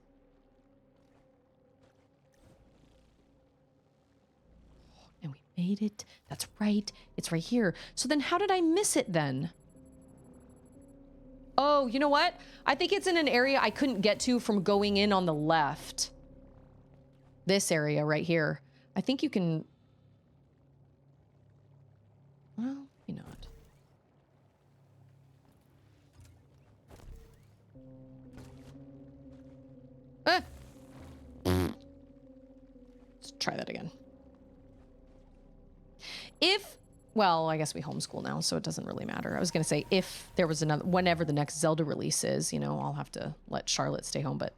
And we made it. That's right. It's right here. So then how did I miss it then? Oh, you know what? I think it's in an area I couldn't get to from going in on the left. This area right here. I think you can... Well, maybe not. Ah! Let's try that again. If... Well, I guess we homeschool now, so it doesn't really matter. I was going to say if there was another... Whenever the next Zelda release is, you know, I'll have to let Charlotte stay home, but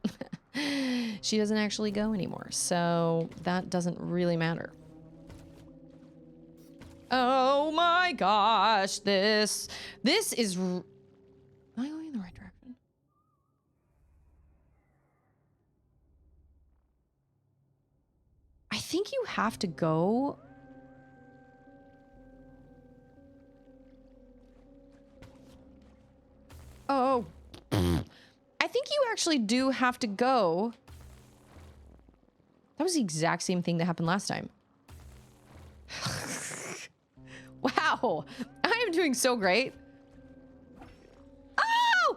she doesn't actually go anymore, so that doesn't really matter. Oh my gosh, this is... Am I going in the right direction? I think you have to go... Oh. I think you actually do have to go... That was the exact same thing that happened last time. Wow, I am doing so great. Oh,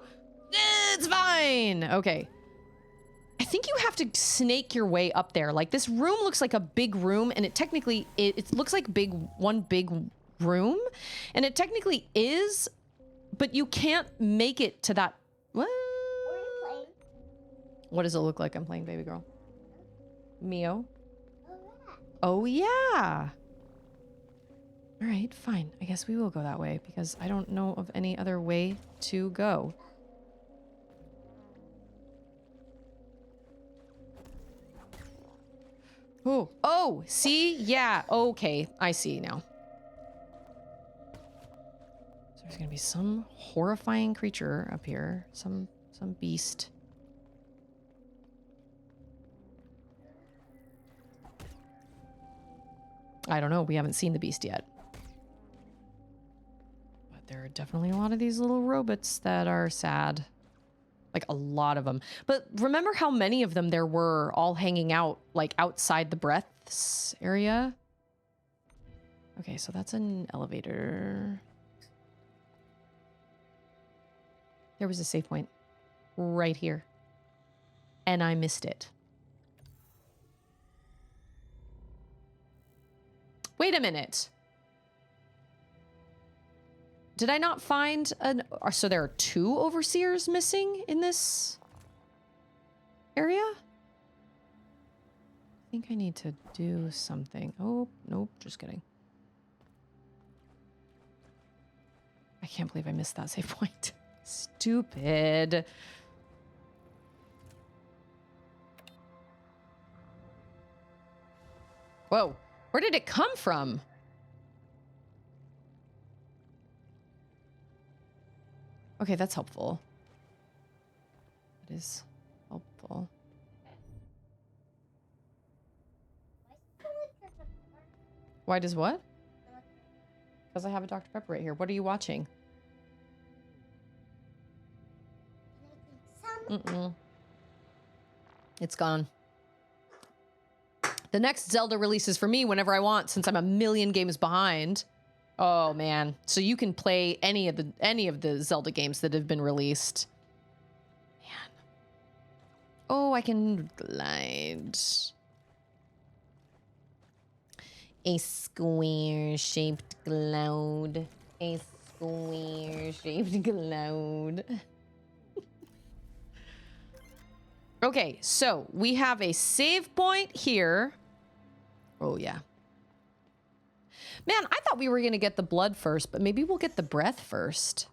it's fine. Okay. I think you have to snake your way up there. Like this room looks like a big room and it technically, it looks like one big room and it technically is, but you can't make it to that. What? What are you playing? What does it look like I'm playing, baby girl? Mio? Oh, yeah. Oh yeah. All right, fine. I guess we will go that way because I don't know of any other way to go. Oh, see? Yeah, okay. I see now. So there's gonna be some horrifying creature up here. Some beast. I don't know. We haven't seen the beast yet. There are definitely a lot of these little robots that are sad. Like a lot of them. But remember how many of them there were all hanging out like outside the breaths area? Okay, so that's an elevator. There was a save point right here. And I missed it. Wait a minute. Did I not find an... So there are 2 overseers missing in this area? I think I need to do something. Oh, nope, just kidding. I can't believe I missed that save point. Stupid. Whoa, where did it come from? Okay, that's helpful. That is helpful. Why does what? Because I have a Dr. Pepper right here. What are you watching? Mm-mm. It's gone. The next Zelda releases for me whenever I want, since I'm a million games behind. Oh man, so you can play any of the Zelda games that have been released. Man. Oh, I can glide. A square-shaped cloud. A square-shaped cloud. Okay, so we have a save point here. Oh yeah. Man, I thought we were going to get the blood first, but maybe we'll get the breath first.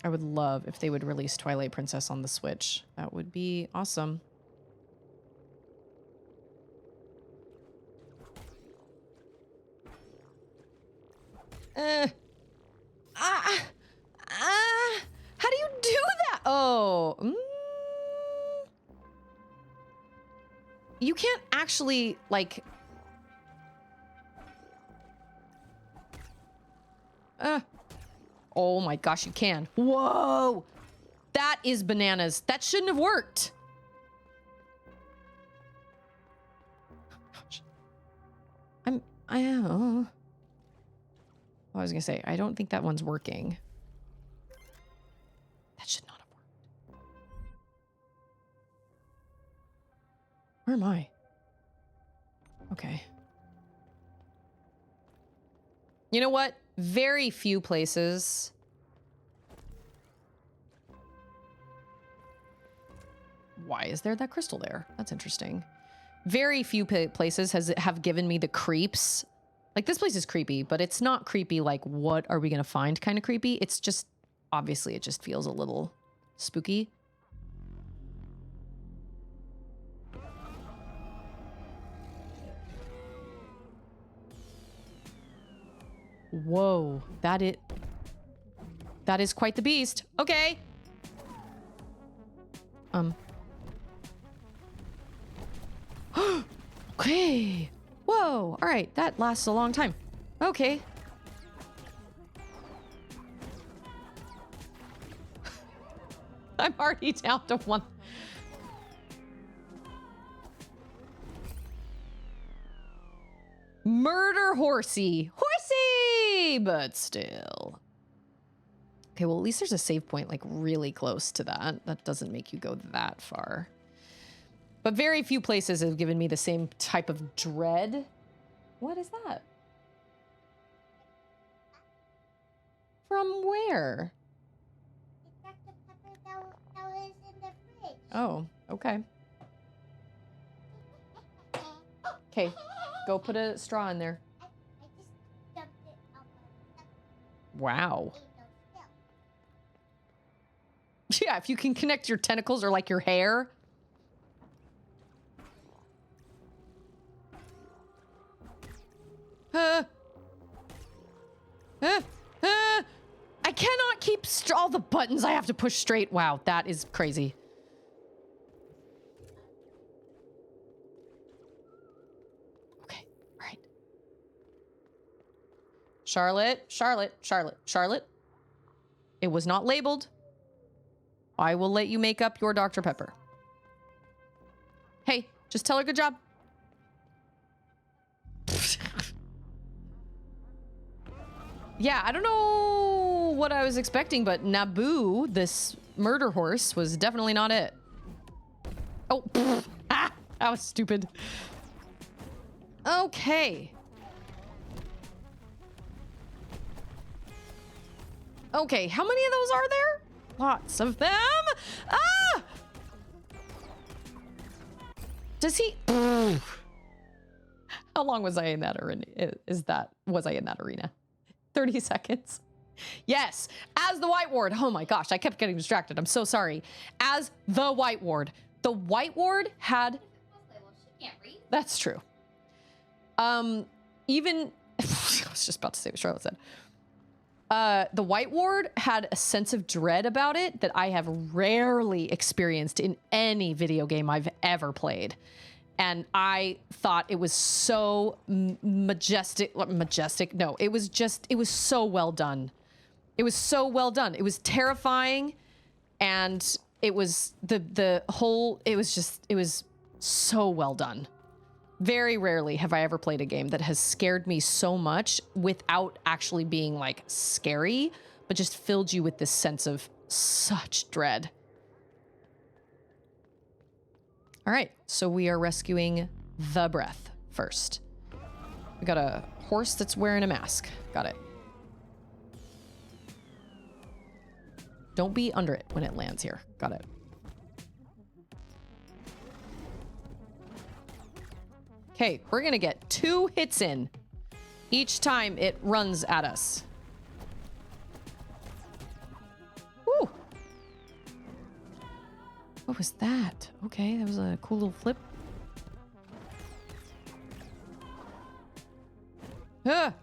I would love if they would release Twilight Princess on the Switch. That would be awesome. How do you do that? Oh. You can't actually, like... Oh my gosh, you can. Whoa! That is bananas. That shouldn't have worked. I was gonna say, I don't think that one's working. That should not have worked. Where am I? Okay. You know what? Very few places. Why is there that crystal there? That's interesting. Very few places have given me the creeps. Like, this place is creepy, but it's not creepy like, what are we gonna find kind of creepy. It's just, obviously, it just feels a little spooky. Whoa, that is quite the beast. Okay. Okay. Whoa. All right, that lasts a long time. Okay. I'm already down to one. Murder horsey. Horsey! But still. Okay, well, at least there's a save point, like, really close to that. That doesn't make you go that far. But very few places have given me the same type of dread. What is that? From where? It's Dr. Pepper that was in the fridge. Oh, okay. Okay, go put a straw in there. I just dumped it out my Wow. still. Yeah, if you can connect your tentacles or like your hair. I cannot keep all the buttons I have to push straight. Wow, that is crazy. Okay, all right. Charlotte, Charlotte, Charlotte, Charlotte. It was not labeled. I will let you make up your Dr. Pepper. Hey, just tell her good job. Yeah, I don't know what I was expecting, but NABUU, this murder horse, was definitely not it. Oh, ah, that was stupid. Okay. Okay, how many of those are there? Lots of them. Ah! Does he? How long was I in that arena? Was I in that arena? 30 seconds. Yes, as the White Ward. Oh my gosh, I kept getting distracted. I'm so sorry. As the White Ward. The White Ward had... She can't read. That's true. Even... I was just about to say what Charlotte said. The White Ward had a sense of dread about it that I have rarely experienced in any video game I've ever played. And I thought it was so majestic. No, it was so well done. It was so well done. It was terrifying. And it was it was so well done. Very rarely have I ever played a game that has scared me so much without actually being like scary, but just filled you with this sense of such dread. All right, so we are rescuing the Breath first. We got a horse that's wearing a mask. Got it. Don't be under it when it lands here. Got it. Okay, we're gonna get 2 hits in each time it runs at us. Woo. What was that? Okay, that was a cool little flip. Ah!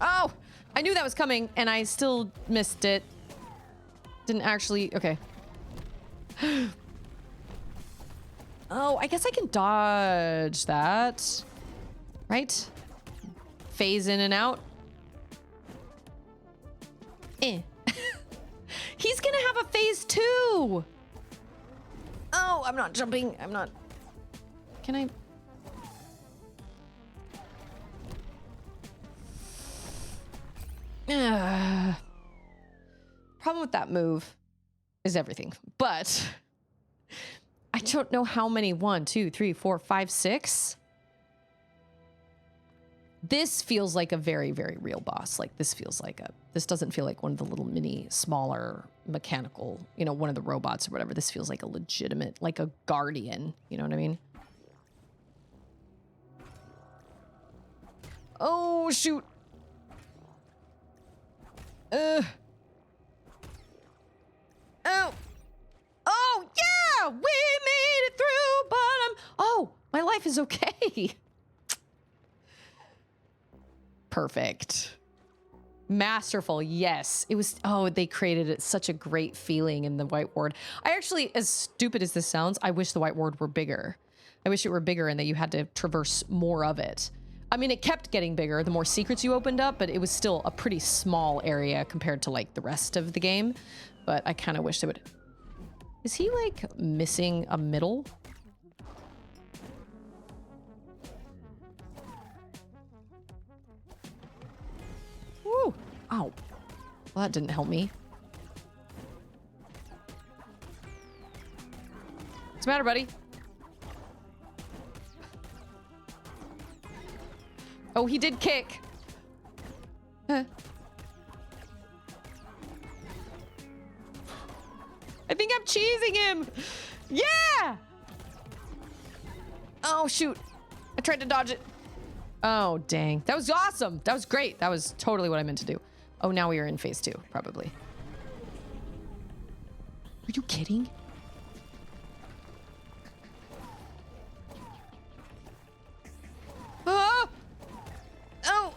Oh! I knew that was coming, and I still missed it. Didn't actually... Okay. Oh, I guess I can dodge that. Right? Phase in and out. Eh. He's gonna have a phase 2! Oh, I'm not jumping. I'm not... Can I... Problem with that move is everything, but I don't know how many. 1, 2, 3, 4, 5, 6. This feels like a very, very real boss. Like this feels like a, this doesn't feel like one of the little mini, smaller mechanical, you know, one of the robots or whatever. This feels like a legitimate, like a guardian. You know what I mean? Oh, shoot. Oh. Oh, yeah! We made it through, but oh, my life is okay. Perfect. Masterful, yes. It was, oh, they created it such a great feeling in the White Ward. I actually, as stupid as this sounds, I wish the White Ward were bigger. I wish it were bigger and that you had to traverse more of it. I mean, it kept getting bigger the more secrets you opened up, but it was still a pretty small area compared to like the rest of the game. But I kind of wish they would... Is he like missing a middle? Woo! Ow. Well, that didn't help me. What's the matter, buddy? Oh, he did kick. Huh. I think I'm cheesing him. Yeah! Oh, shoot. I tried to dodge it. Oh, dang. That was awesome. That was great. That was totally what I meant to do. Oh, now we are in phase 2, probably. Are you kidding? Ah! Oh,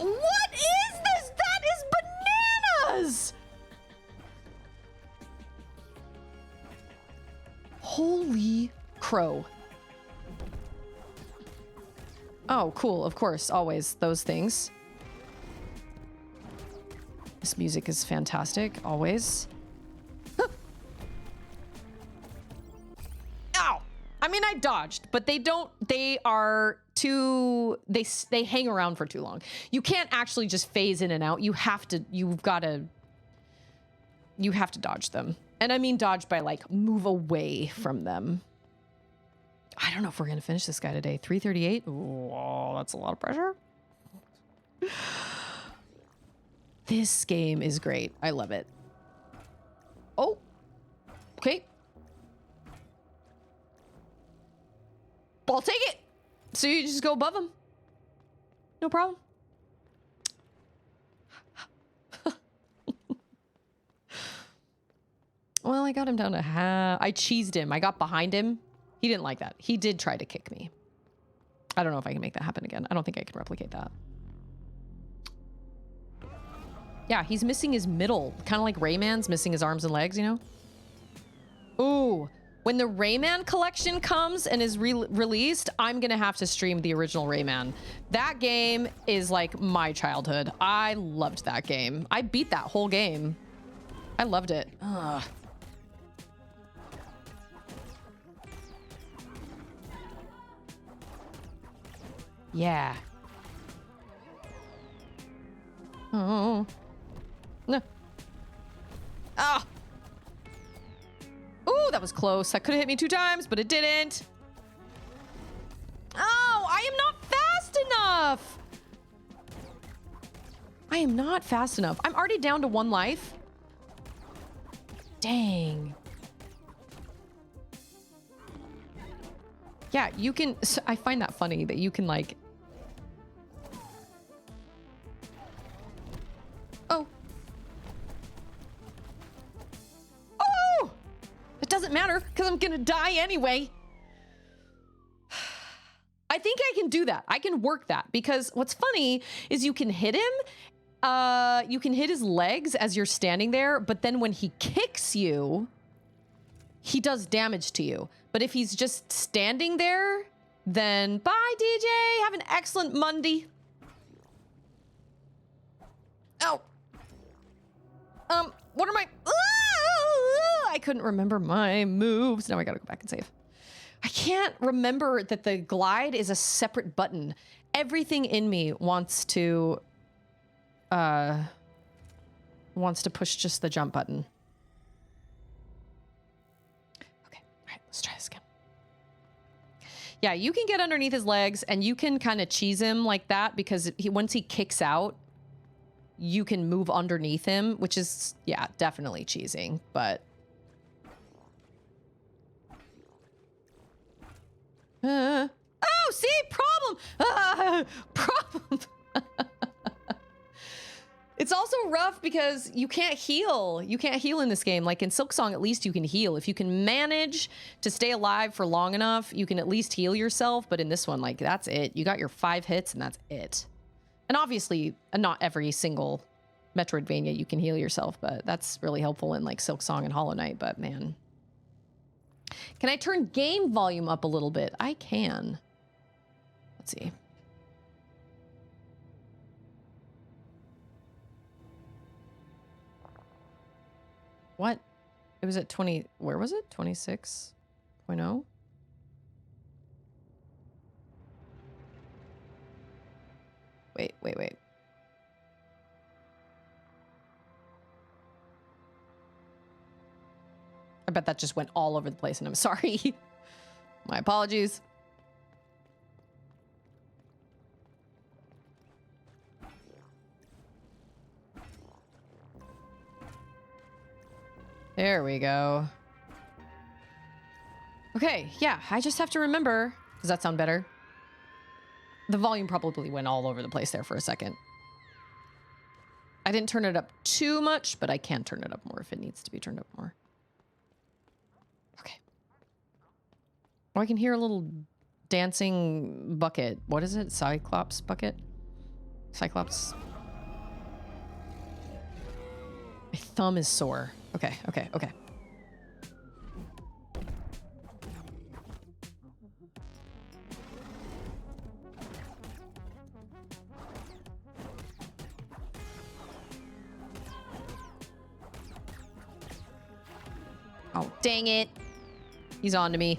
what is this? That is bananas! Holy crow. Oh, cool. Of course, always those things. This music is fantastic, always. Huh. Ow! I mean, I dodged, but they are too, they hang around for too long. You can't actually just phase in and out. You have to dodge them. And I mean dodge by like move away from them. I don't know if we're going to finish this guy today. 338. Whoa, that's a lot of pressure. This game is great. I love it. Oh, okay. I'll take it. So you just go above him. No problem. Well, I got him down to half. I cheesed him. I got behind him. He didn't like that. He did try to kick me. I don't know if I can make that happen again. I don't think I can replicate that. Yeah, he's missing his middle. Kind of like Rayman's missing his arms and legs, you know? Ooh. When the Rayman collection comes and is released, I'm going to have to stream the original Rayman. That game is like my childhood. I loved that game. I beat that whole game. I loved it. Ugh. Yeah. Oh. No. Ah. Ooh, that was close. That could have hit me 2 times, but it didn't. Oh, I am not fast enough. I am not fast enough. I'm already down to 1 life. Dang. Yeah, you can... I find that funny that you can, like... Oh. die anyway. I think I can do that. I can work that because what's funny is you can hit him. You can hit his legs as you're standing there, but then when he kicks you, he does damage to you. But if he's just standing there, then bye, DJ. Have an excellent Monday. Oh. What are my... I couldn't remember my moves. Now I gotta go back and save. I can't remember that the glide is a separate button. Everything in me wants to push just the jump button. Okay, all right, let's try this again. Yeah, you can get underneath his legs and you can kind of cheese him like that because once he kicks out, you can move underneath him, which is, yeah, definitely cheesing, but... oh, see? Problem! Problem! It's also rough because you can't heal. You can't heal in this game. Like in Silksong, at least you can heal. If you can manage to stay alive for long enough, you can at least heal yourself. But in this one, like, that's it. You got your 5 hits and that's it. And obviously, not every single Metroidvania you can heal yourself, but that's really helpful in like Silksong and Hollow Knight. But man, can I turn game volume up a little bit? I can. Let's see. What? It was at 20. Where was it? 26.0? Wait. I bet that just went all over the place and I'm sorry. My apologies. There we go. Okay, yeah, I just have to remember. Does that sound better? The volume probably went all over the place there for a second. I didn't turn it up too much, but I can turn it up more if it needs to be turned up more. Okay. Oh, I can hear a little dancing bucket. What is it? Cyclops bucket? Cyclops. My thumb is sore. Okay. Oh, dang it. He's on to me.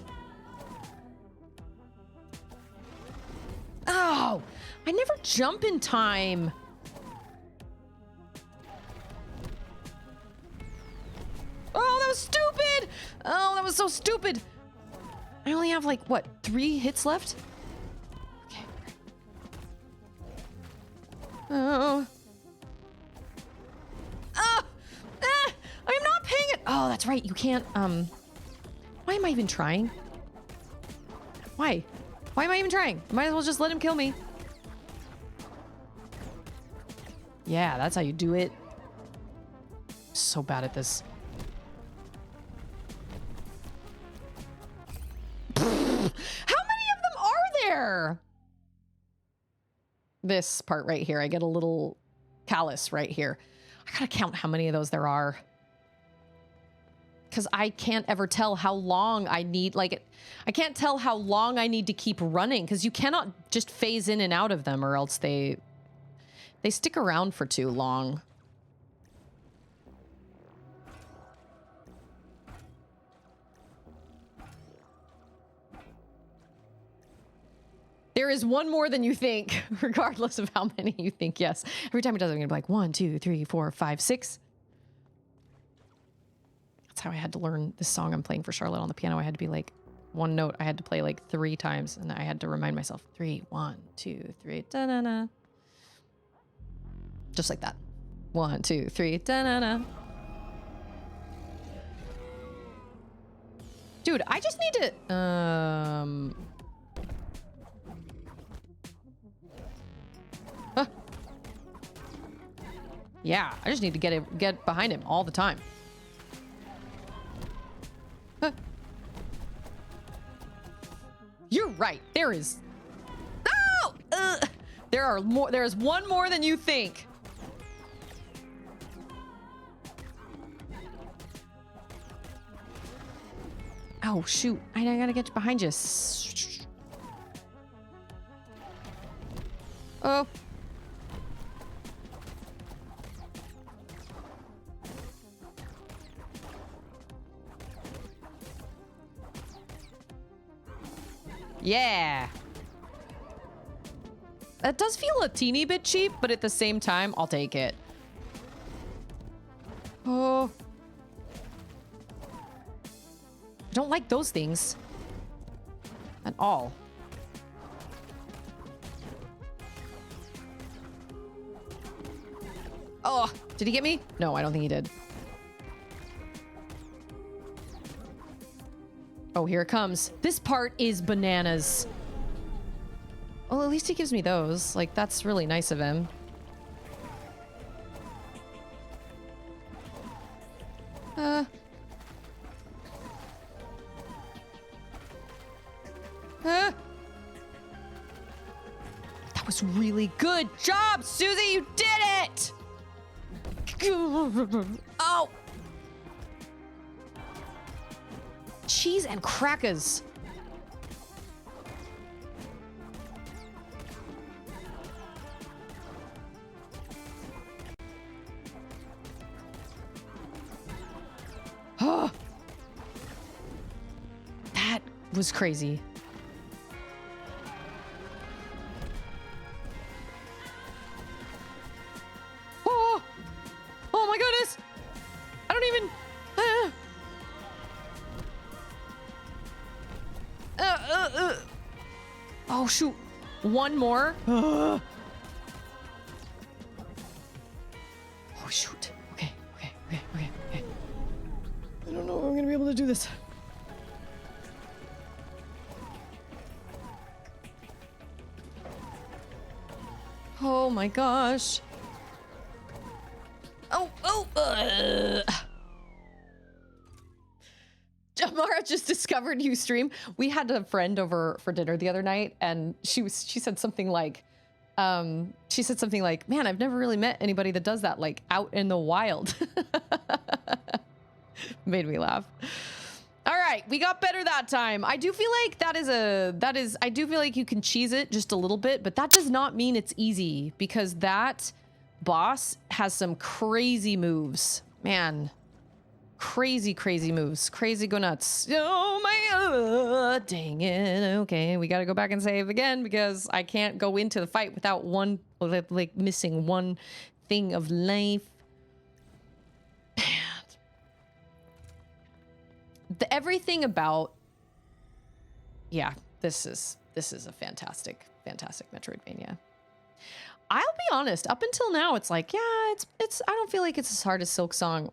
Oh, I never jump in time. Oh, that was stupid. Oh, that was so stupid. I only have like, what, 3 hits left? Okay. Oh. I'm not paying it. Oh, that's right. You can't, why am I even trying? Why? Why am I even trying? Might as well just let him kill me. Yeah, that's how you do it. So bad at this. How many of them are there? This part right here, I get a little callus right here. I gotta count how many of those there are. Because I can't ever tell how long I need, like, I can't tell how long I need to keep running, because you cannot just phase in and out of them, or else they stick around for too long. There is one more than you think, regardless of how many you think, yes. Every time it does, I'm gonna be like 1, 2, 3, 4, 5, 6. That's how I had to learn this song I'm playing for Charlotte on the piano. I had to be like, one note I had to play like 3 times, and I had to remind myself, 3, 1, 2, 3, da-na-na. Just like that. 1, 2, 3, da-na-na. Dude, I just need to, yeah, I just need to get behind him all the time. You're right. There is. Oh! There are more. There is one more than you think. Oh, shoot. I gotta get behind you. Oh. Yeah. That does feel a teeny bit cheap, but at the same time, I'll take it. Oh. I don't like those things. At all. Oh, did he get me? No, I don't think he did. Oh, here it comes. This part is bananas. Well, at least he gives me those. Like, that's really nice of him. That was really good job, Susie. You did it. Oh. Cheese and crackers. Oh, that was crazy. Oh, oh my goodness. I don't even... Oh, shoot. One more. Oh, shoot. Okay. I don't know if I'm going to be able to do this. Oh my gosh. Oh. Amara just discovered you stream. We had a friend over for dinner the other night, and she said something like, man, I've never really met anybody that does that, like, out in the wild. Made me laugh. All right, we got better that time. I do feel like I do feel like you can cheese it just a little bit, but that does not mean it's easy, because that boss has some crazy moves. Man. Crazy moves. Crazy go nuts. Oh my, dang it. Okay, we gotta go back and save again because I can't go into the fight without like missing one thing of life. Man. Everything about, yeah, this is a fantastic Metroidvania. I'll be honest, up until now, it's like, yeah, it's I don't feel like it's as hard as Silksong.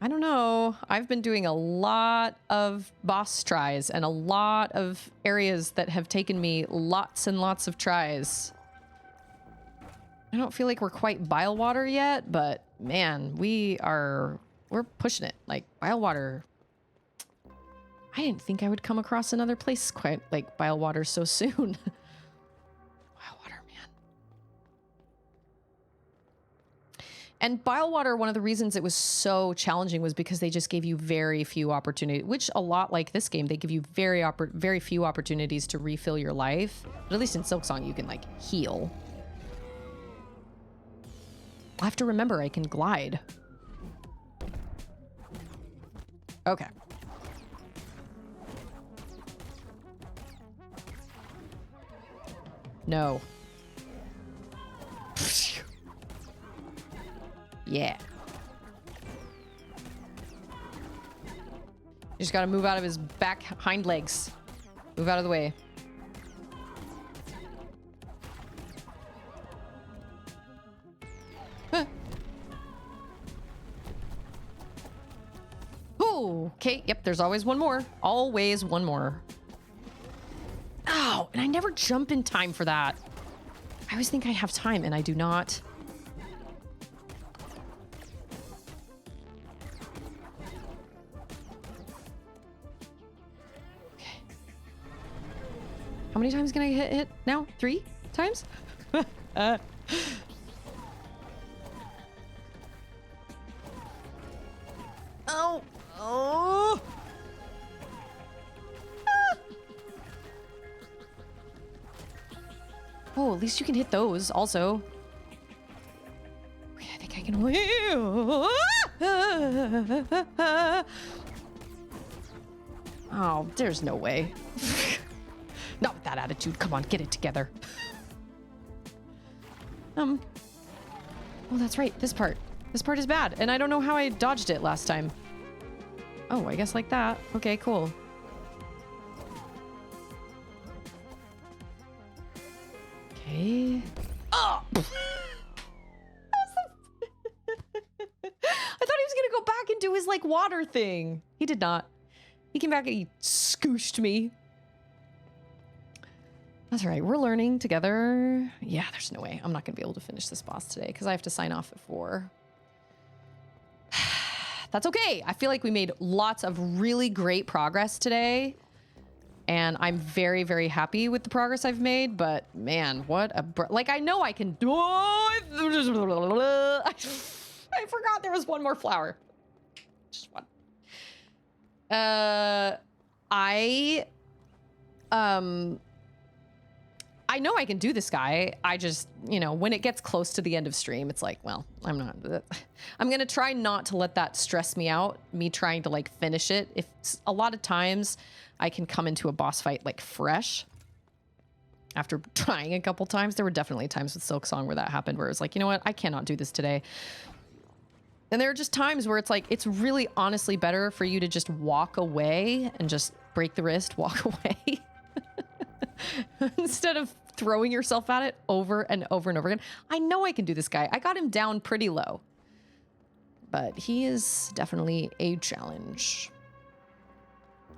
I don't know. I've been doing a lot of boss tries and a lot of areas that have taken me lots and lots of tries. I don't feel like we're quite Bilewater yet, but man, we're pushing it. Like, Bilewater, I didn't think I would come across another place quite like Bilewater so soon. And Bilewater, one of the reasons it was so challenging was because they just gave you very few opportunities, which a lot like this game, they give you very few opportunities to refill your life. But at least in Silksong, you can, like, heal. I have to remember I can glide. Okay. No. Yeah. You just gotta move out of his back hind legs. Move out of the way. Huh. Oh, okay. Yep, there's always one more. Always one more. Oh, and I never jump in time for that. I always think I have time, and I do not. How many times can I hit now? 3 times? Oh. Oh. Ah. Oh, at least you can hit those also. Okay, I think I can. Oh, there's no way. Not with that attitude. Come on, get it together. Oh, that's right. This part. This part is bad, and I don't know how I dodged it last time. Oh, I guess like that. Okay, cool. Okay. Oh! I thought he was gonna go back and do his, like, water thing. He did not. He came back and he scooshed me. That's right. We're learning together. Yeah, there's no way. I'm not gonna be able to finish this boss today because I have to sign off at 4. That's okay. I feel like we made lots of really great progress today. And I'm very, very happy with the progress I've made. But man, what a... like, I know I can do... I forgot there was one more flower. Just one. I know I can do this guy. I just, you know, when it gets close to the end of stream, it's like, well, I'm going to try not to let that stress me out, me trying to like finish it. If a lot of times I can come into a boss fight like fresh after trying a couple times. There were definitely times with Silk Song where that happened, where it was like, you know what? I cannot do this today. And there are just times where it's like, it's really honestly better for you to just walk away and just break the wrist, walk away. Instead of throwing yourself at it over and over and over again. I know I can do this guy. I got him down pretty low. But he is definitely a challenge.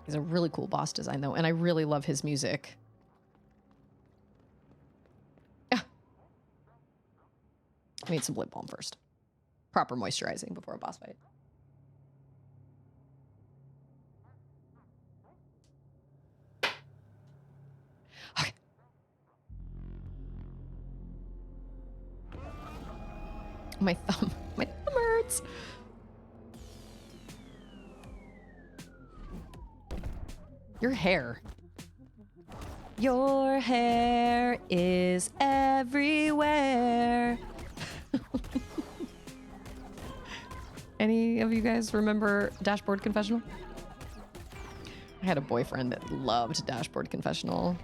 He's a really cool boss design, though, and I really love his music. Ah. I need some lip balm first. Proper moisturizing before a boss fight. Okay. My thumb hurts. Your hair. Your hair is everywhere. Any of you guys remember Dashboard Confessional? I had a boyfriend that loved Dashboard Confessional.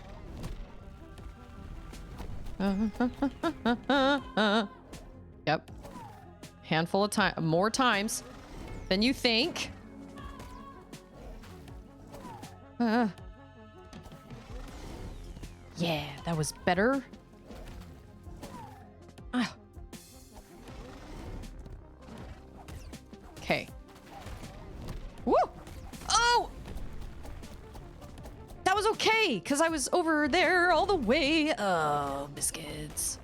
Yep. Handful of time, more times than you think. Yeah, that was better. Okay. Woo! Oh! That was okay, because I was over there all the way. Oh, biscuits.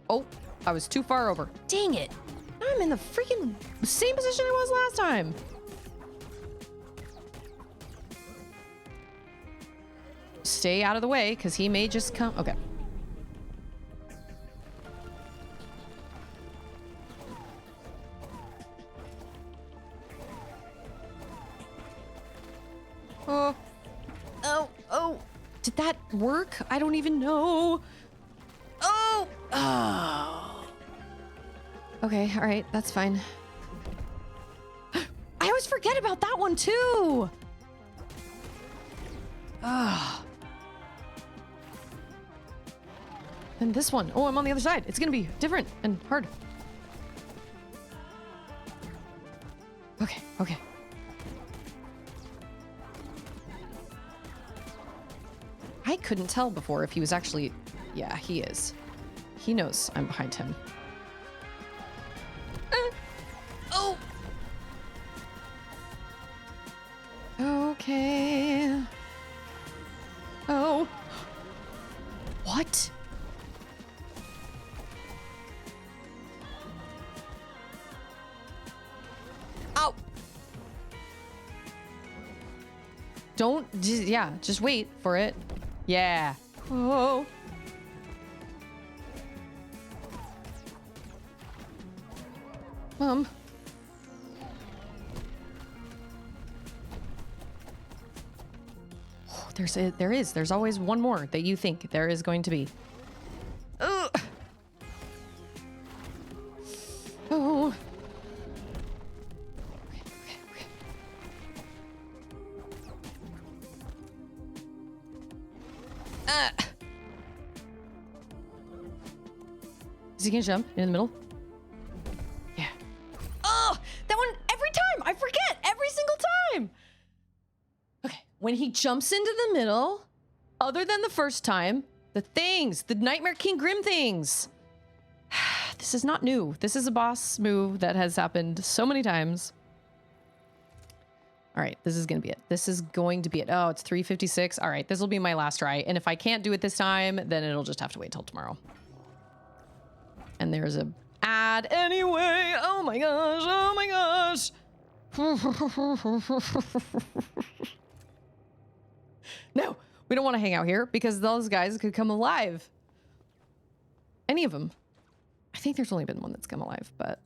Oh, I was too far over. Dang it. Now I'm in the freaking same position I was last time. Stay out of the way, because he may just come. Okay. Oh. Oh. Oh. Did that work? I don't even know. Oh. Oh. Okay. All right. That's fine. I always forget about that one too. Ah. And this one. Oh, I'm on the other side. It's gonna be different and hard. Okay. Okay. I couldn't tell before if he was actually... Yeah, he is. He knows I'm behind him. Oh! Okay. Oh. What? Don't, yeah, just wait for it. Yeah. Oh. Mom. Oh, there's always one more that you think there is going to be. Ugh. Oh. Okay. Is he gonna jump in the middle? Yeah. Oh, that one every time. I forget every single time. Okay, when he jumps into the middle, other than the first time, the Nightmare King Grim things. This is not new. This is a boss move that has happened so many times. All right, this is going to be it. This is going to be it. Oh, it's 3:56. All right, this will be my last try. And if I can't do it this time, then it'll just have to wait till tomorrow. And there's a ad anyway. Oh my gosh. Oh my gosh. No, we don't want to hang out here because those guys could come alive. Any of them. I think there's only been one that's come alive, but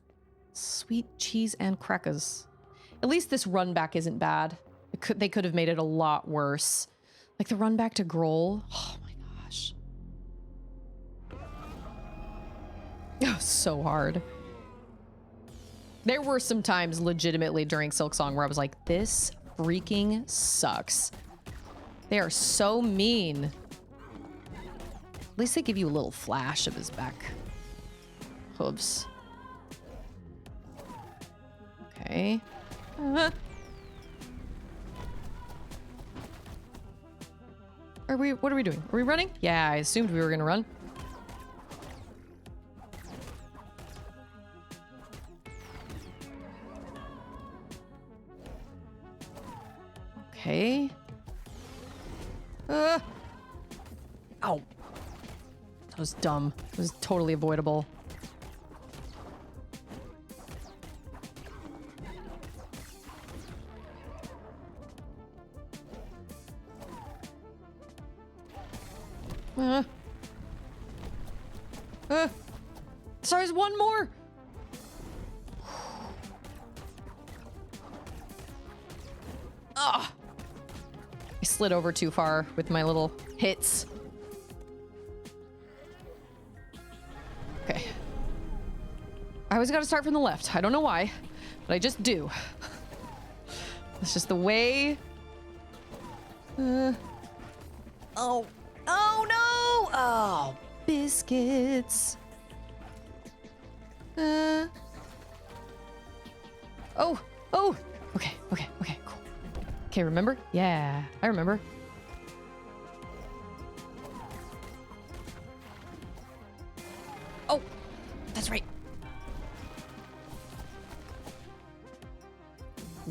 sweet cheese and crackers. At least this run back isn't bad. They could have made it a lot worse. Like the run back to Grohl. Oh my gosh. Oh, so hard. There were some times legitimately during Silksong where I was like, this freaking sucks. They are so mean. At least they give you a little flash of his back hooves. Okay. What are we doing? Are we running? Yeah, I assumed we were gonna run. Okay. Ow. That was dumb. It was totally avoidable. Sorry, there's one more. Ah! I slid over too far with my little hits. Okay. I always gotta start from the left. I don't know why, but I just do. It's just the way. Oh. Oh no! Oh, biscuits. Oh. Okay, cool. Okay, remember? Yeah, I remember. Oh, that's right.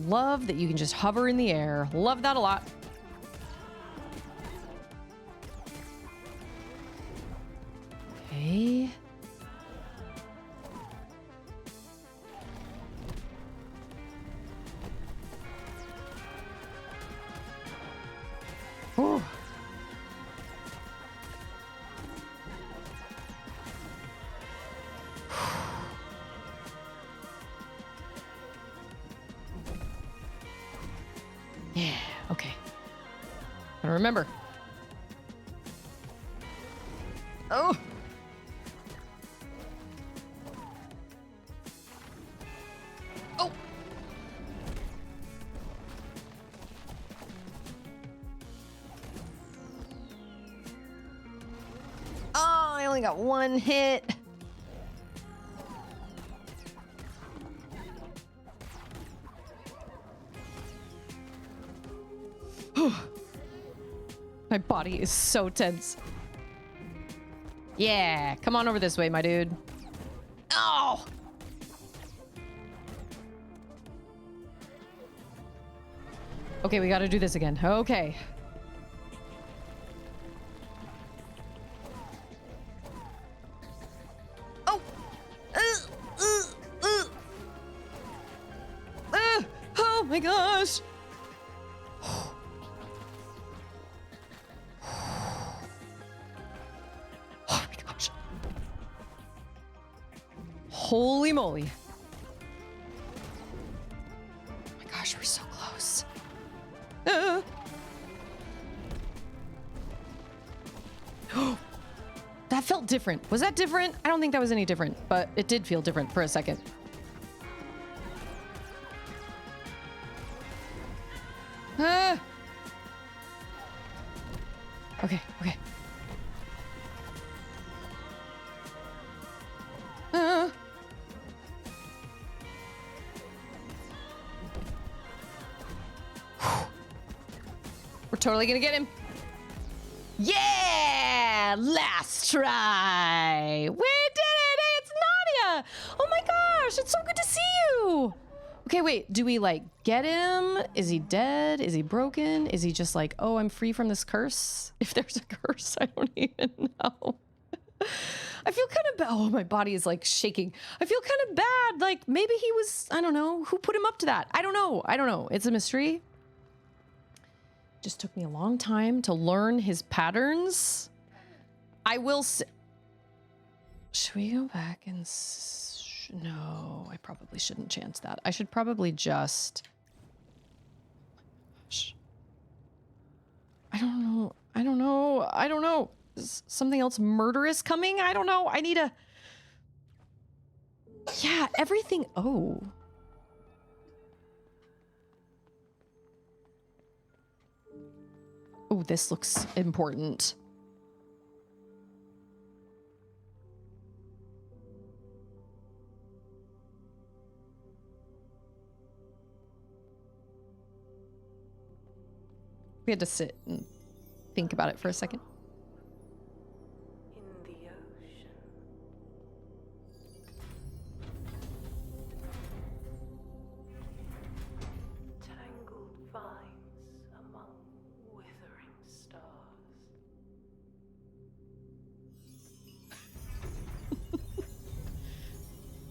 Love that you can just hover in the air. Love that a lot. Okay. Ooh. Yeah, okay. Gotta remember. Oh! Oh! Oh, I only got one hit. My body is so tense. Yeah, come on over this way, my dude. Oh! Okay, we gotta do this again. Okay. Oh! Oh my gosh! moly. Oh my gosh, we're so close. That felt different. Was that different? I don't think that was any different, but it did feel different for a second. Ah. Okay, okay. Ah. We're totally gonna get him. Yeah! Last try! We did it! Hey, it's Nadia! Oh my gosh, it's so good to see you! Okay, wait, do we like get him? Is he dead? Is he broken? Is he just like, oh, I'm free from this curse? If there's a curse, I don't even know. I feel kind of bad. Oh, my body is like shaking. I feel kind of bad. Like maybe he was, I don't know, who put him up to that? I don't know. I don't know. It's a mystery. Just took me a long time to learn his patterns. I will should we go back and no, I probably shouldn't chance that. I should probably just I don't know. I don't know. I don't know. Is something else murderous coming? I don't know. I need a yeah, everything. Oh. Oh, this looks important. We had to sit and think about it for a second. In the ocean. Tangled vines among withering stars.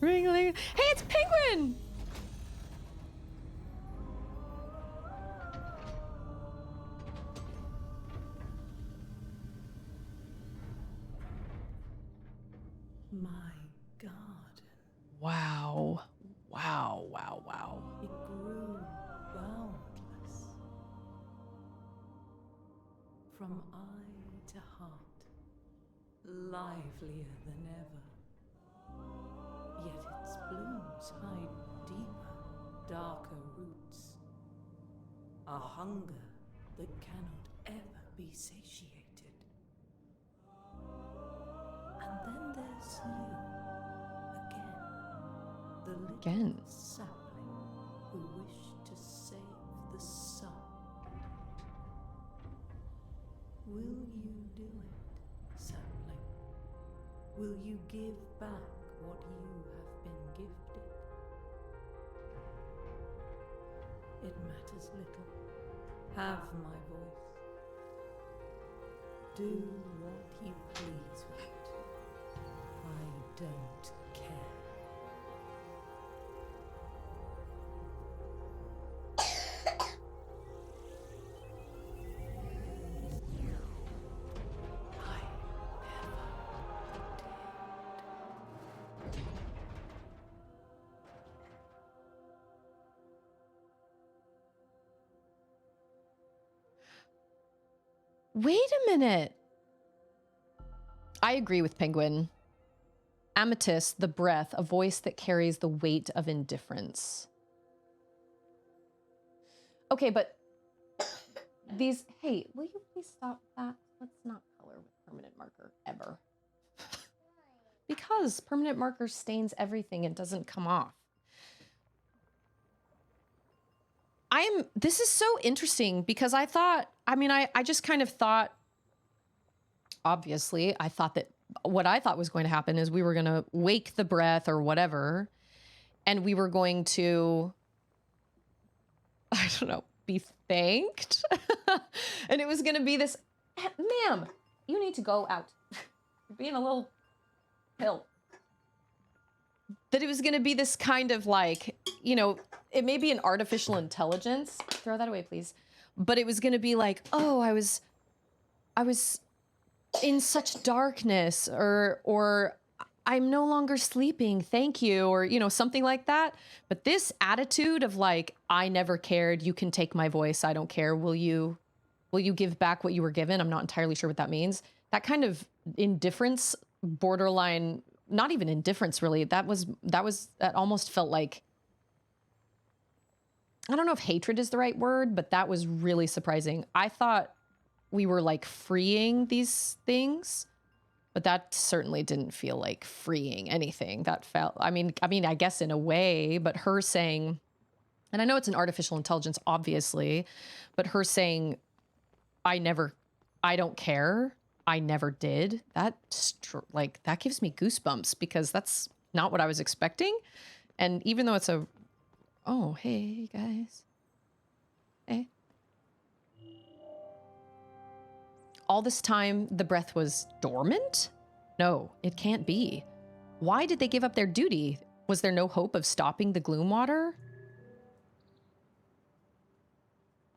Ringling. Hey, it's Penguin! My garden. Wow. Wow, wow, wow. It grew boundless. From eye to heart, livelier than ever. Yet its blooms hide deeper, darker roots. A hunger that cannot ever be satiated. And then there's you, again. The little Again. sapling who wished to save the sun. Will you do it, sapling? Will you give back what you have been gifted? It matters little. Have my voice. Do what you please with it. I don't care. I never did. Wait a minute. I agree with Penguin. Amethyst, the breath, a voice that carries the weight of indifference. Okay, but these, hey, will you please stop that? Let's not color with permanent marker ever. Because permanent marker stains everything and doesn't come off. This is so interesting because I thought, I just kind of thought, obviously, I thought that what I thought was going to happen is we were going to wake the breath or whatever, and we were going to, I don't know, be thanked. And it was going to be this, ma'am, you need to go out. You're being a little pill. That it was going to be this kind of like, you know, it may be an artificial intelligence. Throw that away, please. But it was going to be like, oh, I was in such darkness, or I'm no longer sleeping, thank you, or, you know, something like that. But this attitude of like, I never cared, you can take my voice, I don't care, will you give back what you were given? I'm not entirely sure what that means. That kind of indifference, borderline, not even indifference really, that almost felt like, I don't know if hatred is the right word, but that was really surprising. I thought we were like freeing these things, but that certainly didn't feel like freeing anything. That felt, I mean, I guess in a way, but her saying, and I know it's an artificial intelligence, obviously, but her saying, I don't care, I never did, that gives me goosebumps, because that's not what I was expecting. And even though it's oh, hey guys. Hey. All this time, the breath was dormant? No, it can't be. Why did they give up their duty? Was there no hope of stopping the gloom water?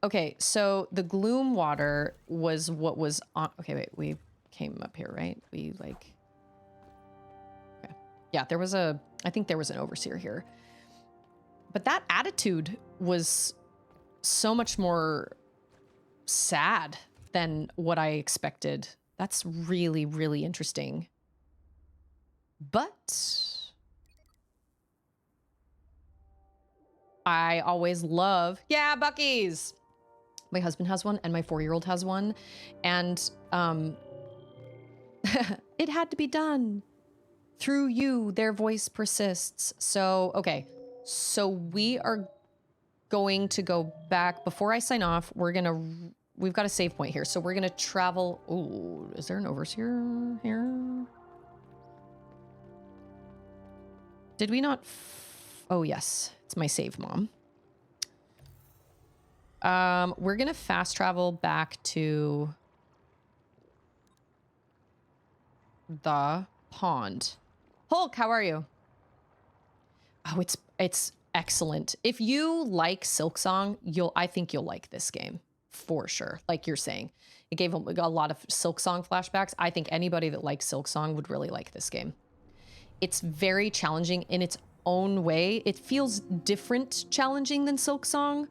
Okay, so the gloom water was what was on... Okay, wait, we came up here, right? We like... Okay. Yeah, I think there was an overseer here. But that attitude was so much more sad than what I expected. That's really, really interesting. But I always love, yeah, Buc-ee's. My husband has one and my 4-year-old has one. And it had to be done. Through you, their voice persists. So, okay. So we are going to go back. Before I sign off, we've got a save point here. So we're going to travel. Oh, is there an overseer here? Did we not? Oh, yes. It's my save mom. We're going to fast travel back to the pond. Hulk, how are you? Oh, it's excellent. If you like Silksong, I think you'll like this game for sure. Like you're saying, it gave a lot of Silksong flashbacks. I think anybody that likes Silksong would really like this game. It's very challenging in its own way. It feels different challenging than Silksong,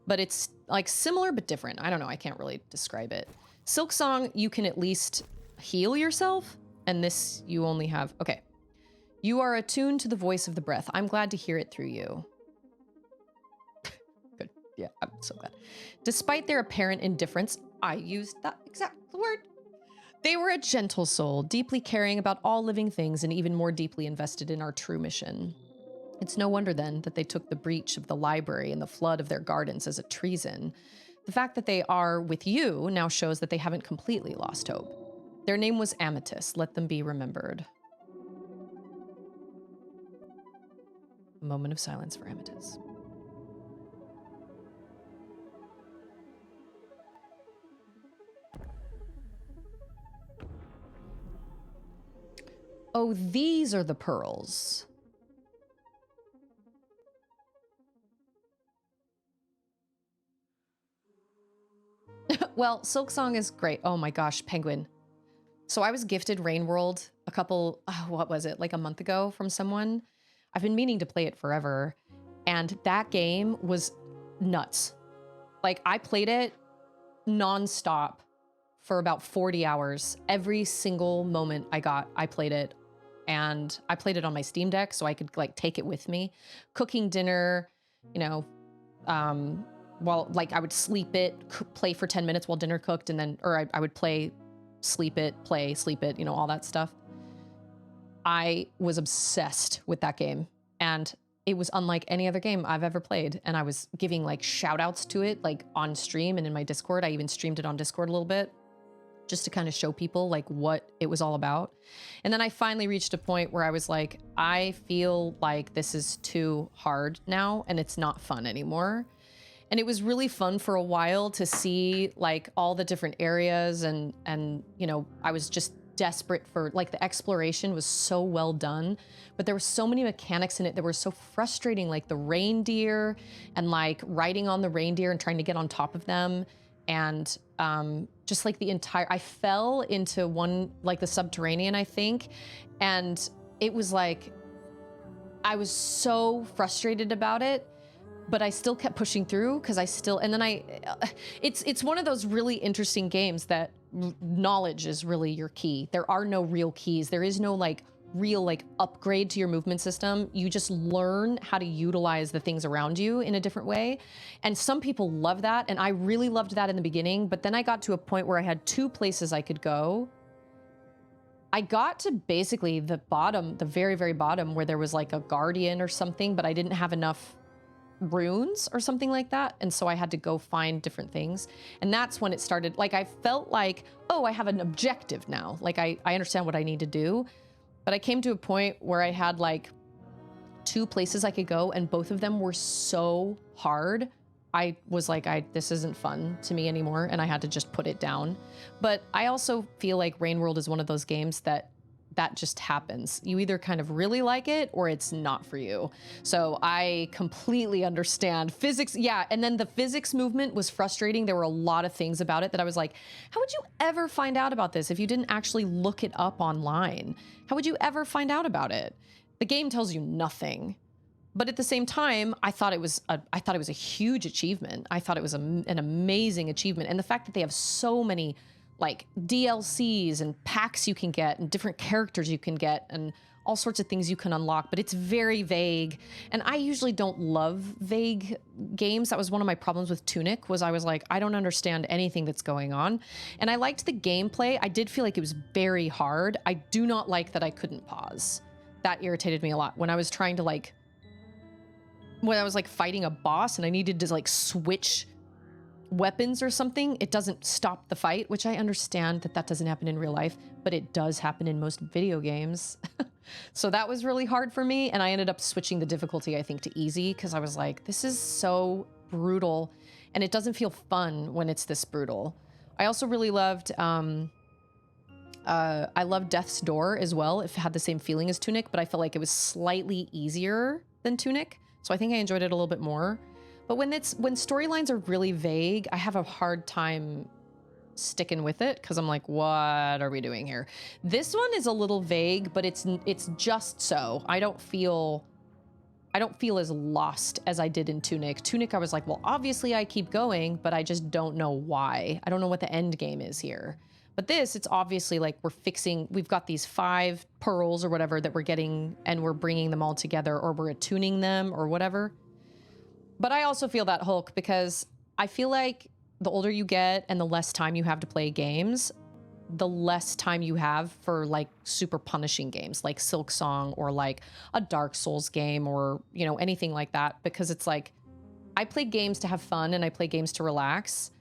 but it's like similar but different. I don't know. I can't really describe it. Silksong, you can at least heal yourself, and this you only have. Okay. You are attuned to the voice of the breath. I'm glad to hear it through you. Good. Yeah, I'm so glad. Despite their apparent indifference, I used that exact word. They were a gentle soul, deeply caring about all living things and even more deeply invested in our true mission. It's no wonder then that they took the breach of the library and the flood of their gardens as a treason. The fact that they are with you now shows that they haven't completely lost hope. Their name was Amethyst. Let them be remembered. A moment of silence for Amethyst. Oh, these are the pearls. Well, Silksong is great. Oh my gosh, Penguin. So I was gifted Rain World what was it, like a month ago from someone. I've been meaning to play it forever. And that game was nuts. Like I played it nonstop for about 40 hours. Every single moment I played it. And I played it on my Steam Deck so I could like take it with me. Cooking dinner, you know, while like I would sleep it, play for 10 minutes while dinner cooked, and then, or I would play, sleep it, you know, all that stuff. I was obsessed with that game, and it was unlike any other game I've ever played. And I was giving like shout outs to it, like on stream and in my Discord. I even streamed it on Discord a little bit just to kind of show people like what it was all about. And then I finally reached a point where I was like, I feel like this is too hard now and it's not fun anymore. And it was really fun for a while to see like all the different areas and you know, I was just desperate for like the exploration was so well done, but there were so many mechanics in it that were so frustrating, like the reindeer and like riding on the reindeer and trying to get on top of them. And just like I fell into one, like the subterranean, I think. And it was like, I was so frustrated about it, but I still kept pushing through because and then it's one of those really interesting games that knowledge is really your key. There are no real keys. There is no like real like upgrade to your movement system. You just learn how to utilize the things around you in a different way. And some people love that. And I really loved that in the beginning, but then I got to a point where I had 2 places I could go. I got to basically the bottom, the very, very bottom, where there was like a guardian or something, but I didn't have enough runes or something like that. And so I had to go find different things. And that's when it started. Like, I felt like, oh, I have an objective now. Like I understand what I need to do. But I came to a point where I had like 2 places I could go, and both of them were so hard. I was like, this isn't fun to me anymore, and I had to just put it down. But I also feel like Rain World is one of those games that just happens. You either kind of really like it or it's not for you. So I completely understand physics. Yeah, and then the physics movement was frustrating. There were a lot of things about it that I was like, how would you ever find out about this if you didn't actually look it up online? How would you ever find out about it? The game tells you nothing. But at the same time, I thought it was a huge achievement. I thought it was an amazing achievement. And the fact that they have so many like DLCs and packs you can get and different characters you can get and all sorts of things you can unlock, but it's very vague. And I usually don't love vague games. That was one of my problems with Tunic, was I was like, I don't understand anything that's going on. And I liked the gameplay. I did feel like it was very hard. I do not like that I couldn't pause. That irritated me a lot. When I was trying to like, when I was like fighting a boss and I needed to like switch weapons or something, it doesn't stop the fight, which I understand that doesn't happen in real life, but it does happen in most video games. So that was really hard for me. And I ended up switching the difficulty, I think, to easy, because I was like, this is so brutal and it doesn't feel fun when it's this brutal. I also really loved, I loved Death's Door as well. It had the same feeling as Tunic, but I felt like it was slightly easier than Tunic. So I think I enjoyed it a little bit more. But when storylines are really vague, I have a hard time sticking with it because I'm like, what are we doing here? This one is a little vague, but it's just so. I don't feel as lost as I did in Tunic. Tunic, I was like, well, obviously I keep going, but I just don't know why. I don't know what the end game is here. But this, it's obviously like we've got these 5 pearls or whatever that we're getting, and we're bringing them all together, or we're attuning them or whatever. But I also feel that Hulk, because I feel like the older you get and the less time you have to play games, the less time you have for like super punishing games like Silk Song or like a Dark Souls game or, you know, anything like that. Because it's like, I play games to have fun and I play games to relax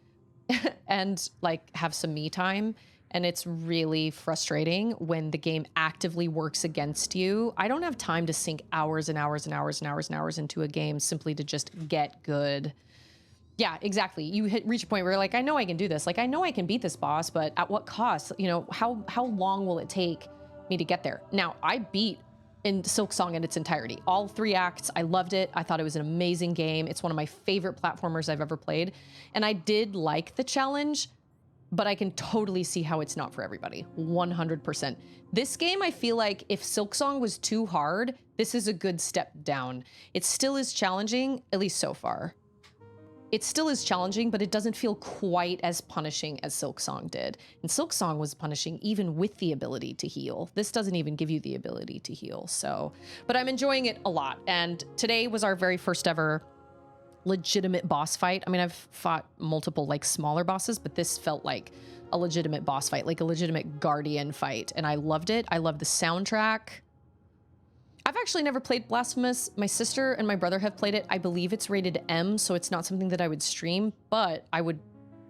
and like have some me time. And it's really frustrating when the game actively works against you. I don't have time to sink hours and hours and hours and hours and hours into a game simply to just get good. Yeah, exactly. You reach a point where you're like, I know I can do this. Like, I know I can beat this boss, but at what cost? You know, how long will it take me to get there? Now, I beat in Silk Song in its entirety. All 3 acts. I loved it. I thought it was an amazing game. It's one of my favorite platformers I've ever played. And I did like the challenge, but I can totally see how it's not for everybody. 100%. This game, I feel like if Silk Song was too hard, this is a good step down. It still is challenging, at least so far. It still is challenging, but it doesn't feel quite as punishing as Silk Song did. And Silk Song was punishing even with the ability to heal. This doesn't even give you the ability to heal. So, but I'm enjoying it a lot. And today was our very first ever legitimate boss fight. I mean, I've fought multiple like smaller bosses, but this felt like a legitimate boss fight, like a legitimate guardian fight. And I loved it. I love the soundtrack. I've actually never played Blasphemous. My sister and my brother have played it. I believe it's rated M, so it's not something that I would stream, but I would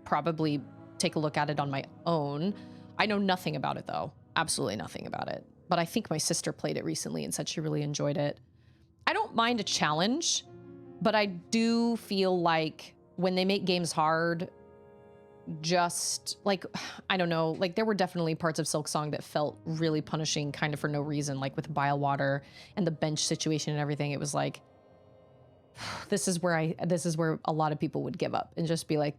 probably take a look at it on my own. I know nothing about it though. Absolutely nothing about it. But I think my sister played it recently and said she really enjoyed it. I don't mind a challenge, but I do feel like when they make games hard, just like, I don't know, like there were definitely parts of Silk Song that felt really punishing kind of for no reason, like with Bile Water and the bench situation and everything. It was like, this is where a lot of people would give up and just be like,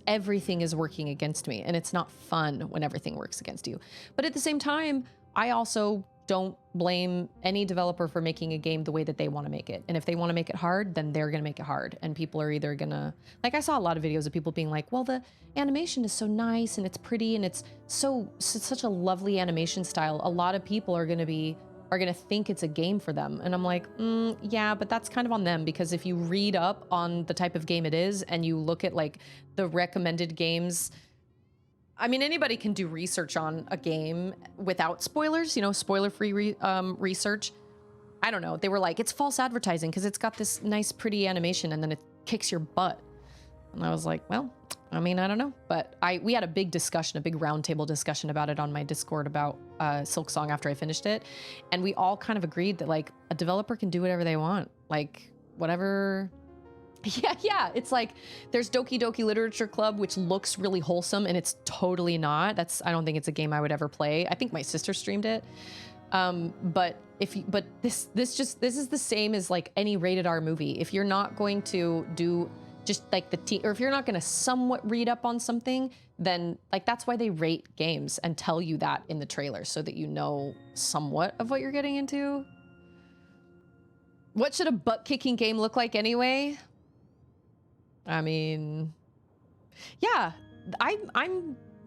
everything is working against me. And it's not fun when everything works against you. But at the same time, I also don't blame any developer for making a game the way that they want to make it. And if they want to make it hard, then they're going to make it hard. And people are either going to, like, I saw a lot of videos of people being like, well, the animation is so nice and it's pretty and it's such a lovely animation style. A lot of people are going to think it's a game for them. And I'm like, yeah, but that's kind of on them, because if you read up on the type of game it is and you look at like the recommended games, I mean, anybody can do research on a game without spoilers, you know, spoiler-free research. I don't know. They were like, it's false advertising because it's got this nice, pretty animation and then it kicks your butt. And I was like, well, I mean, I don't know. But we had a big discussion, a big roundtable discussion about it on my Discord about Silksong after I finished it. And we all kind of agreed that like a developer can do whatever they want. Like whatever. Yeah. It's like there's Doki Doki Literature Club, which looks really wholesome and it's totally not. I don't think it's a game I would ever play. I think my sister streamed it. But this is the same as like any rated R movie. If you're not going to do just like or if you're not going to somewhat read up on something, then like that's why they rate games and tell you that in the trailer so that you know somewhat of what you're getting into. What should a butt-kicking game look like anyway? I mean, yeah,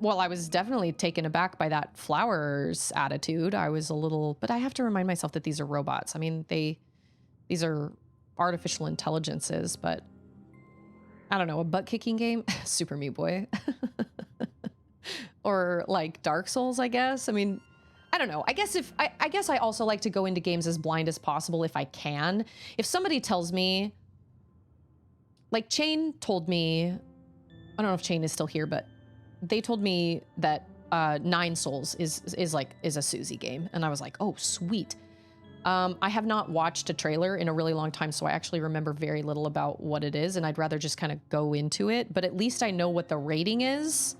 well, I was definitely taken aback by that flowers attitude. I was a little, but I have to remind myself that these are robots. I mean, these are artificial intelligences, but I don't know, a butt-kicking game? Super Meat Boy. Or like Dark Souls, I guess. I mean, I don't know. I guess I also like to go into games as blind as possible if I can. If somebody tells me, like Chain told me, I don't know if Chain is still here, but they told me that Nine Souls is a Susie game. And I was like, oh, sweet. I have not watched a trailer in a really long time, so I actually remember very little about what it is, and I'd rather just kind of go into it. But at least I know what the rating is.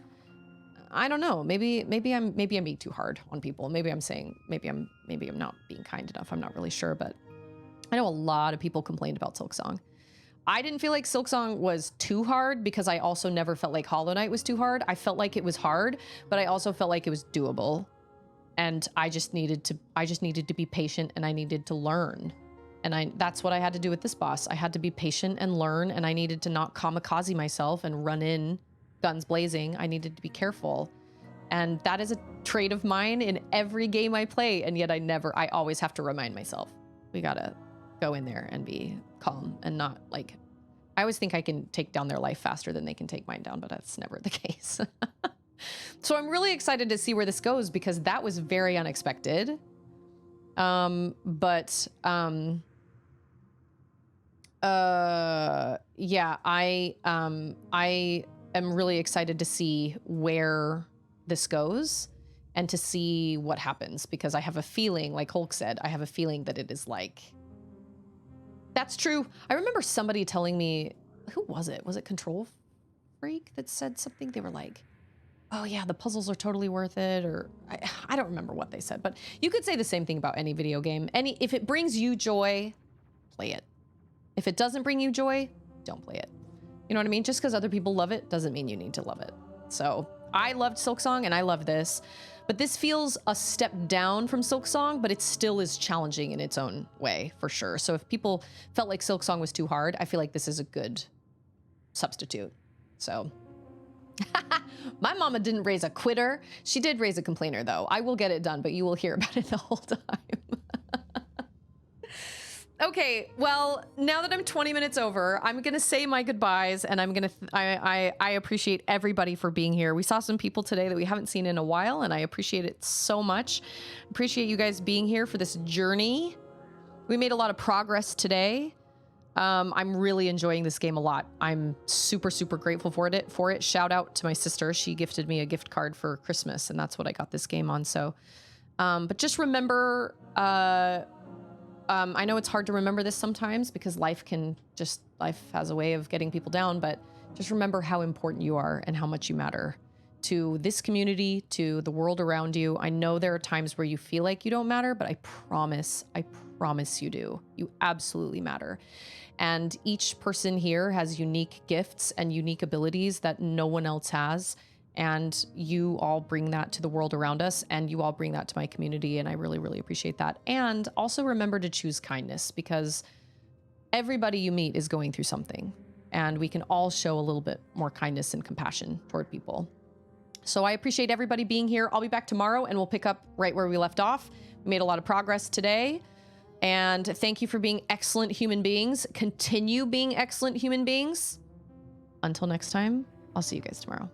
I don't know. Maybe I'm being too hard on people. Maybe I'm not being kind enough. I'm not really sure, but I know a lot of people complained about Silksong. I didn't feel like Silksong was too hard because I also never felt like Hollow Knight was too hard. I felt like it was hard, but I also felt like it was doable. And I just needed to be patient and I needed to learn. And that's what I had to do with this boss. I had to be patient and learn, and I needed to not kamikaze myself and run in guns blazing. I needed to be careful. And that is a trait of mine in every game I play. And yet I always have to remind myself, we gotta go in there and be calm and not like, I always think I can take down their life faster than they can take mine down, but that's never the case. So I'm really excited to see where this goes because that was very unexpected. Yeah, I am really excited to see where this goes and to see what happens, because I have a feeling, like Hulk said, I have a feeling that it is like, that's true. I remember somebody telling me, who was it? Was it Control Freak that said something? They were like, oh yeah, the puzzles are totally worth it, or I don't remember what they said, but you could say the same thing about any video game. If it brings you joy, play it. If it doesn't bring you joy, don't play it. You know what I mean? Just because other people love it doesn't mean you need to love it. So I loved Silksong and I love this, but this feels a step down from Silksong, but it still is challenging in its own way, for sure. So if people felt like Silksong was too hard, I feel like this is a good substitute. So my mama didn't raise a quitter. She did raise a complainer, though. I will get it done, but you will hear about it the whole time. Okay, well, now that I'm 20 minutes over, I'm gonna say my goodbyes, and I appreciate everybody for being here. We saw some people today that we haven't seen in a while, and I appreciate it so much. Appreciate you guys being here for this journey. We made a lot of progress today. I'm really enjoying this game a lot. I'm super, super grateful for it. Shout out to my sister. She gifted me a gift card for Christmas, and that's what I got this game on. So, but just remember, I know it's hard to remember this sometimes because life has a way of getting people down, but just remember how important you are and how much you matter to this community, to the world around you. I know there are times where you feel like you don't matter, but I promise you do. You absolutely matter. And each person here has unique gifts and unique abilities that no one else has. And you all bring that to the world around us, and you all bring that to my community, and I really, really appreciate that. And also remember to choose kindness, because everybody you meet is going through something, and we can all show a little bit more kindness and compassion toward people. So I appreciate everybody being here. I'll be back tomorrow, and we'll pick up right where we left off. We made a lot of progress today, and thank you for being excellent human beings. Continue being excellent human beings. Until next time, I'll see you guys tomorrow.